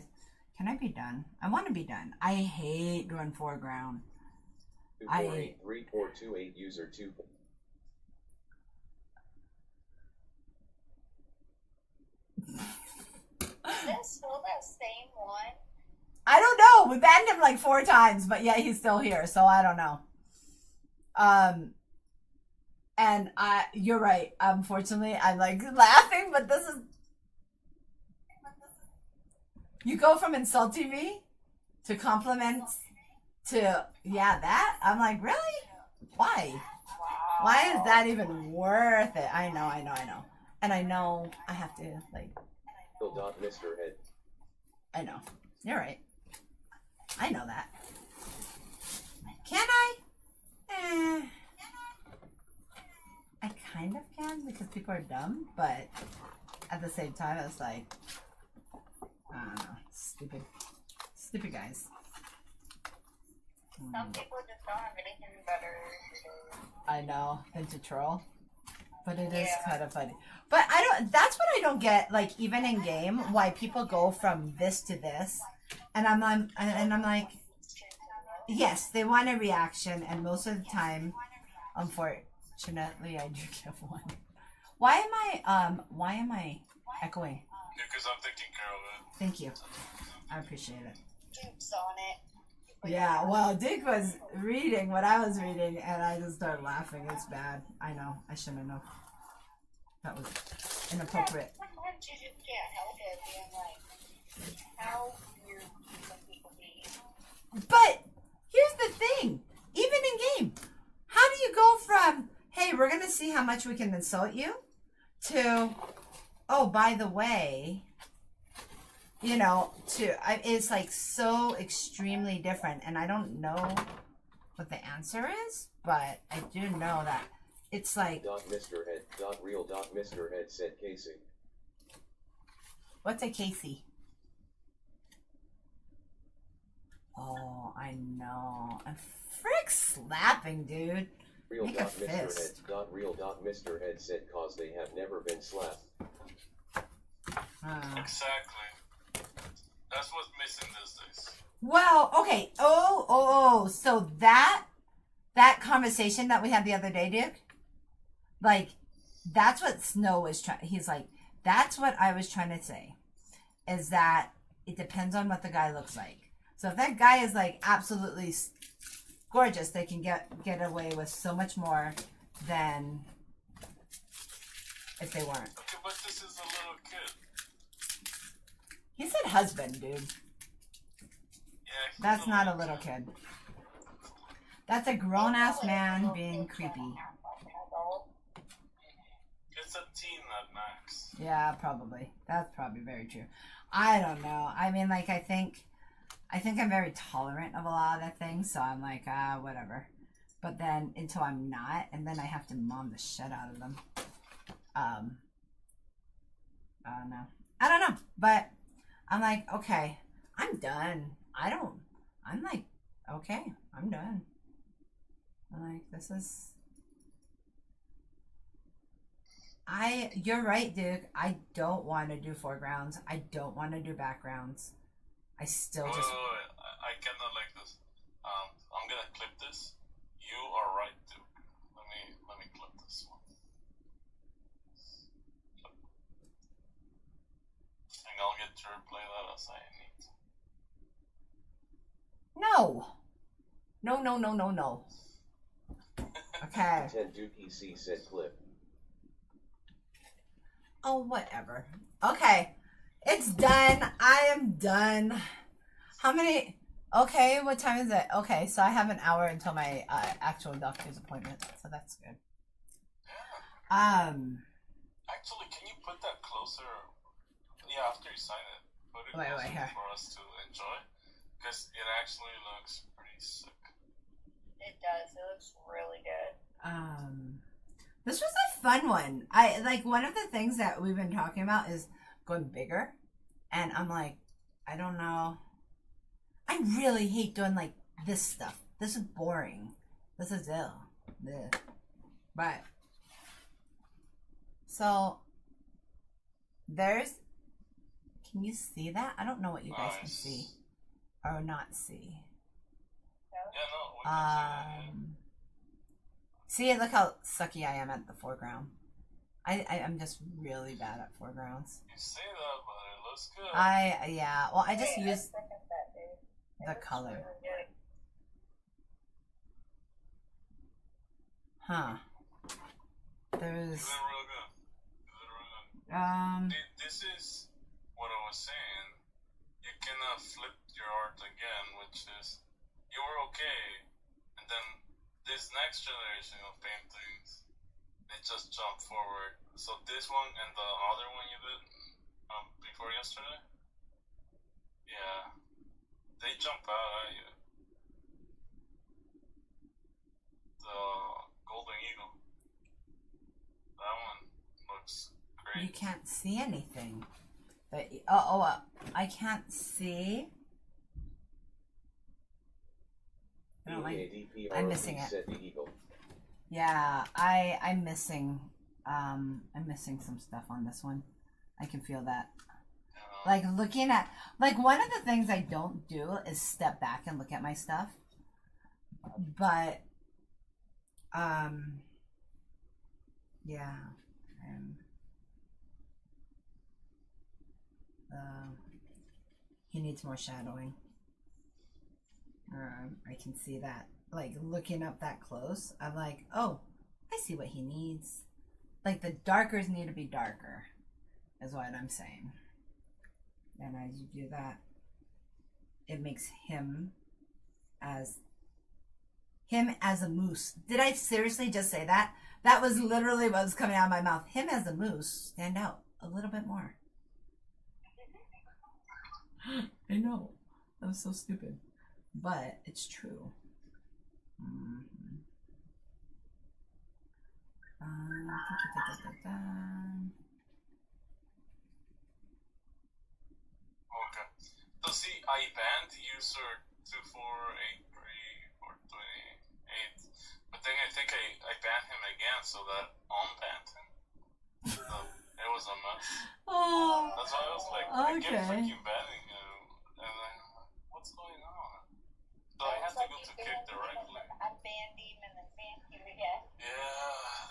Can I be done? I want to be done. I hate doing foreground. 2483428 user 2. Is that still that same one? I don't know. We banned him like 4 times, but yeah, he's still here, so I don't know. And you're right. Unfortunately, I'm like laughing, but this is. You go from insulting me to compliments to that. I'm like, really? Why? Why is that even worth it? I know. And I know I have to like. Mr. Head. I know. You're right. I know that. Can I? I kind of can because people are dumb, but at the same time, it's like, I don't know, stupid guys. Some people just don't have anything better to do. I know, than to troll, but it is kind of funny. But I don't. That's what I don't get. Like even in game, why people go from this to this, and I'm like, yes, they want a reaction, and most of the time, unfortunately, I do get one. Why am I echoing? Because I'm taking care of it. Thank you. I appreciate it. Duke's on it. Yeah, well, Dick was reading what I was reading, and I just started laughing. It's bad. I know. I shouldn't have known. That was inappropriate. Sometimes you just can't help it being like, how weird can some people be? But here's the thing. Even in game, how do you go from, hey, we're going to see how much we can insult you, to, oh, by the way, you know, it's like so extremely different. And I don't know what the answer is, but I do know that it's like... Mr. Head, real Mr. Head said Casey. What's a Casey? Oh, I know. I'm frick slapping, dude. Real Make a Mr. Head, fist. real Mr. Head said cause they have never been slapped. Exactly. That's what's missing these days. Well, okay. So that conversation that we had the other day, Duke, like, that's what Snow was trying. He's like, that's what I was trying to say, is that it depends on what the guy looks like. So if that guy is like absolutely gorgeous, they can get away with so much more than if they weren't. Okay, but this is a little kid. He said husband, dude. Yeah, That's not a little kid. That's a grown-ass man being creepy. It's a teen at max. Yeah, probably. That's probably very true. I don't know. I mean, like, I think I'm very tolerant of a lot of things, so I'm like, whatever. But then, until I'm not, and then I have to mom the shit out of them. No. I don't know. But I'm like, okay, I'm done. I'm like, okay, I'm done. I'm like, this is... You're right, Duke. I don't want to do foregrounds. I don't want to do backgrounds. I still just... Wait. I cannot like this. I'm gonna clip this. You are right, Duke. Let me clip this one. And I'll get to replay that as I need. No. No. Okay. 10 Duke EC said clip. Oh, whatever. Okay. It's done. I am done. How many... Okay, what time is it? Okay, so I have an hour until my actual doctor's appointment, so that's good. Actually, can you put that closer? Yeah, after you sign it, put it closer here. for us to enjoy, because it actually looks pretty sick. It does. It looks really good. This was a fun one. I like one of the things that we've been talking about is going bigger, and I'm like, I don't know. I really hate doing like this stuff. This is boring. This is ill. Ugh. But so there's. Can you see that? I don't know what you guys can see or not see. Yeah, no, we can see that, See, look how sucky I am at the foreground. I'm just really bad at foregrounds. You say that, but it looks good. Yeah. Well, I just Hey, use look at that, dude. It the looks color. really good. Huh. There's You did real good. This is what I was saying. You cannot flip your art again, which is you were okay, and then this next generation of paintings, they just jump forward. So this one and the other one you did before yesterday, yeah, they jump out at you. The Golden Eagle, that one looks great. you can't see anything. But I can't see. I don't like. I'm missing it. Said the eagle. Yeah, I'm missing some stuff on this one. I can feel that. Like looking at one of the things I don't do is step back and look at my stuff. But yeah. He needs more shadowing. I can see that. Like looking up that close, I'm like, oh, I see what he needs. Like the darkers need to be darker, is what I'm saying. And as you do that, it makes him as a moose. Did I seriously just say that? That was literally what was coming out of my mouth. Him as a moose, stand out a little bit more. I know. That was so stupid. But it's true. Okay. So see, I banned user 2483428, but then I think I banned him again, so that unbanned him. So it was a mess. Oh, That's why I was like, I kept okay. freaking banning him, and then what's going on? So I had to go to kick directly. I banned him and then banned him again. Yeah,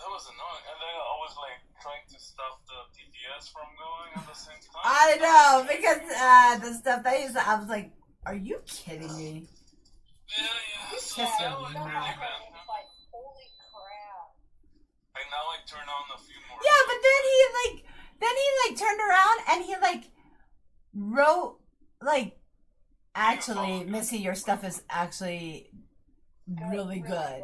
that was annoying. And then I was like trying to stop the TTS from going at the same time. I know, because the stuff that I was like, are you kidding me? Yeah. So Yes, now I no. really banned him. It's like, holy crap. And now I turn on a few more. Yeah, but then he turned around and he like wrote like, actually, Missy, your stuff is actually really good.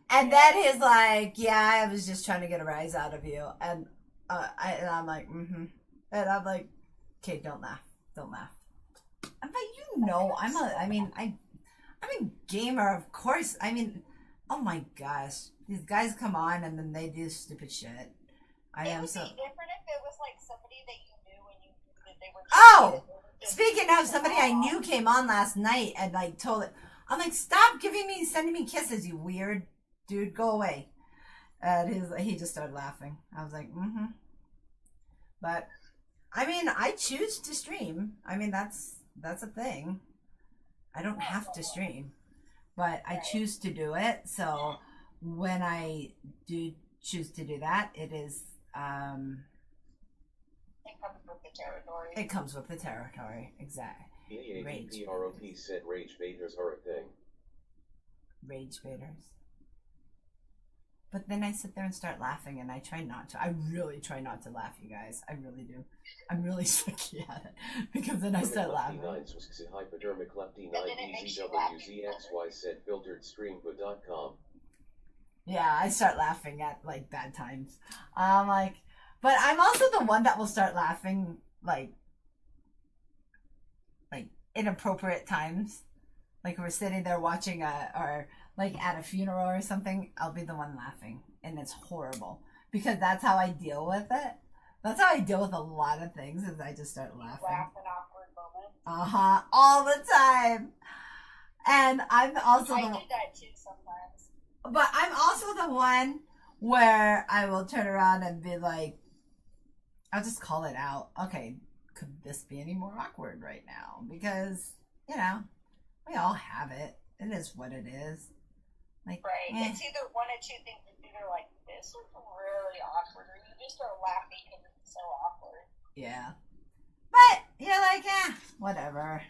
And then he's like, yeah, I was just trying to get a rise out of you. And I'm like, mm-hmm. And I'm like, okay, don't laugh. But you know, I'm a gamer, of course. I mean, oh my gosh. These guys come on and then they do stupid shit. It would be different if it was like somebody that you knew and you knew that they were. Oh! Speaking of somebody I knew came on last night and like told it, I'm like, stop sending me kisses, you weird dude, go away. And he just started laughing. I was like, mm-hmm. But I mean, I choose to stream. I mean, that's a thing. I don't have to stream, but I choose to do it. So when I do choose to do that, it is it comes with the territory, exactly. EAPROP said rage baiters are a thing. Rage baiters. But then I sit there and start laughing, and I try not to. I really try not to laugh, you guys. I really do. I'm really sucky at it because then I start laughing. Hypodermic Lepty 9DZWZXY said filteredstream.com. Yeah, I start laughing at like bad times. Like, but I'm also the one that will start laughing like inappropriate times. Like we're sitting there watching or like at a funeral or something, I'll be the one laughing, and it's horrible because that's how I deal with it. That's how I deal with a lot of things, is I just start laughing. Laugh in awkward moments. All the time. And I'm also I do that too sometimes. But I'm also the one where I will turn around and be like, I'll just call it out. Okay, could this be any more awkward right now? Because, you know, we all have it. It is what it is. Like, right. It's either one or two things. It's either like, this is really awkward, or you just start laughing because it's so awkward. Yeah. But you're like, whatever.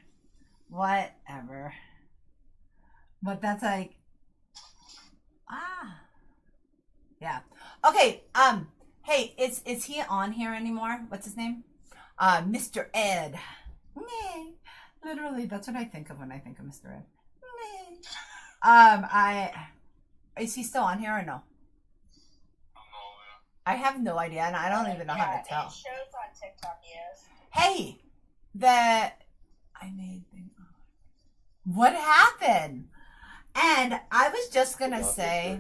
But that's like, yeah. Okay, hey, is he on here anymore? What's his name? Mr. Ed. Nay. Literally, that's what I think of when I think of Mr. Ed. Nay. Is he still on here or no? I have no idea, and I don't even know how to tell. It shows on TikTok, yes. Hey, I made things. What happened? And I was just gonna say.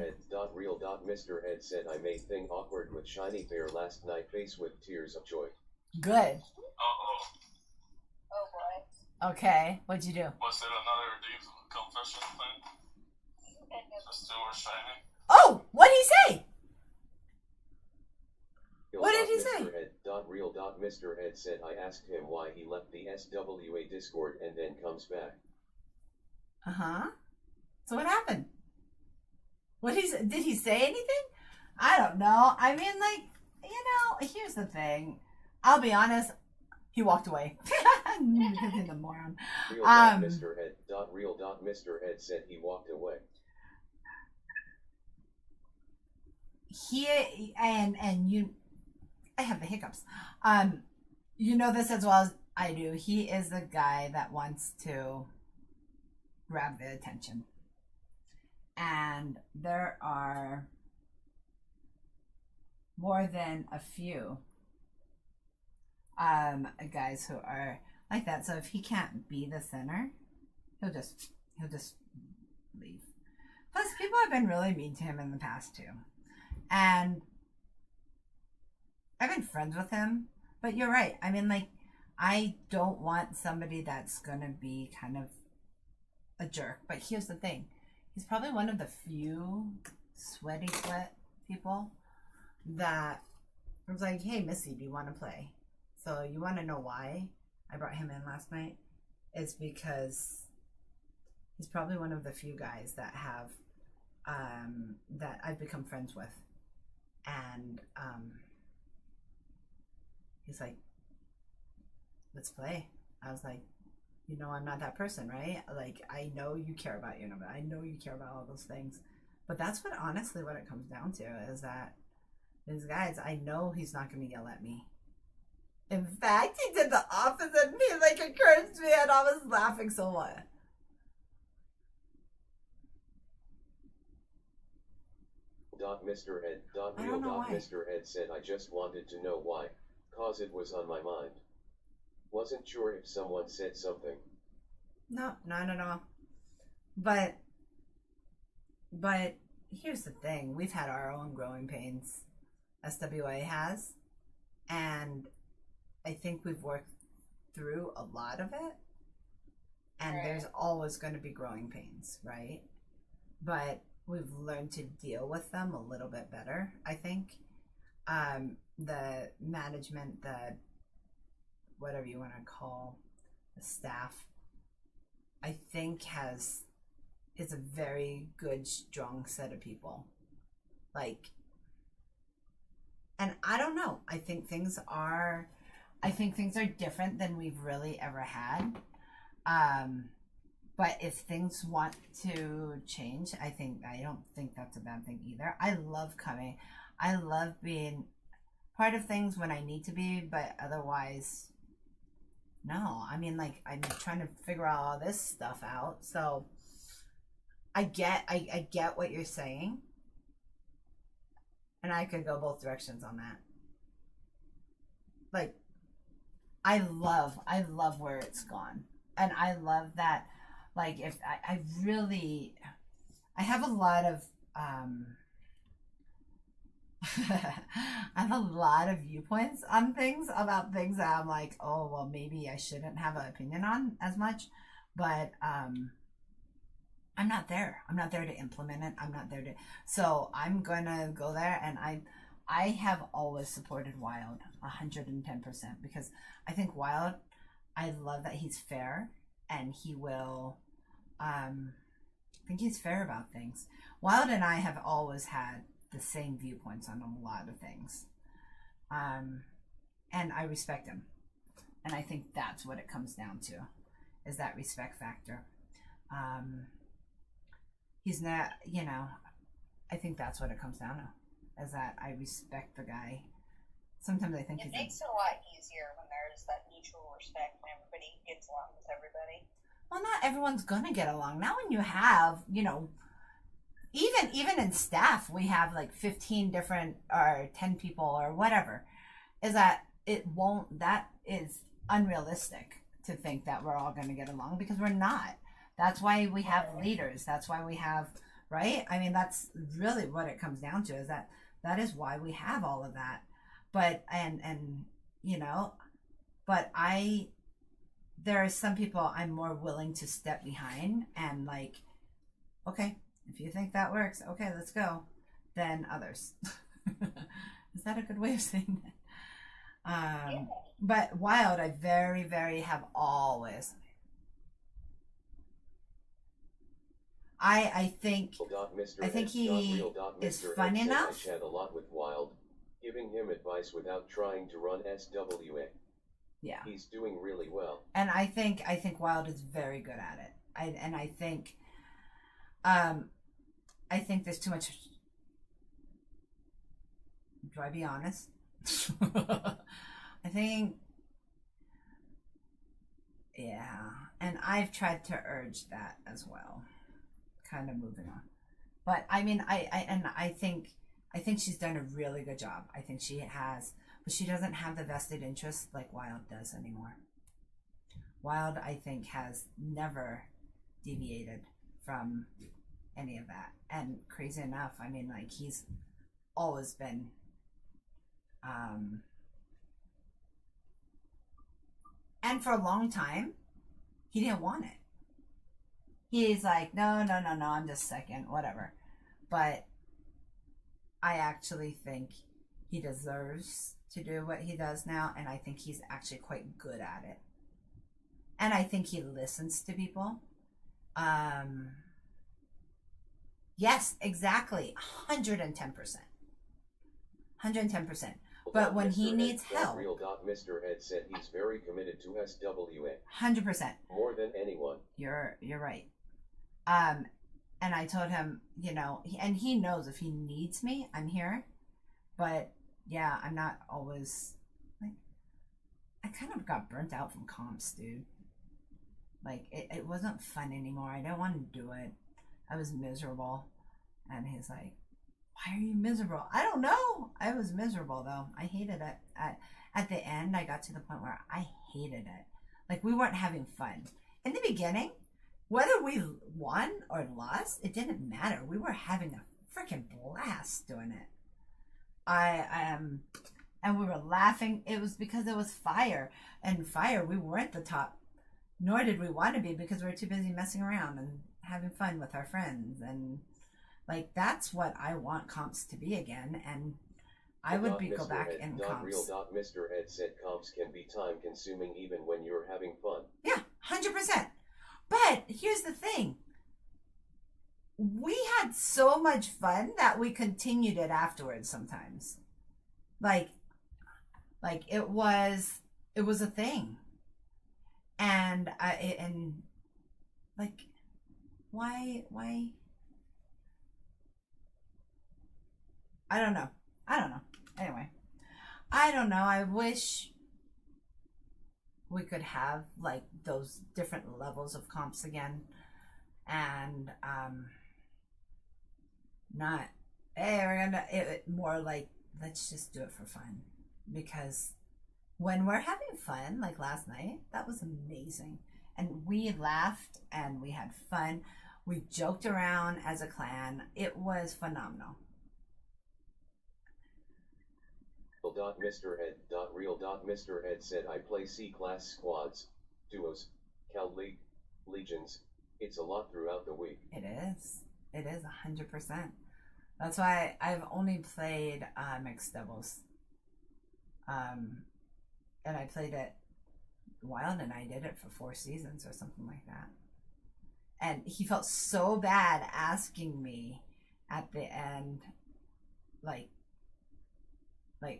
Mr. Ed said I made thing awkward with Shiny Bear last night, face with tears of joy. Good. Uh-oh. Oh boy. Okay, what'd you do? Was it another deep confession thing? Just two were shining. Oh, what'd he say? What did he say? Mr. Ed said I asked him why he left the SWA Discord and then comes back. Uh-huh. So what happened? Did he say anything? I don't know. I mean, like, you know, here's the thing. I'll be honest. He walked away. He's a moron. Mr. Ed said he walked away. I have the hiccups. You know this as well as I do. He is the guy that wants to grab the attention. And there are more than a few guys who are like that. So if he can't be the center, he'll just leave. Plus, people have been really mean to him in the past too, and I've been friends with him. But you're right. I mean, like, I don't want somebody that's gonna be kind of a jerk. But here's the thing: he's probably one of the few sweat people that was like, "Hey, Missy, do you want to play?" So you want to know why I brought him in last night? It's because he's probably one of the few guys that have that I've become friends with, and he's like, "Let's play." I was like, "You know, I'm not that person, right? Like, I know you care about your number. I know you care about all those things, but that's what honestly what it comes down to is that these guys, I know he's not going to yell at me." In fact, he did the opposite. He like encouraged me, and I was laughing so much. Mr. Ed. I don't know why. Mr. Ed said I just wanted to know why, cause it was on my mind. Wasn't sure if someone said something. No, not at all. But here's the thing: we've had our own growing pains. SWA has, and I think we've worked through a lot of it, and Right. there's always going to be growing pains, right? But we've learned to deal with them a little bit better, I think. The management, the whatever you want to call the staff, I think is a very good, strong set of people. Like, and I don't know. I think things are different than we've really ever had. But if things want to change, I don't think that's a bad thing either. I love coming. I love being part of things when I need to be, but otherwise, no. I mean, like, I'm trying to figure out all this stuff out. So I get what you're saying. And I could go both directions on that. Like, I love where it's gone. And I love that, like, if I really, I have a lot of, I have a lot of viewpoints on things, about things that I'm like, oh, well, maybe I shouldn't have an opinion on as much. But, I'm not there. I'm not there to implement it. I'm not there to, so I'm gonna go there, and I have always supported Wild 110% because I think Wild, I love that he's fair and he will, I think he's fair about things. Wild and I have always had the same viewpoints on a lot of things. And I respect him. And I think that's what it comes down to, is that respect factor. He's not, you know, I think that's what it comes down to, is that I respect the guy. Sometimes I think It makes it a lot easier when there's that mutual respect and everybody gets along with everybody. Well, not everyone's gonna get along. Now when you have, you know, even in staff, we have like 15 different or 10 people or whatever, is that that is unrealistic to think that we're all gonna get along, because we're not. That's why we have leaders. That's why we have, right? I mean, that's really what it comes down to, is that is why we have all of that. But, and you know, but there are some people I'm more willing to step behind and like, okay, if you think that works, okay, let's go, than others. Is that a good way of saying that? Yeah. But Wild, I very, very have always, I think he is fun enough. I chat a lot with Wild, giving him advice without trying to run SWA. Yeah, he's doing really well. And I think Wild is very good at it. I think there's too much. Do I be honest? I think, yeah. And I've tried to urge that as well. Kind of moving on. But I mean, I think she's done a really good job. I think she has, but she doesn't have the vested interest like Wild does anymore. Wild, I think, has never deviated from any of that. And crazy enough, I mean, like, he's always been and for a long time he didn't want it. He's like, no, I'm just second, whatever. But I actually think he deserves to do what he does now, and I think he's actually quite good at it. And I think he listens to people. Yes, exactly. 110%. 110%. But when he needs help. Real. Mr. Ed said he's very committed to SWA. 100%. More than anyone. You're right. And I told him, you know, and he knows if he needs me, I'm here. But yeah, I'm not always like, I kind of got burnt out from comps, dude. Like, it wasn't fun anymore. I didn't want to do it. I was miserable. And he's like, why are you miserable? I don't know. I was miserable, though. I hated it. At the end, I got to the point where I hated it. Like, we weren't having fun. In the beginning, whether we won or lost, it didn't matter. We were having a freaking blast doing it. And we were laughing. It was because it was Fire. And Fire, we weren't the top. Nor did we want to be, because we were too busy messing around and having fun with our friends. And like, that's what I want comps to be again. And I would go back in comps. Real. Mr. Ed said comps can be time consuming even when you're having fun. Yeah, 100%. But here's the thing. We had so much fun that we continued it afterwards sometimes. Like it was a thing. And like, why? I don't know. Anyway, I don't know. I wish we could have like those different levels of comps again, and not, hey, we're gonna more like, let's just do it for fun. Because when we're having fun, like last night, that was amazing. And we laughed and we had fun. We joked around as a clan. It was phenomenal. Mr. Ed. Real. Mr. Ed said I play C-class squads, duos, Cal League, Legions. It's a lot throughout the week. It is 100%. That's why I've only played mixed doubles. And I played it Wild, and I did it for 4 seasons or something like that. And he felt so bad asking me at the end, like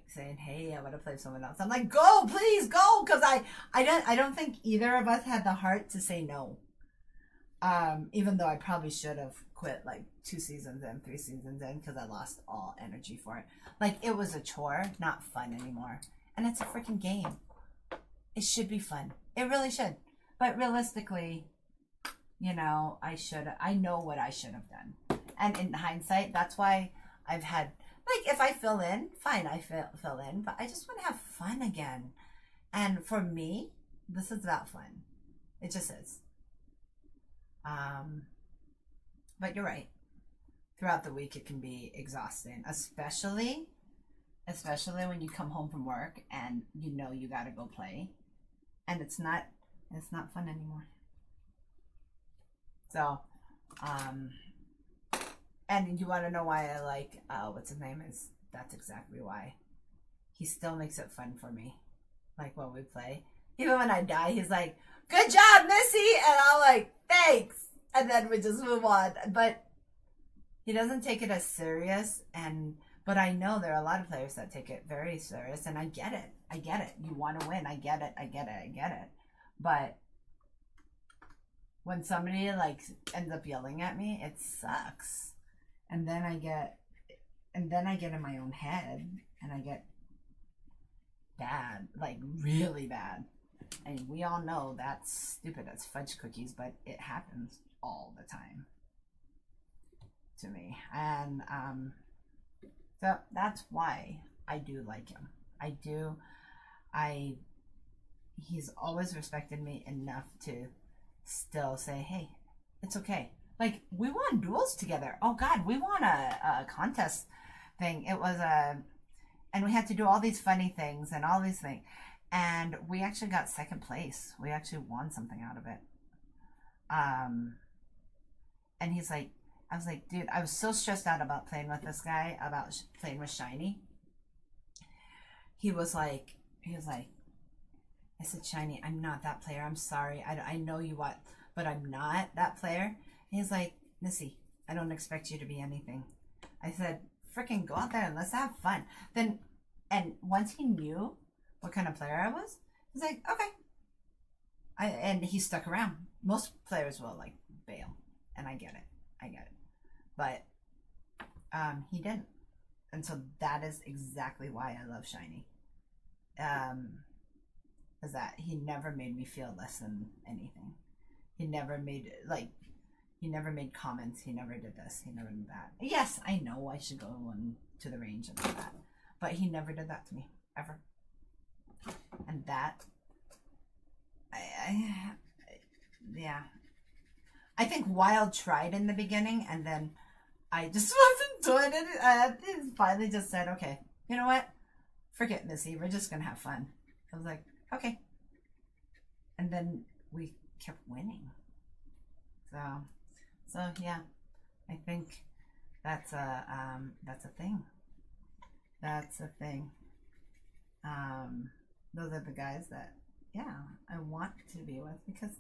saying, hey, I want to play with someone else. I'm like, go, please go, because I don't think either of us had the heart to say no. Even though I probably should have quit like 2 seasons in, 3 seasons in, because I lost all energy for it. Like, it was a chore, not fun anymore. And it's a freaking game. It should be fun. It really should. But realistically, you know, I know what I should have done. And in hindsight, that's why I've had, like, if I fill in, fine, I fill in. But I just want to have fun again. And for me, this is about fun. It just is. But you're right. Throughout the week, it can be exhausting, especially when you come home from work and you know you gotta go play, and it's not fun anymore. So, and you want to know why I like what's his name is? That's exactly why. He still makes it fun for me. Like when we play, even when I die, he's like, "Good job, Missy," and I'm like, "Thanks," and then we just move on. But he doesn't take it as serious, but I know there are a lot of players that take it very serious, and I get it. You want to win. I get it. But when somebody like ends up yelling at me, it sucks. And then I get in my own head, and I get bad, like really bad. And we all know that's stupid. That's fudge cookies, but it happens all the time to me. And so that's why I do like him. He's always respected me enough to still say, hey, it's okay. Like, we won duels together. Oh God, we won a contest thing. It was and we had to do all these funny things and all these things. And we actually got second place. We actually won something out of it. And he's like, I was like, dude, I was so stressed out about playing with this guy, about playing with Shiny. He was like, I said, Shiny, I'm not that player. I'm sorry. I know you what, but I'm not that player. And he's like, Missy, I don't expect you to be anything. I said, freaking go out there and let's have fun. Then, and once he knew what kind of player I was, he's like, okay. And he stuck around. Most players will like bail, and I get it. But he didn't. And so that is exactly why I love Shiny. Is that he never made me feel less than anything. He never made comments. He never did this. He never did that. Yes, I know I should go to the range and all that, but he never did that to me ever. And that, yeah. I think Wild tried in the beginning, and then I just wasn't doing it. I finally just said, okay, you know what? Forget Missy. We're just gonna have fun. I was like, okay. And then we kept winning. So yeah, I think that's a thing. That's a thing. Those are the guys that, yeah, I want to be with, because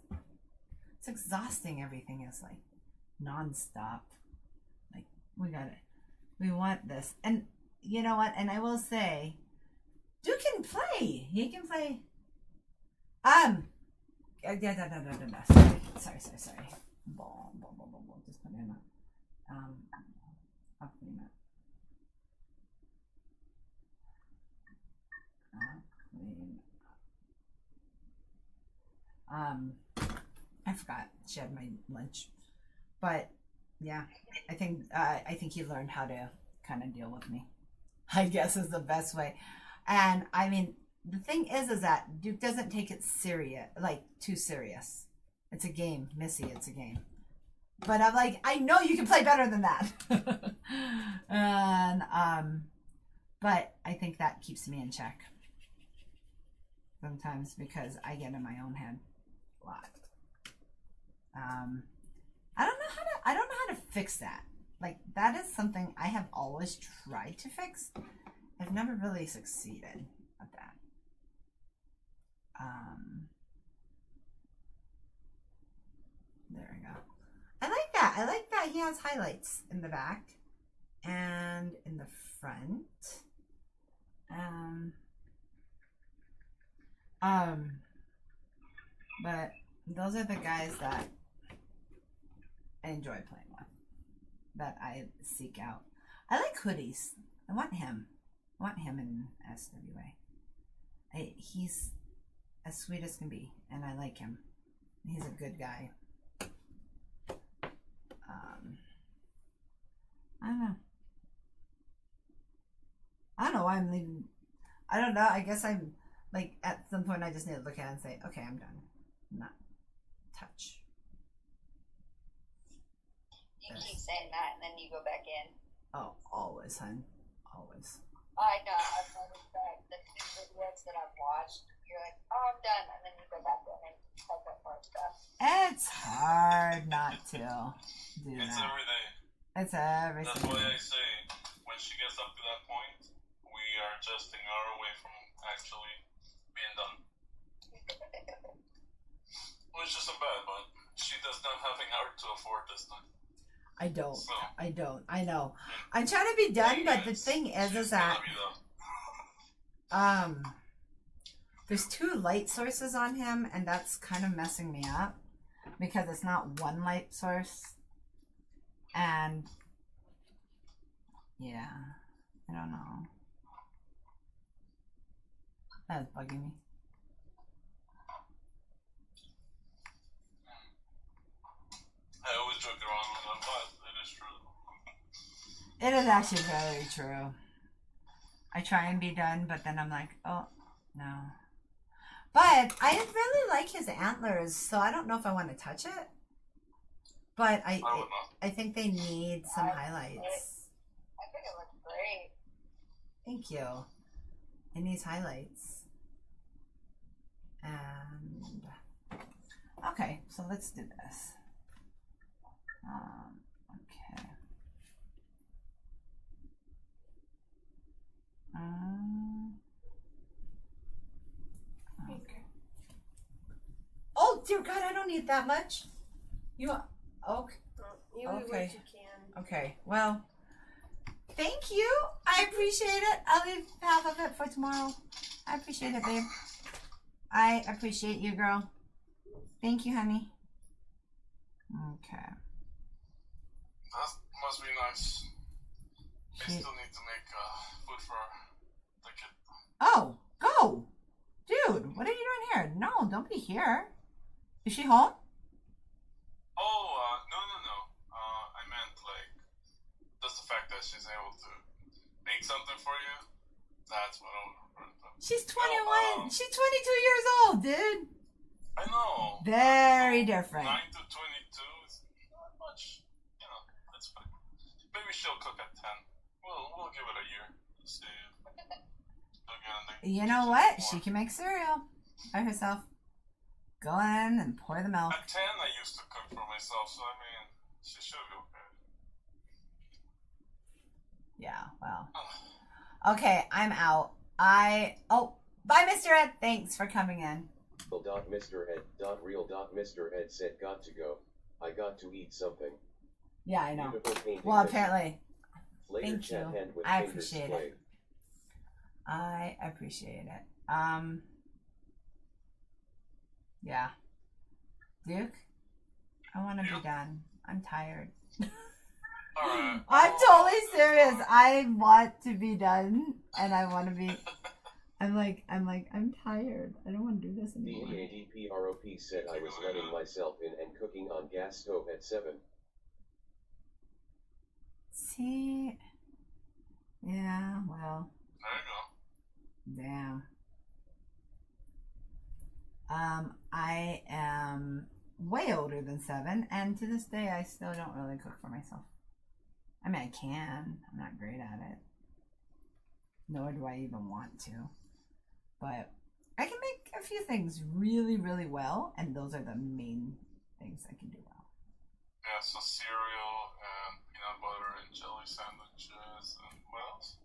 it's exhausting. Everything is like nonstop. Like, we want this. And you know what? And I will say, Duke can play. He can play. Sorry. Ball. Just put in a, I'll clean it. I forgot she had my lunch, but yeah, I think he learned how to kind of deal with me, I guess, is the best way. And I mean, the thing is that Duke doesn't take it too serious. It's a game, Missy. It's a game. But I'm like, I know you can play better than that. And but I think that keeps me in check sometimes, because I get in my own head a lot. I don't know how to fix that. Like, that is something I have always tried to fix. I've never really succeeded at that. There we go. I like that. I like that he has highlights in the back and in the front. But those are the guys that I enjoy playing with, that I seek out. I like hoodies. I want him in SWA. He's as sweet as can be, and I like him. He's a good guy. I don't know why I'm leaving. I don't know. I guess I'm like, at some point I just need to look at it and say, okay, I'm done. Not touch. You keep saying that, and then you go back in. Oh, always, hun. Always. I know. I've noticed that the few videos that I've watched, you're like, oh, I'm done, and then you go back in and talk about more stuff. It's hard not to do that. It's every day. It's every That's single why day. I say, when she gets up to that point, we are just an hour away from actually being done. Which isn't bad, but she does not have an hour to afford this time. I don't. So, I don't. I know. I'm trying to be done, but the thing is that there's 2 light sources on him, and that's kind of messing me up, because it's not one light source. And yeah, I don't know. That's bugging me. It is actually very true. I try and be done, but then I'm like, oh, no. But I really like his antlers, so I don't know if I want to touch it. But I think they need some highlights. I think it looks great. Thank you. It needs highlights. And okay, so let's do this. Okay. Okay. Oh dear God, I don't need that much. You okay? You eat what you can. Okay. Well, thank you. I appreciate it. I'll leave half of it for tomorrow. I appreciate it, babe. I appreciate you, girl. Thank you, honey. Okay. That must be nice. I still need to make food for the kid. Oh, go. Dude, what are you doing here? No, don't be here. Is she home? Oh, no. I meant, like, just the fact that she's able to make something for you. That's what I was referring to. She's 21. She's 22 years old, dude. I know. Very different. 9 to 22 is not much. You know, that's fine. Maybe she'll cook at 10. We'll give it a year. See. You know what? She can make cereal by herself. Go in and pour the milk. At 10, I used to cook for myself, so I mean, she should be okay. Yeah, well. Okay, I'm out. Oh, bye, Mr. Ed. Thanks for coming in. Mr. Ed. Real. Mr. Ed said got to go. I got to eat something. Yeah, I know. Beautiful painting. Well, apparently. Later Thank chat you. hand with I fingers appreciate displayed. it. I appreciate it. Yeah. Duke, I want to be done. I'm tired. Alright. I'm totally serious. I want to be done, and I want to be. I'm tired. I don't want to do this anymore. DEADPROP said I was letting myself in and cooking on gas stove at 7. See? Yeah, well. There you go. Damn. I am way older than 7, and to this day, I still don't really cook for myself. I mean, I can. I'm not great at it. Nor do I even want to. But I can make a few things really, really well, and those are the main things I can do well. Yeah, so cereal and peanut butter and jelly sandwiches and what else?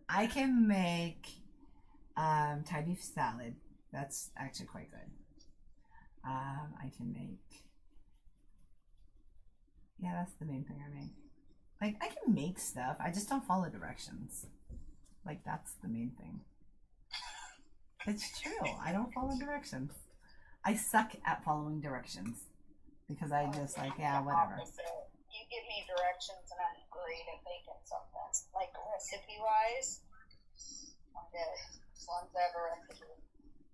I can make Thai beef salad. That's actually quite good. I can make... Yeah, that's the main thing I make. Like, I can make stuff. I just don't follow directions. Like, that's the main thing. It's true. I don't follow directions. I suck at following directions. Because I just like, yeah, whatever. You give me directions and I'm great at making something. Like, recipe-wise, I'm good. As long as I have a recipe.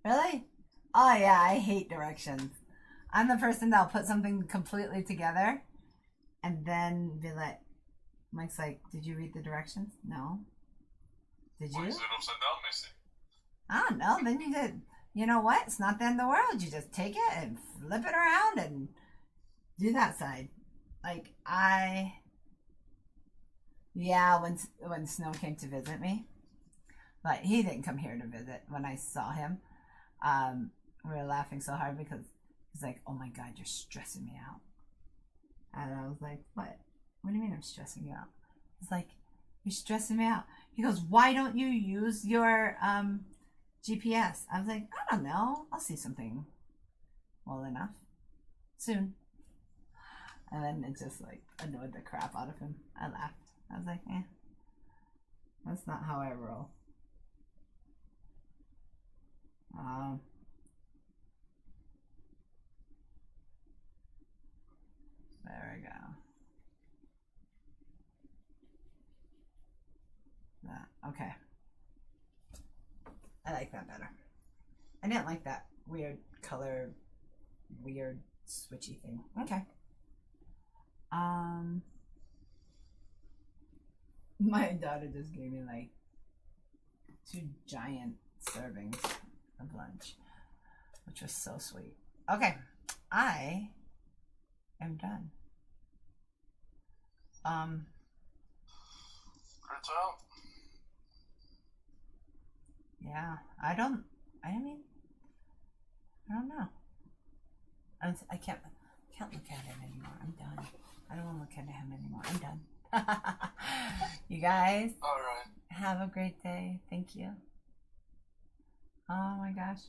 Really? Oh, yeah, I hate directions. I'm the person that'll put something completely together and then be like, Mike's like, did you read the directions? No. Did you? Why is it upside down, Missy? I don't know. Then you did. You know what? It's not the end of the world. You just take it and flip it around and do that side. Like, yeah, when Snow came to visit me, but he didn't come here to visit. When I saw him, we were laughing so hard because he's like, oh my God, you're stressing me out. And I was like, what? What do you mean I'm stressing you out? He's like, you're stressing me out. He goes, why don't you use your GPS? I was like, I don't know. I'll see something well enough soon. And then it just like annoyed the crap out of him. I laughed. I was like, that's not how I roll. There we go. That, okay. I like that better. I didn't like that weird color, weird switchy thing. Okay. My daughter just gave me like 2 giant servings of lunch, which was so sweet. Okay, I am done. Good job. Yeah, I don't know. I can't look at him anymore. I'm done. I don't want to look at him anymore. I'm done. You guys, All right. have a great day. Thank you. Oh my gosh.